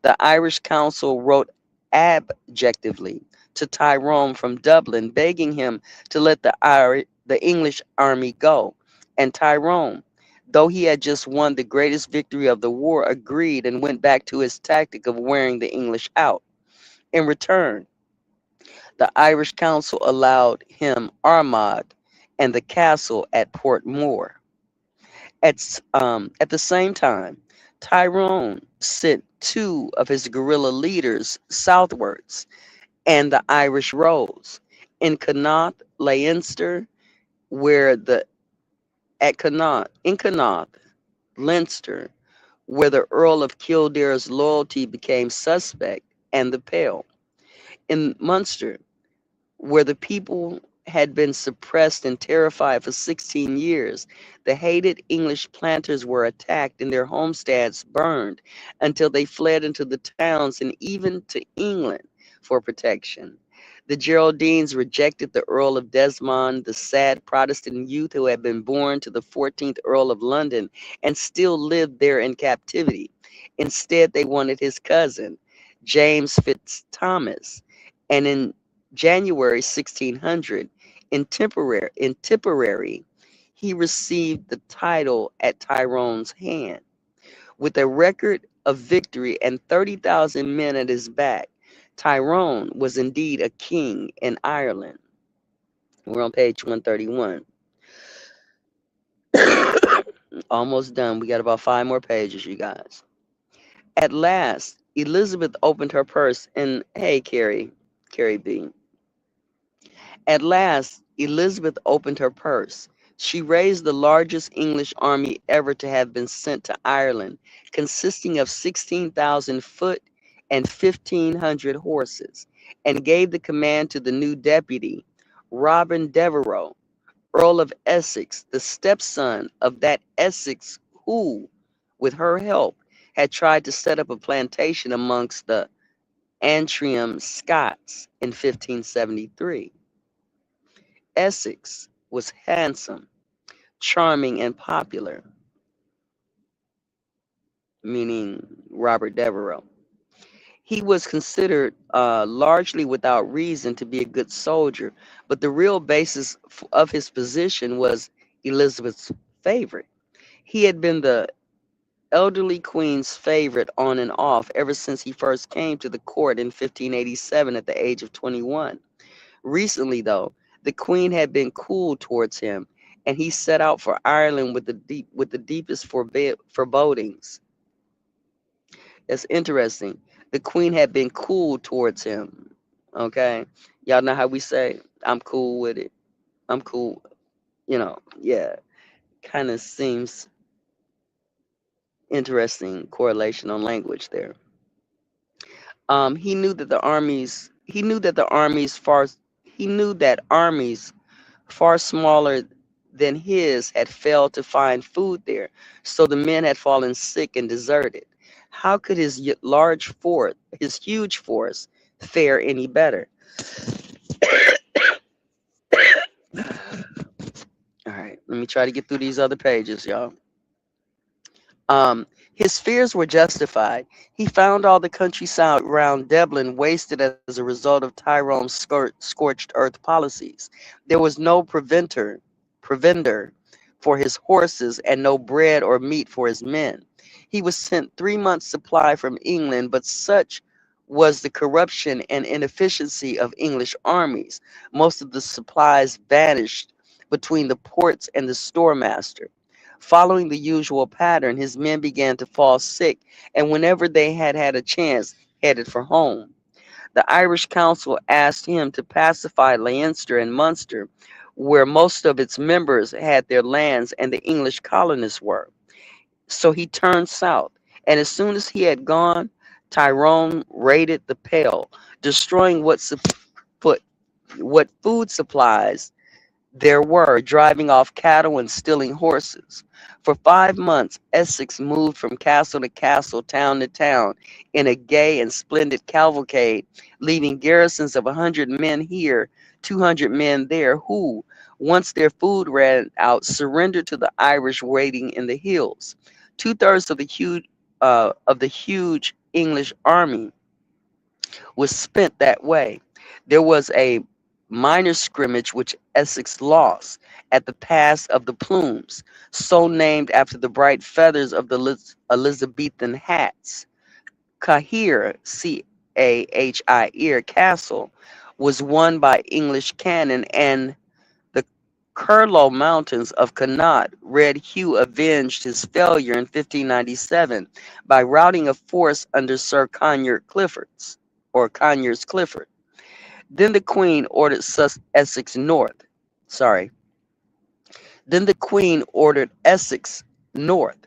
The Irish council wrote abjectively to Tyrone from Dublin, begging him to let the English army go. And Tyrone, though he had just won the greatest victory of the war, agreed and went back to his tactic of wearing the English out. In return, the Irish council allowed him Armagh and the castle at Portmore. At the same time, Tyrone sent two of his guerrilla leaders southwards, and the Irish rose. In Connaught, Leinster, where the at Connaught, in Connaught, Leinster, where the Earl of Kildare's loyalty became suspect, and the Pale. In Munster, where the people had been suppressed and terrified for 16 years, the hated English planters were attacked and their homesteads burned until they fled into the towns and even to England for protection. The Geraldines rejected the Earl of Desmond, the sad Protestant youth who had been born to the 14th Earl of London and still lived there in captivity. Instead, they wanted his cousin, James Fitzthomas, and in January 1600, in Tipperary, he received the title at Tyrone's hand. With a record of victory and 30,000 men at his back, Tyrone was indeed a king in Ireland. We're on page 131. Almost done. We got about 5 more pages, you guys. At last, Elizabeth opened her purse and, hey, Carrie B. At last, Elizabeth opened her purse. She raised the largest English army ever to have been sent to Ireland, consisting of 16,000 foot and 1,500 horses, and gave the command to the new deputy, Robin Devereux, Earl of Essex, the stepson of that Essex who, with her help, had tried to set up a plantation amongst the Antrim Scots in 1573. Essex was handsome, charming, and popular, meaning Robert Devereux. He was considered largely without reason to be a good soldier, but the real basis of his position was Elizabeth's favorite. He had been the elderly queen's favorite on and off ever since he first came to the court in 1587 at the age of 21. Recently, though, the queen had been cool towards him, and he set out for Ireland with the deepest forebodings. It's interesting. The queen had been cool towards him. Okay, y'all know how we say, "I'm cool with it." I'm cool. Yeah. Kind of seems interesting correlation on language there. He knew that the armies. He knew that the armies far. He knew that armies far smaller than his had failed to find food there, so the men had fallen sick and deserted. How could his huge force, fare any better? All right, let me try to get through these other pages, y'all. His fears were justified. He found all the countryside around Dublin wasted as a result of Tyrone's scorched earth policies. There was no provender for his horses and no bread or meat for his men. He was sent 3 months' supply from England, but such was the corruption and inefficiency of English armies. Most of the supplies vanished between the ports and the store master. Following the usual pattern, his men began to fall sick, and whenever they had a chance, headed for home. The Irish council asked him to pacify Leinster and Munster where most of its members had their lands and the English colonists were. So he turned south, and as soon as he had gone, Tyrone raided the Pale, destroying what what food supplies there were, driving off cattle and stealing horses. For 5 months, Essex moved from castle to castle, town to town, in a gay and splendid cavalcade, leaving garrisons of 100 men here, 200 men there, who, once their food ran out, surrendered to the Irish waiting in the hills. Two-thirds of the huge English army was spent that way. There was a minor scrimmage which Essex lost at the Pass of the Plumes, so named after the bright feathers of the Elizabethan hats. Cahir, Cahir Castle, was won by English cannon, and the Curlow Mountains of Connaught, Red Hugh avenged his failure in 1597 by routing a force under Sir Conyers Clifford's or Conyers Clifford. Then the Queen ordered Essex north. Sorry. Then the Queen ordered Essex north.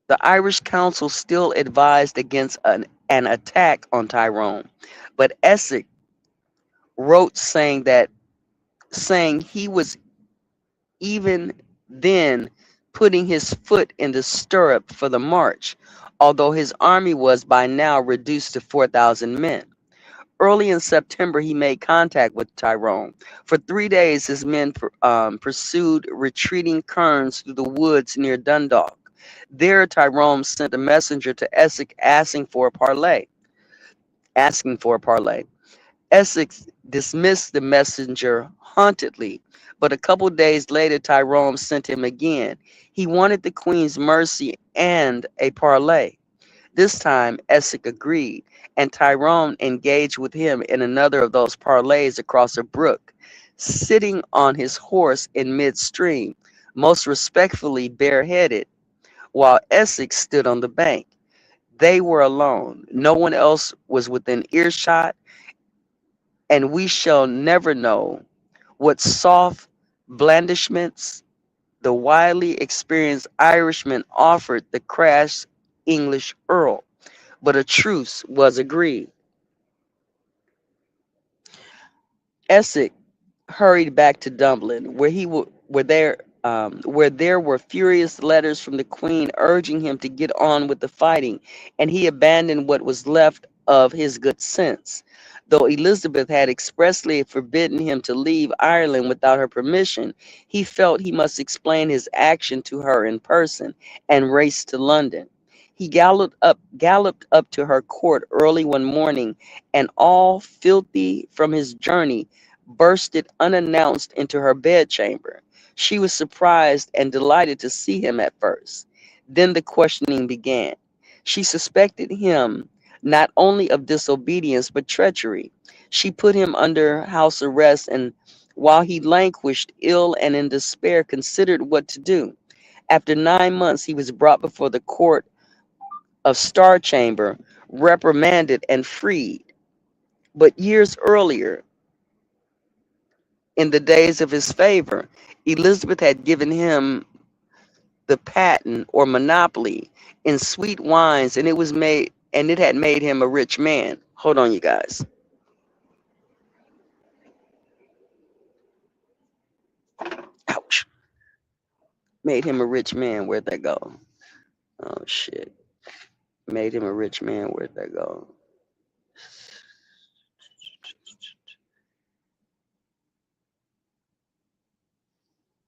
The Irish Council still advised against an attack on Tyrone, but Essex wrote saying he was even then putting his foot in the stirrup for the march, although his army was by now reduced to 4,000 men. Early in September, he made contact with Tyrone. For 3 days, his men pursued retreating kerns through the woods near Dundalk. There, Tyrone sent a messenger to Essex asking for a parley. Essex dismissed the messenger hauntedly, but a couple days later, Tyrone sent him again. He wanted the Queen's mercy and a parley. This time, Essex agreed, and Tyrone engaged with him in another of those parleys across a brook, sitting on his horse in midstream, most respectfully bareheaded, while Essex stood on the bank. They were alone. No one else was within earshot, and we shall never know what soft blandishments the widely experienced Irishman offered the crass English earl, but a truce was agreed. Essex hurried back to Dublin, where there were furious letters from the Queen urging him to get on with the fighting, and he abandoned what was left of his good sense. Though Elizabeth had expressly forbidden him to leave Ireland without her permission, he felt he must explain his action to her in person, and raced to London. He galloped up to her court early one morning, and all filthy from his journey, bursted unannounced into her bedchamber. She was surprised and delighted to see him at first. Then the questioning began. She suspected him not only of disobedience but treachery. She put him under house arrest, and while he languished, ill and in despair, considered what to do. After 9 months, he was brought before the court of Star Chamber, reprimanded and freed. But years earlier, in the days of his favor, Elizabeth had given him the patent or monopoly in sweet wines, and it had made him a rich man. Hold on, you guys. Ouch. Made him a rich man. Where'd that go? Oh shit. Made him a rich man. Where'd that go?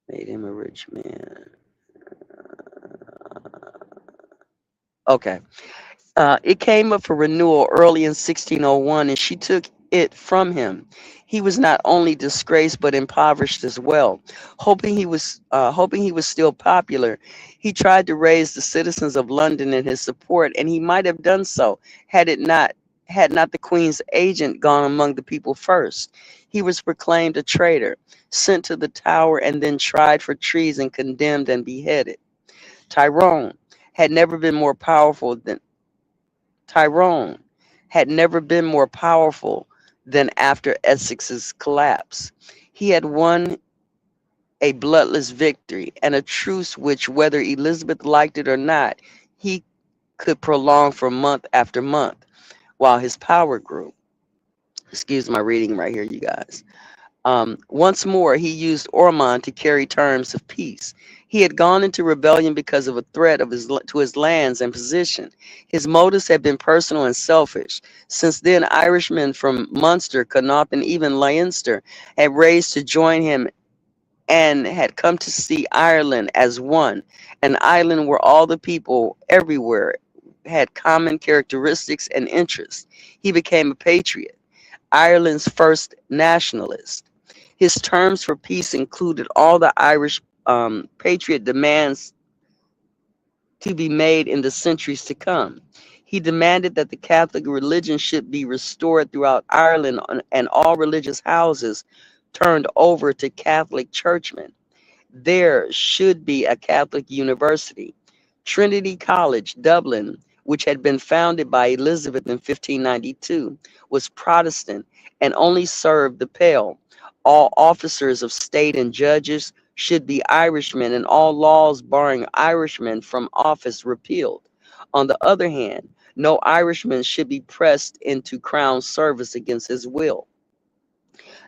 Made him a rich man. Okay. It came up for renewal early in 1601, and she took it from him. He was not only disgraced but impoverished as well. Hoping he was still popular, he tried to raise the citizens of London in his support, and he might have done so had not the Queen's agent gone among the people first. He was proclaimed a traitor, sent to the Tower, and then tried for treason, condemned, and beheaded. Tyrone had never been more powerful than Tyrone had never been more powerful than after Essex's collapse. He had won a bloodless victory and a truce which, whether Elizabeth liked it or not, he could prolong for month after month while his power grew. Excuse my reading right here, you guys. Once more, he used Ormond to carry terms of peace. He had gone into rebellion because of a threat of to his lands and position. His motives had been personal and selfish. Since then, Irishmen from Munster, Connaught, and even Leinster had raised to join him and had come to see Ireland as one, an island where all the people everywhere had common characteristics and interests. He became a patriot, Ireland's first nationalist. His terms for peace included all the Irish patriot demands to be made in the centuries to come. He demanded that the Catholic religion should be restored throughout Ireland and all religious houses turned over to Catholic churchmen. There should be a Catholic university. Trinity College, Dublin, which had been founded by Elizabeth in 1592, was Protestant and only served the Pale. All officers of state and judges should be Irishmen, and all laws barring Irishmen from office repealed. On the other hand, no Irishman should be pressed into crown service against his will.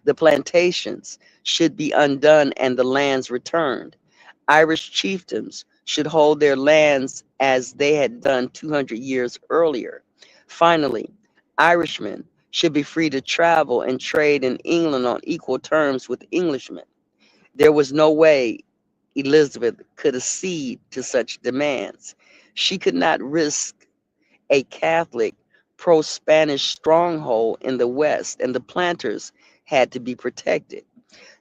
The plantations should be undone and the lands returned. Irish chieftains should hold their lands as they had done 200 years earlier. Finally, Irishmen should be free to travel and trade in England on equal terms with Englishmen. There was no way Elizabeth could accede to such demands. She could not risk a Catholic pro Spanish stronghold in the West, and the planters had to be protected.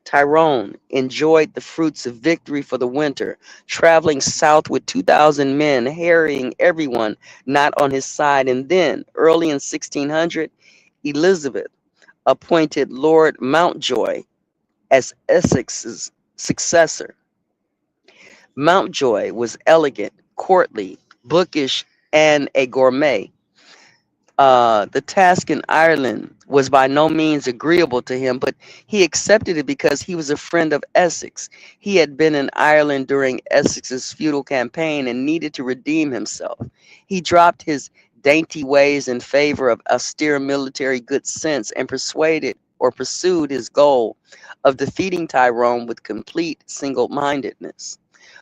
Tyrone enjoyed the fruits of victory for the winter, traveling south with 2,000 men, harrying everyone not on his side. And then, early in 1600, Elizabeth appointed Lord Mountjoy as Essex's successor. Mountjoy was elegant, courtly, bookish, and a gourmet. The task in Ireland was by no means agreeable to him, but he accepted it because he was a friend of Essex. He had been in Ireland during Essex's feudal campaign and needed to redeem himself. He dropped his dainty ways in favor of austere military good sense and persuaded or pursued his goal of defeating Tyrone with complete single-mindedness.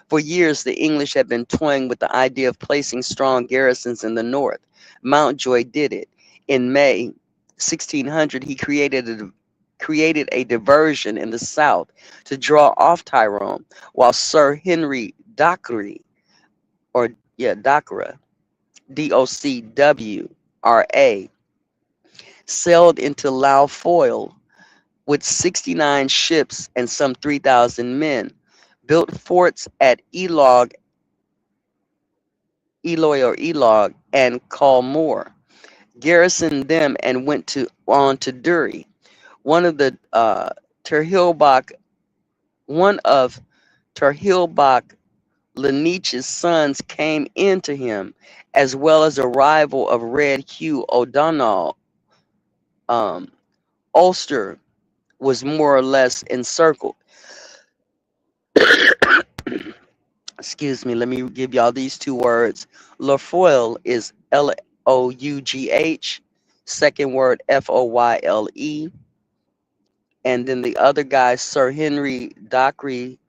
For years, the English had been toying with the idea of placing strong garrisons in the north. Mountjoy did it. In May 1600, he created a diversion in the south to draw off Tyrone, while Sir Henry Dockery, or Dockwra, Docwra, sailed into Lough with 69 ships and some 3,000 men, built forts at Elog, and Culmore, garrisoned them, and went on to Dury. One of the Terhilbach, one of Terhilbach Lenich's sons came into him, as well as a rival of Red Hugh O'Donnell. Um, Ulster was more or less encircled. Excuse me, let me give y'all these two words. Lough is Lough, second word Foyle, and then the other guy, Sir Henry Dockery,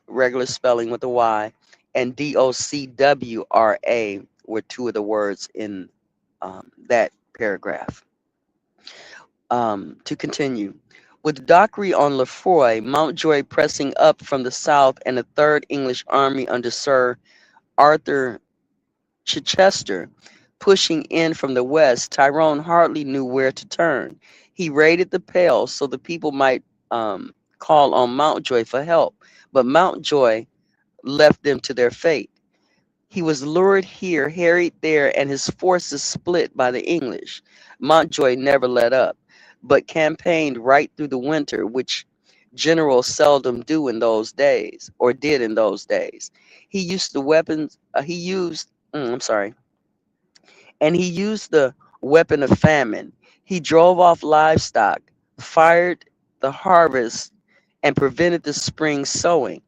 regular spelling with a Y, and Docwra were two of the words in that paragraph. To continue, with Dockery on Lefroy, Mountjoy pressing up from the south, and a third English army under Sir Arthur Chichester pushing in from the west, Tyrone hardly knew where to turn. He raided the Pale so the people might call on Mountjoy for help, but Mountjoy left them to their fate. He was lured here, harried there, and his forces split by the English. Mountjoy never let up, but campaigned right through the winter, which generals seldom do in those days, or did in those days. He used the weapons. I'm sorry, and he used the weapon of famine. He drove off livestock, fired the harvest and prevented the spring sowing.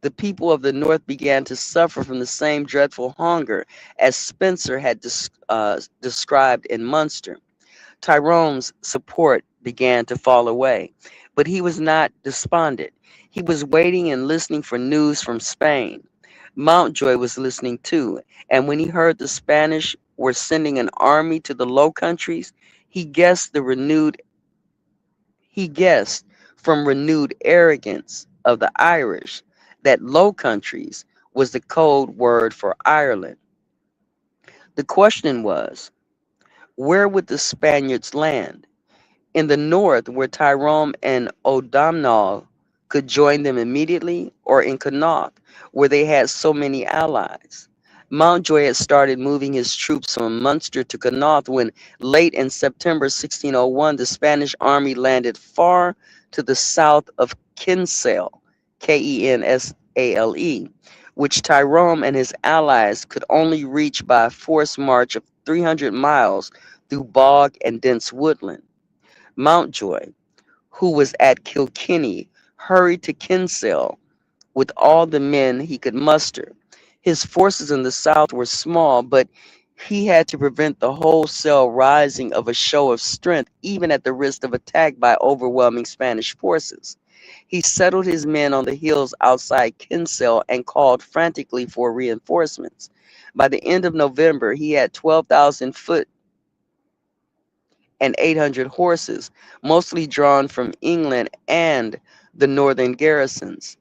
The people of the north began to suffer from the same dreadful hunger as Spencer had described in Munster. Tyrone's support began to fall away, but he was not despondent. He was waiting and listening for news from Spain. Mountjoy was listening too, and when he heard the Spanish were sending an army to the Low Countries, he guessed the renewed he guessed from renewed arrogance of the Irish that Low Countries was the code word for Ireland. The question was, where would the Spaniards land? In the north, where Tyrone and O'Donnell could join them immediately, or in Connaught, where they had so many allies. Mountjoy had started moving his troops from Munster to Connaught when, late in September 1601, the Spanish army landed far to the south of Kinsale, Kensale, which Tyrone and his allies could only reach by a forced march of 300 miles through bog and dense woodland. Mountjoy, who was at Kilkenny, hurried to Kinsale with all the men he could muster. His forces in the south were small, but he had to prevent the wholesale rising of a show of strength, even at the risk of attack by overwhelming Spanish forces. He settled his men on the hills outside Kinsale and called frantically for reinforcements. By the end of November, he had 12,000 foot and 800 horses, mostly drawn from England and the northern garrisons.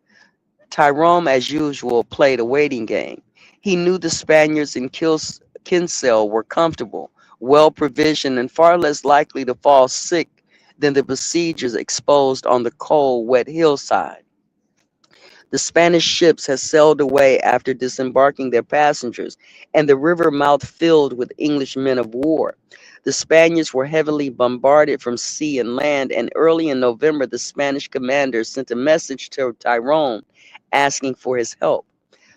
Tyrone, as usual, played a waiting game. He knew the Spaniards in Kinsale were comfortable, well provisioned, and far less likely to fall sick than the besiegers exposed on the cold, wet hillside. The Spanish ships had sailed away after disembarking their passengers, and the river mouth filled with English men of war. The Spaniards were heavily bombarded from sea and land, and early in November, the Spanish commander sent a message to Tyrone asking for his help.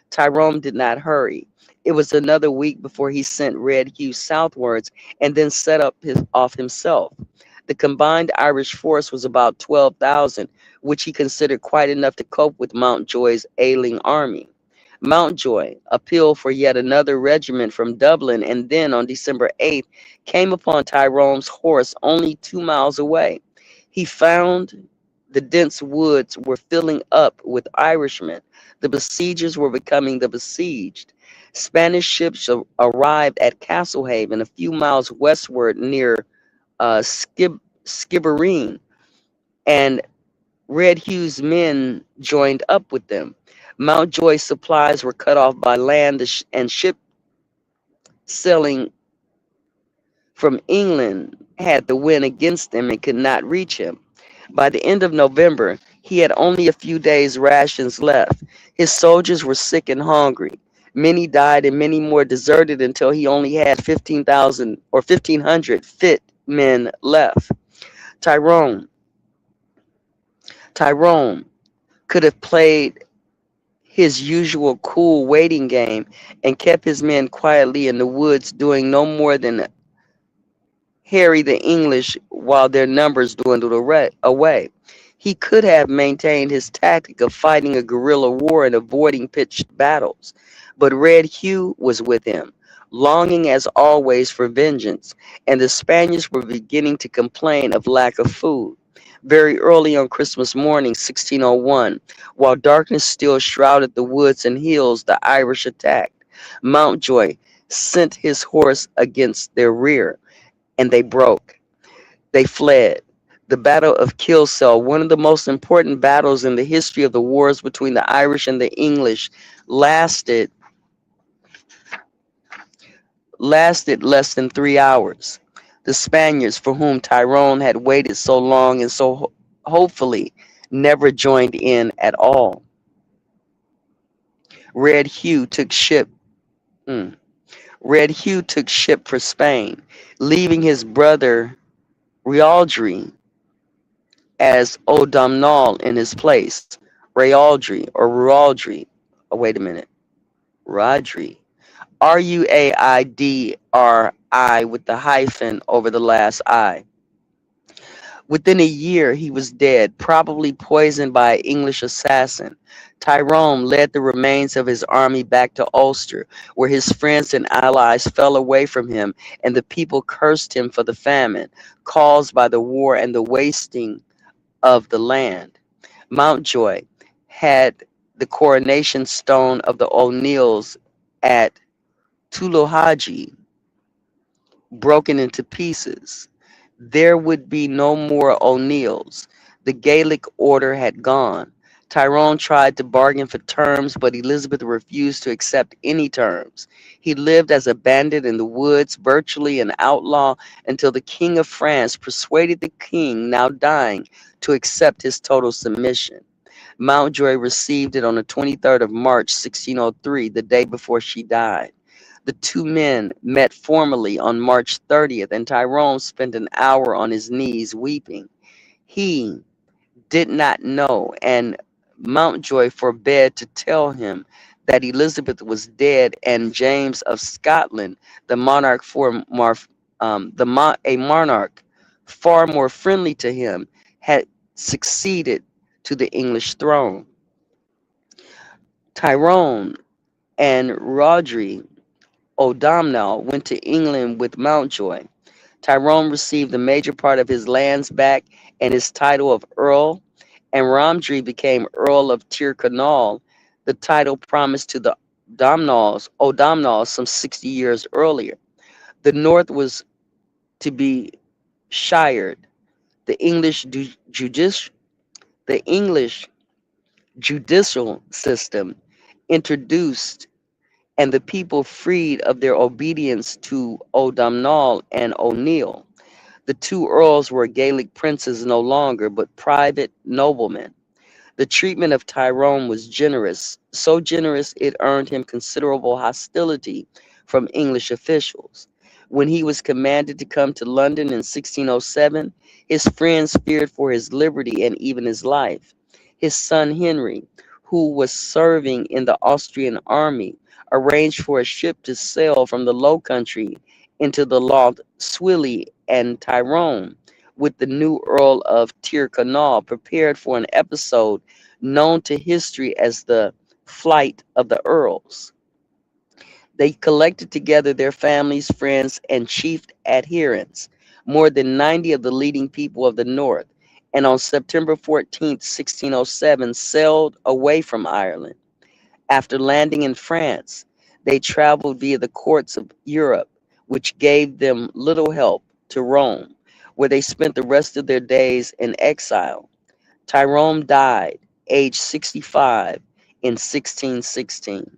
Tyrone did not hurry. It was another week before he sent Red Hugh southwards and then set up off himself. The combined Irish force was about 12,000, which he considered quite enough to cope with Mountjoy's ailing army. Mountjoy appealed for yet another regiment from Dublin, and then on December 8th came upon Tyrone's horse only 2 miles away. He found the dense woods were filling up with Irishmen. The besiegers were becoming the besieged. Spanish ships arrived at Castlehaven, a few miles westward near Skibbereen, and Red Hugh's men joined up with them. Mountjoy's supplies were cut off by land, and ship sailing from England had the wind against them and could not reach him. By the end of November, he had only a few days' rations left. His soldiers were sick and hungry. Many died and many more deserted until he only had 15,000 or 1,500 fit men left. Tyrone, Tyrone could have played his usual cool waiting game and kept his men quietly in the woods, doing no more than harry the English while their numbers dwindled away. He could have maintained his tactic of fighting a guerrilla war and avoiding pitched battles. But Red Hugh was with him, longing as always for vengeance, and the Spaniards were beginning to complain of lack of food. Very early on Christmas morning, 1601, while darkness still shrouded the woods and hills, the Irish attacked. Mountjoy sent his horse against their rear, and they broke. They fled. The Battle of Kinsale, one of the most important battles in the history of the wars between the Irish and the English, lasted less than 3 hours. The Spaniards, for whom Tyrone had waited so long and so hopefully, never joined in at all. Red Hugh took ship. hmm, Red Hugh took ship for Spain, leaving his brother Realdry as O'Donnell in his place. Realdry or Rualdry. Oh, wait a minute. Rodri. Ruaidri with the hyphen over the last I. Within a year, he was dead, probably poisoned by an English assassin. Tyrone led the remains of his army back to Ulster, where his friends and allies fell away from him, and the people cursed him for the famine caused by the war and the wasting of the land. Mountjoy had the coronation stone of the O'Neills at Tulohaji broken into pieces. There would be no more O'Neills. The Gaelic order had gone. Tyrone tried to bargain for terms, but Elizabeth refused to accept any terms. He lived as a bandit in the woods, virtually an outlaw, until the King of France persuaded the king, now dying, to accept his total submission. Mountjoy received it on the 23rd of March, 1603, the day before she died. The two men met formally on March 30th, and Tyrone spent an hour on his knees weeping. He did not know, and Mountjoy forbade to tell him that Elizabeth was dead, and James of Scotland, the monarch for a monarch far more friendly to him, had succeeded to the English throne. Tyrone and Rodri O'Donnell went to England with Mountjoy. Tyrone received the major part of his lands back and his title of Earl, and Ramsay became Earl of Tyrconnell, the title promised to the O'Donnells some 60 years earlier. The North was to be shired. The the English judicial system introduced and the people freed of their obedience to O'Donnell and O'Neill. The two earls were Gaelic princes no longer, but private noblemen. The treatment of Tyrone was generous, so generous it earned him considerable hostility from English officials. When he was commanded to come to London in 1607, his friends feared for his liberty and even his life. His son Henry, who was serving in the Austrian army, arranged for a ship to sail from the Low Country into the Lough Swilly, and Tyrone, with the new Earl of Tyrconnell, prepared for an episode known to history as the Flight of the Earls. They collected together their families, friends, and chief adherents, more than 90 of the leading people of the North, and on September 14th, 1607, sailed away from Ireland. After landing in France, they traveled via the courts of Europe, which gave them little help, to Rome, where they spent the rest of their days in exile. Tyrone died, aged 65, in 1616.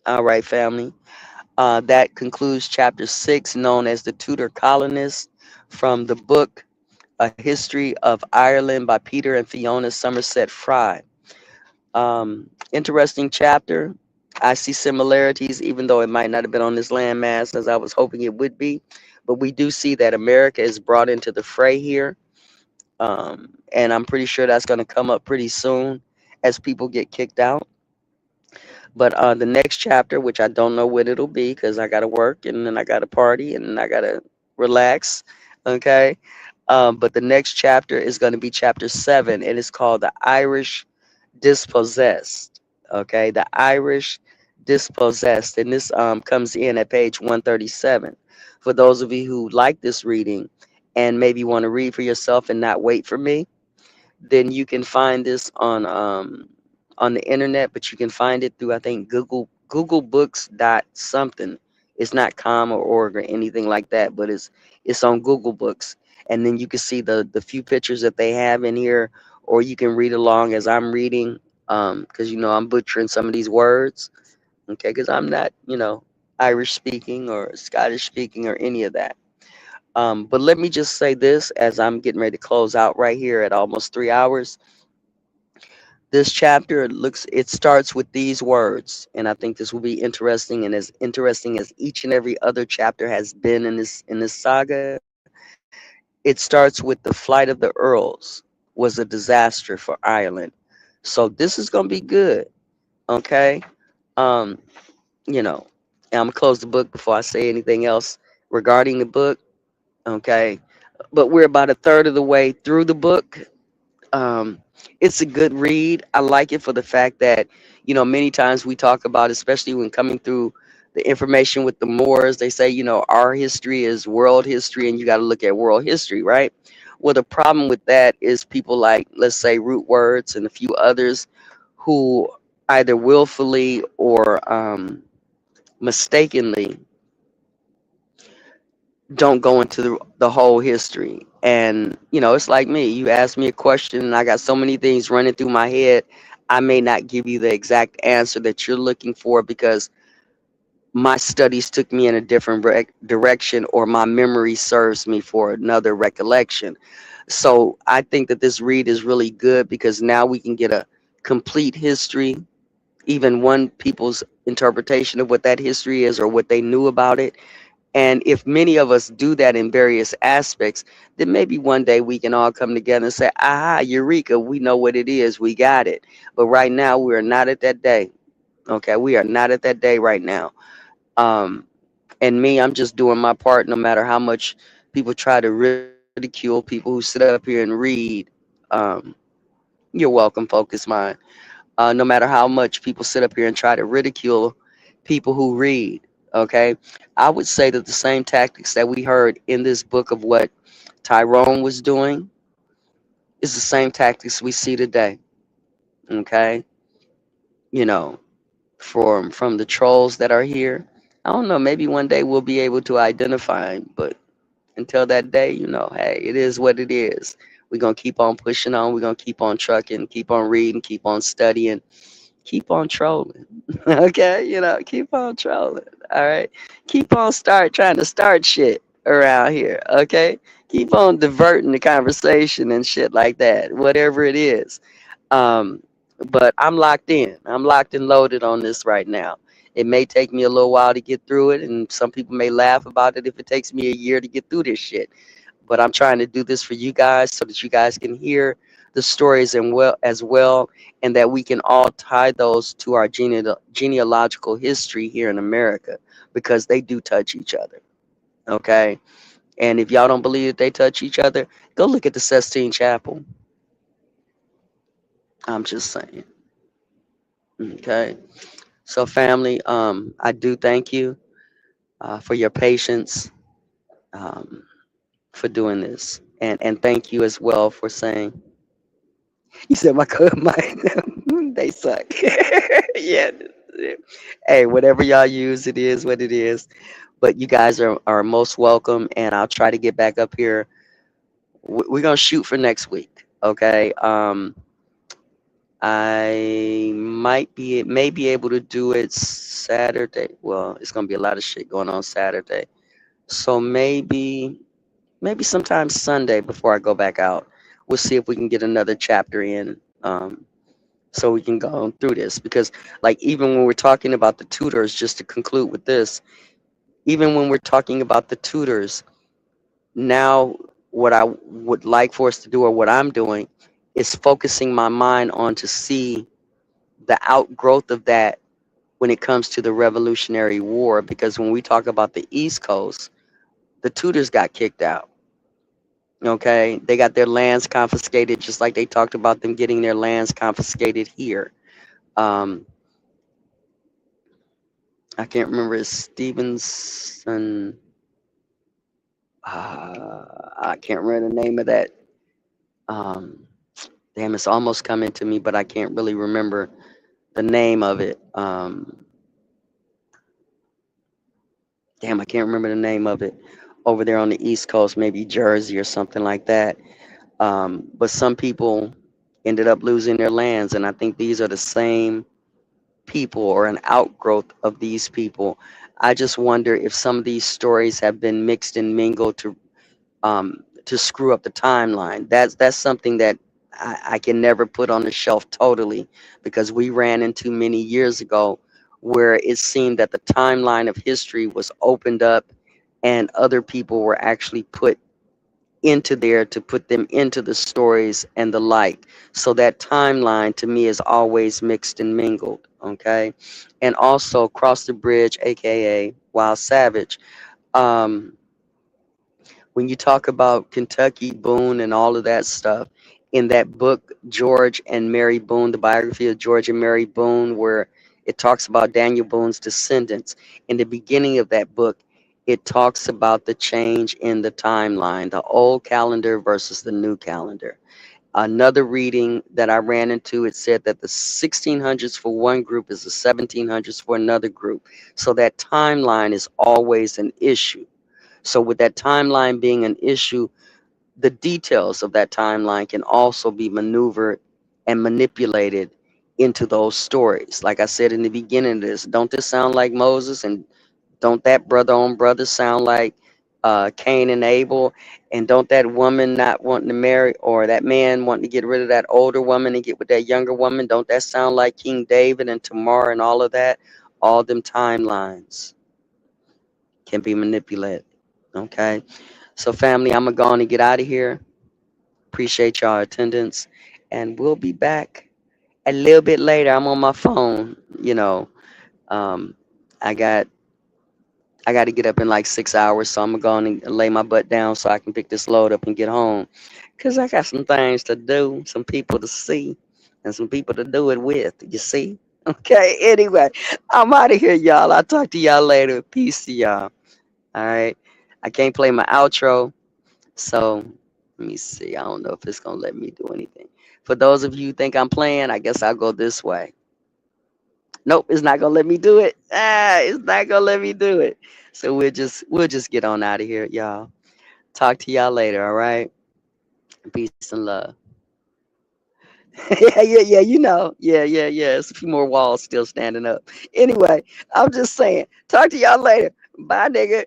All right, family. That concludes chapter 6, known as the Tudor Colonists, from the book A History of Ireland by Peter and Fiona Somerset Fry. Interesting chapter. I see similarities, even though it might not have been on this landmass as I was hoping it would be. But we do see that America is brought into the fray here. And I'm pretty sure that's going to come up pretty soon as people get kicked out. But the next chapter, which I don't know what it'll be because I got to work and then I got to party and then I got to relax. Okay. But the next chapter is going to be chapter 7, and it's called The Irish Dispossessed. Okay. The Irish Dispossessed. And this comes in at page 137. For those of you who like this reading and maybe want to read for yourself and not wait for me, then you can find this on the internet, but you can find it through, I think, Google Books dot something. It's not com or org or anything like that, but it's on Google Books, and then you can see the few pictures that they have in here, or you can read along as I'm reading, because I'm butchering some of these words, okay, because I'm not Irish speaking or Scottish speaking or any of that. But let me just say this as I'm getting ready to close out right here at almost 3 hours. This chapter it starts with these words, and I think this will be interesting, and as interesting as each and every other chapter has been in this saga. It starts with the flight of the Earls was a disaster for Ireland. So this is gonna be good. Okay. Um, you know, and I'm gonna close the book before I say anything else regarding the book. Okay. but we're about a third of the way through the book. Um, it's a good read. I like it for the fact that, many times we talk about, especially when coming through the information with the Moors, they say, our history is world history and you got to look at world history, right? Well, the problem with that is people like, let's say, Root Words and a few others who either willfully or mistakenly don't go into the whole history. And, it's like me. You ask me a question, and I got so many things running through my head. I may not give you the exact answer that you're looking for because my studies took me in a different direction, or my memory serves me for another recollection. So I think that this read is really good because now we can get a complete history, even one people's interpretation of what that history is or what they knew about it. And if many of us do that in various aspects, then maybe one day we can all come together and say, aha, Eureka, we know what it is. We got it. But right now, we are not at that day. Okay. We are not at that day right now. Um, and me, I'm just doing my part no matter how much people try to ridicule people who sit up here and read. Um, you're welcome, Focus Mind. No matter how much people sit up here and try to ridicule people who read. Okay, I would say that the same tactics that we heard in this book of what Tyrone was doing is the same tactics we see today. Okay, you know, from the trolls that are here. I don't know. Maybe one day we'll be able to identify 'em, but until that day, hey, it is what it is. We're gonna keep on pushing on. We're gonna keep on trucking, keep on reading, keep on studying, keep on trolling. Okay, keep on trolling. All right, keep on trying to start shit around here. Okay, keep on diverting the conversation and shit like that, whatever it is. Um, but I'm locked in. I'm locked and loaded on this right now. It may take me a little while to get through it, and some people may laugh about it if it takes me a year to get through this shit. But I'm trying to do this for you guys so that you guys can hear the stories and as well, and that we can all tie those to our genealogical history here in America because they do touch each other. Okay, and if y'all don't believe that they touch each other, go look at the Sistine Chapel. I'm just saying. Okay, so family, I do thank you for your patience, um, for doing this, and thank you as well for saying. You said my they suck. Yeah. Hey, whatever y'all use, it is what it is. But you guys are most welcome, and I'll try to get back up here. We're gonna shoot for next week, okay? I may be able to do it Saturday. Well, it's gonna be a lot of shit going on Saturday, so maybe sometime Sunday before I go back out. We'll see if we can get another chapter in. So we can go through this because like even when we're talking about the Tudors, just to conclude with this, even when we're talking about the Tudors now, what I would like for us to do, or what I'm doing, is focusing my mind on to see the outgrowth of that when it comes to the Revolutionary War, because when we talk about the East Coast, the Tudors got kicked out. Okay, they got their lands confiscated, just like they talked about them getting their lands confiscated here. um, I can't remember, his Stevenson. I can't remember the name of that. Um, damn, it's almost coming to me, but I can't really remember the name of it. Damn, I can't remember the name of it. Over there on the East Coast, maybe Jersey or something like that. But some people ended up losing their lands, and I think these are the same people or an outgrowth of these people. I just wonder if some of these stories have been mixed and mingled to screw up the timeline. That's something that I can never put on the shelf totally, because we ran into many years ago where it seemed that the timeline of history was opened up and other people were actually put into there to put them into the stories and the like. So that timeline to me is always mixed and mingled. Okay. And also Cross the Bridge, aka Wild Savage. Um, When you talk about Kentucky Boone and all of that stuff, in that book, George and Mary Boone, the biography of George and Mary Boone, where it talks about Daniel Boone's descendants, in the beginning of that book, it talks about the change in the timeline, the old calendar versus the new calendar. Another reading that I ran into, it said that the 1600s for one group is the 1700s for another group. So that timeline is always an issue. So, with that timeline being an issue, the details of that timeline can also be maneuvered and manipulated into those stories. Like I said in the beginning of this, don't this sound like Moses? And don't that brother on brother sound like Cain and Abel? And don't that woman not wanting to marry, or that man wanting to get rid of that older woman and get with that younger woman? Don't that sound like King David and Tamar and all of that? All them timelines can be manipulated. Okay. So, family, I'm going to go on and get out of here. Appreciate y'all attendance. And we'll be back a little bit later. I'm on my phone. Um, I got I got to get up in like 6 hours, so I'm going to lay my butt down so I can pick this load up and get home. Because I got some things to do, some people to see, and some people to do it with. You see? Okay, anyway, I'm out of here, y'all. I'll talk to y'all later. Peace to y'all. All right. I can't play my outro. So let me see. I don't know if it's gonna let me do anything. For those of you who think I'm playing, I guess I'll go this way. Nope, it's not gonna let me do it. It's not gonna let me do it. So we'll just get on out of here, y'all. Talk to y'all later, all right? Peace and love. Yeah. Yeah. There's a few more walls still standing up. Anyway, I'm just saying. Talk to y'all later. Bye, nigga.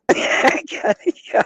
I gotta go.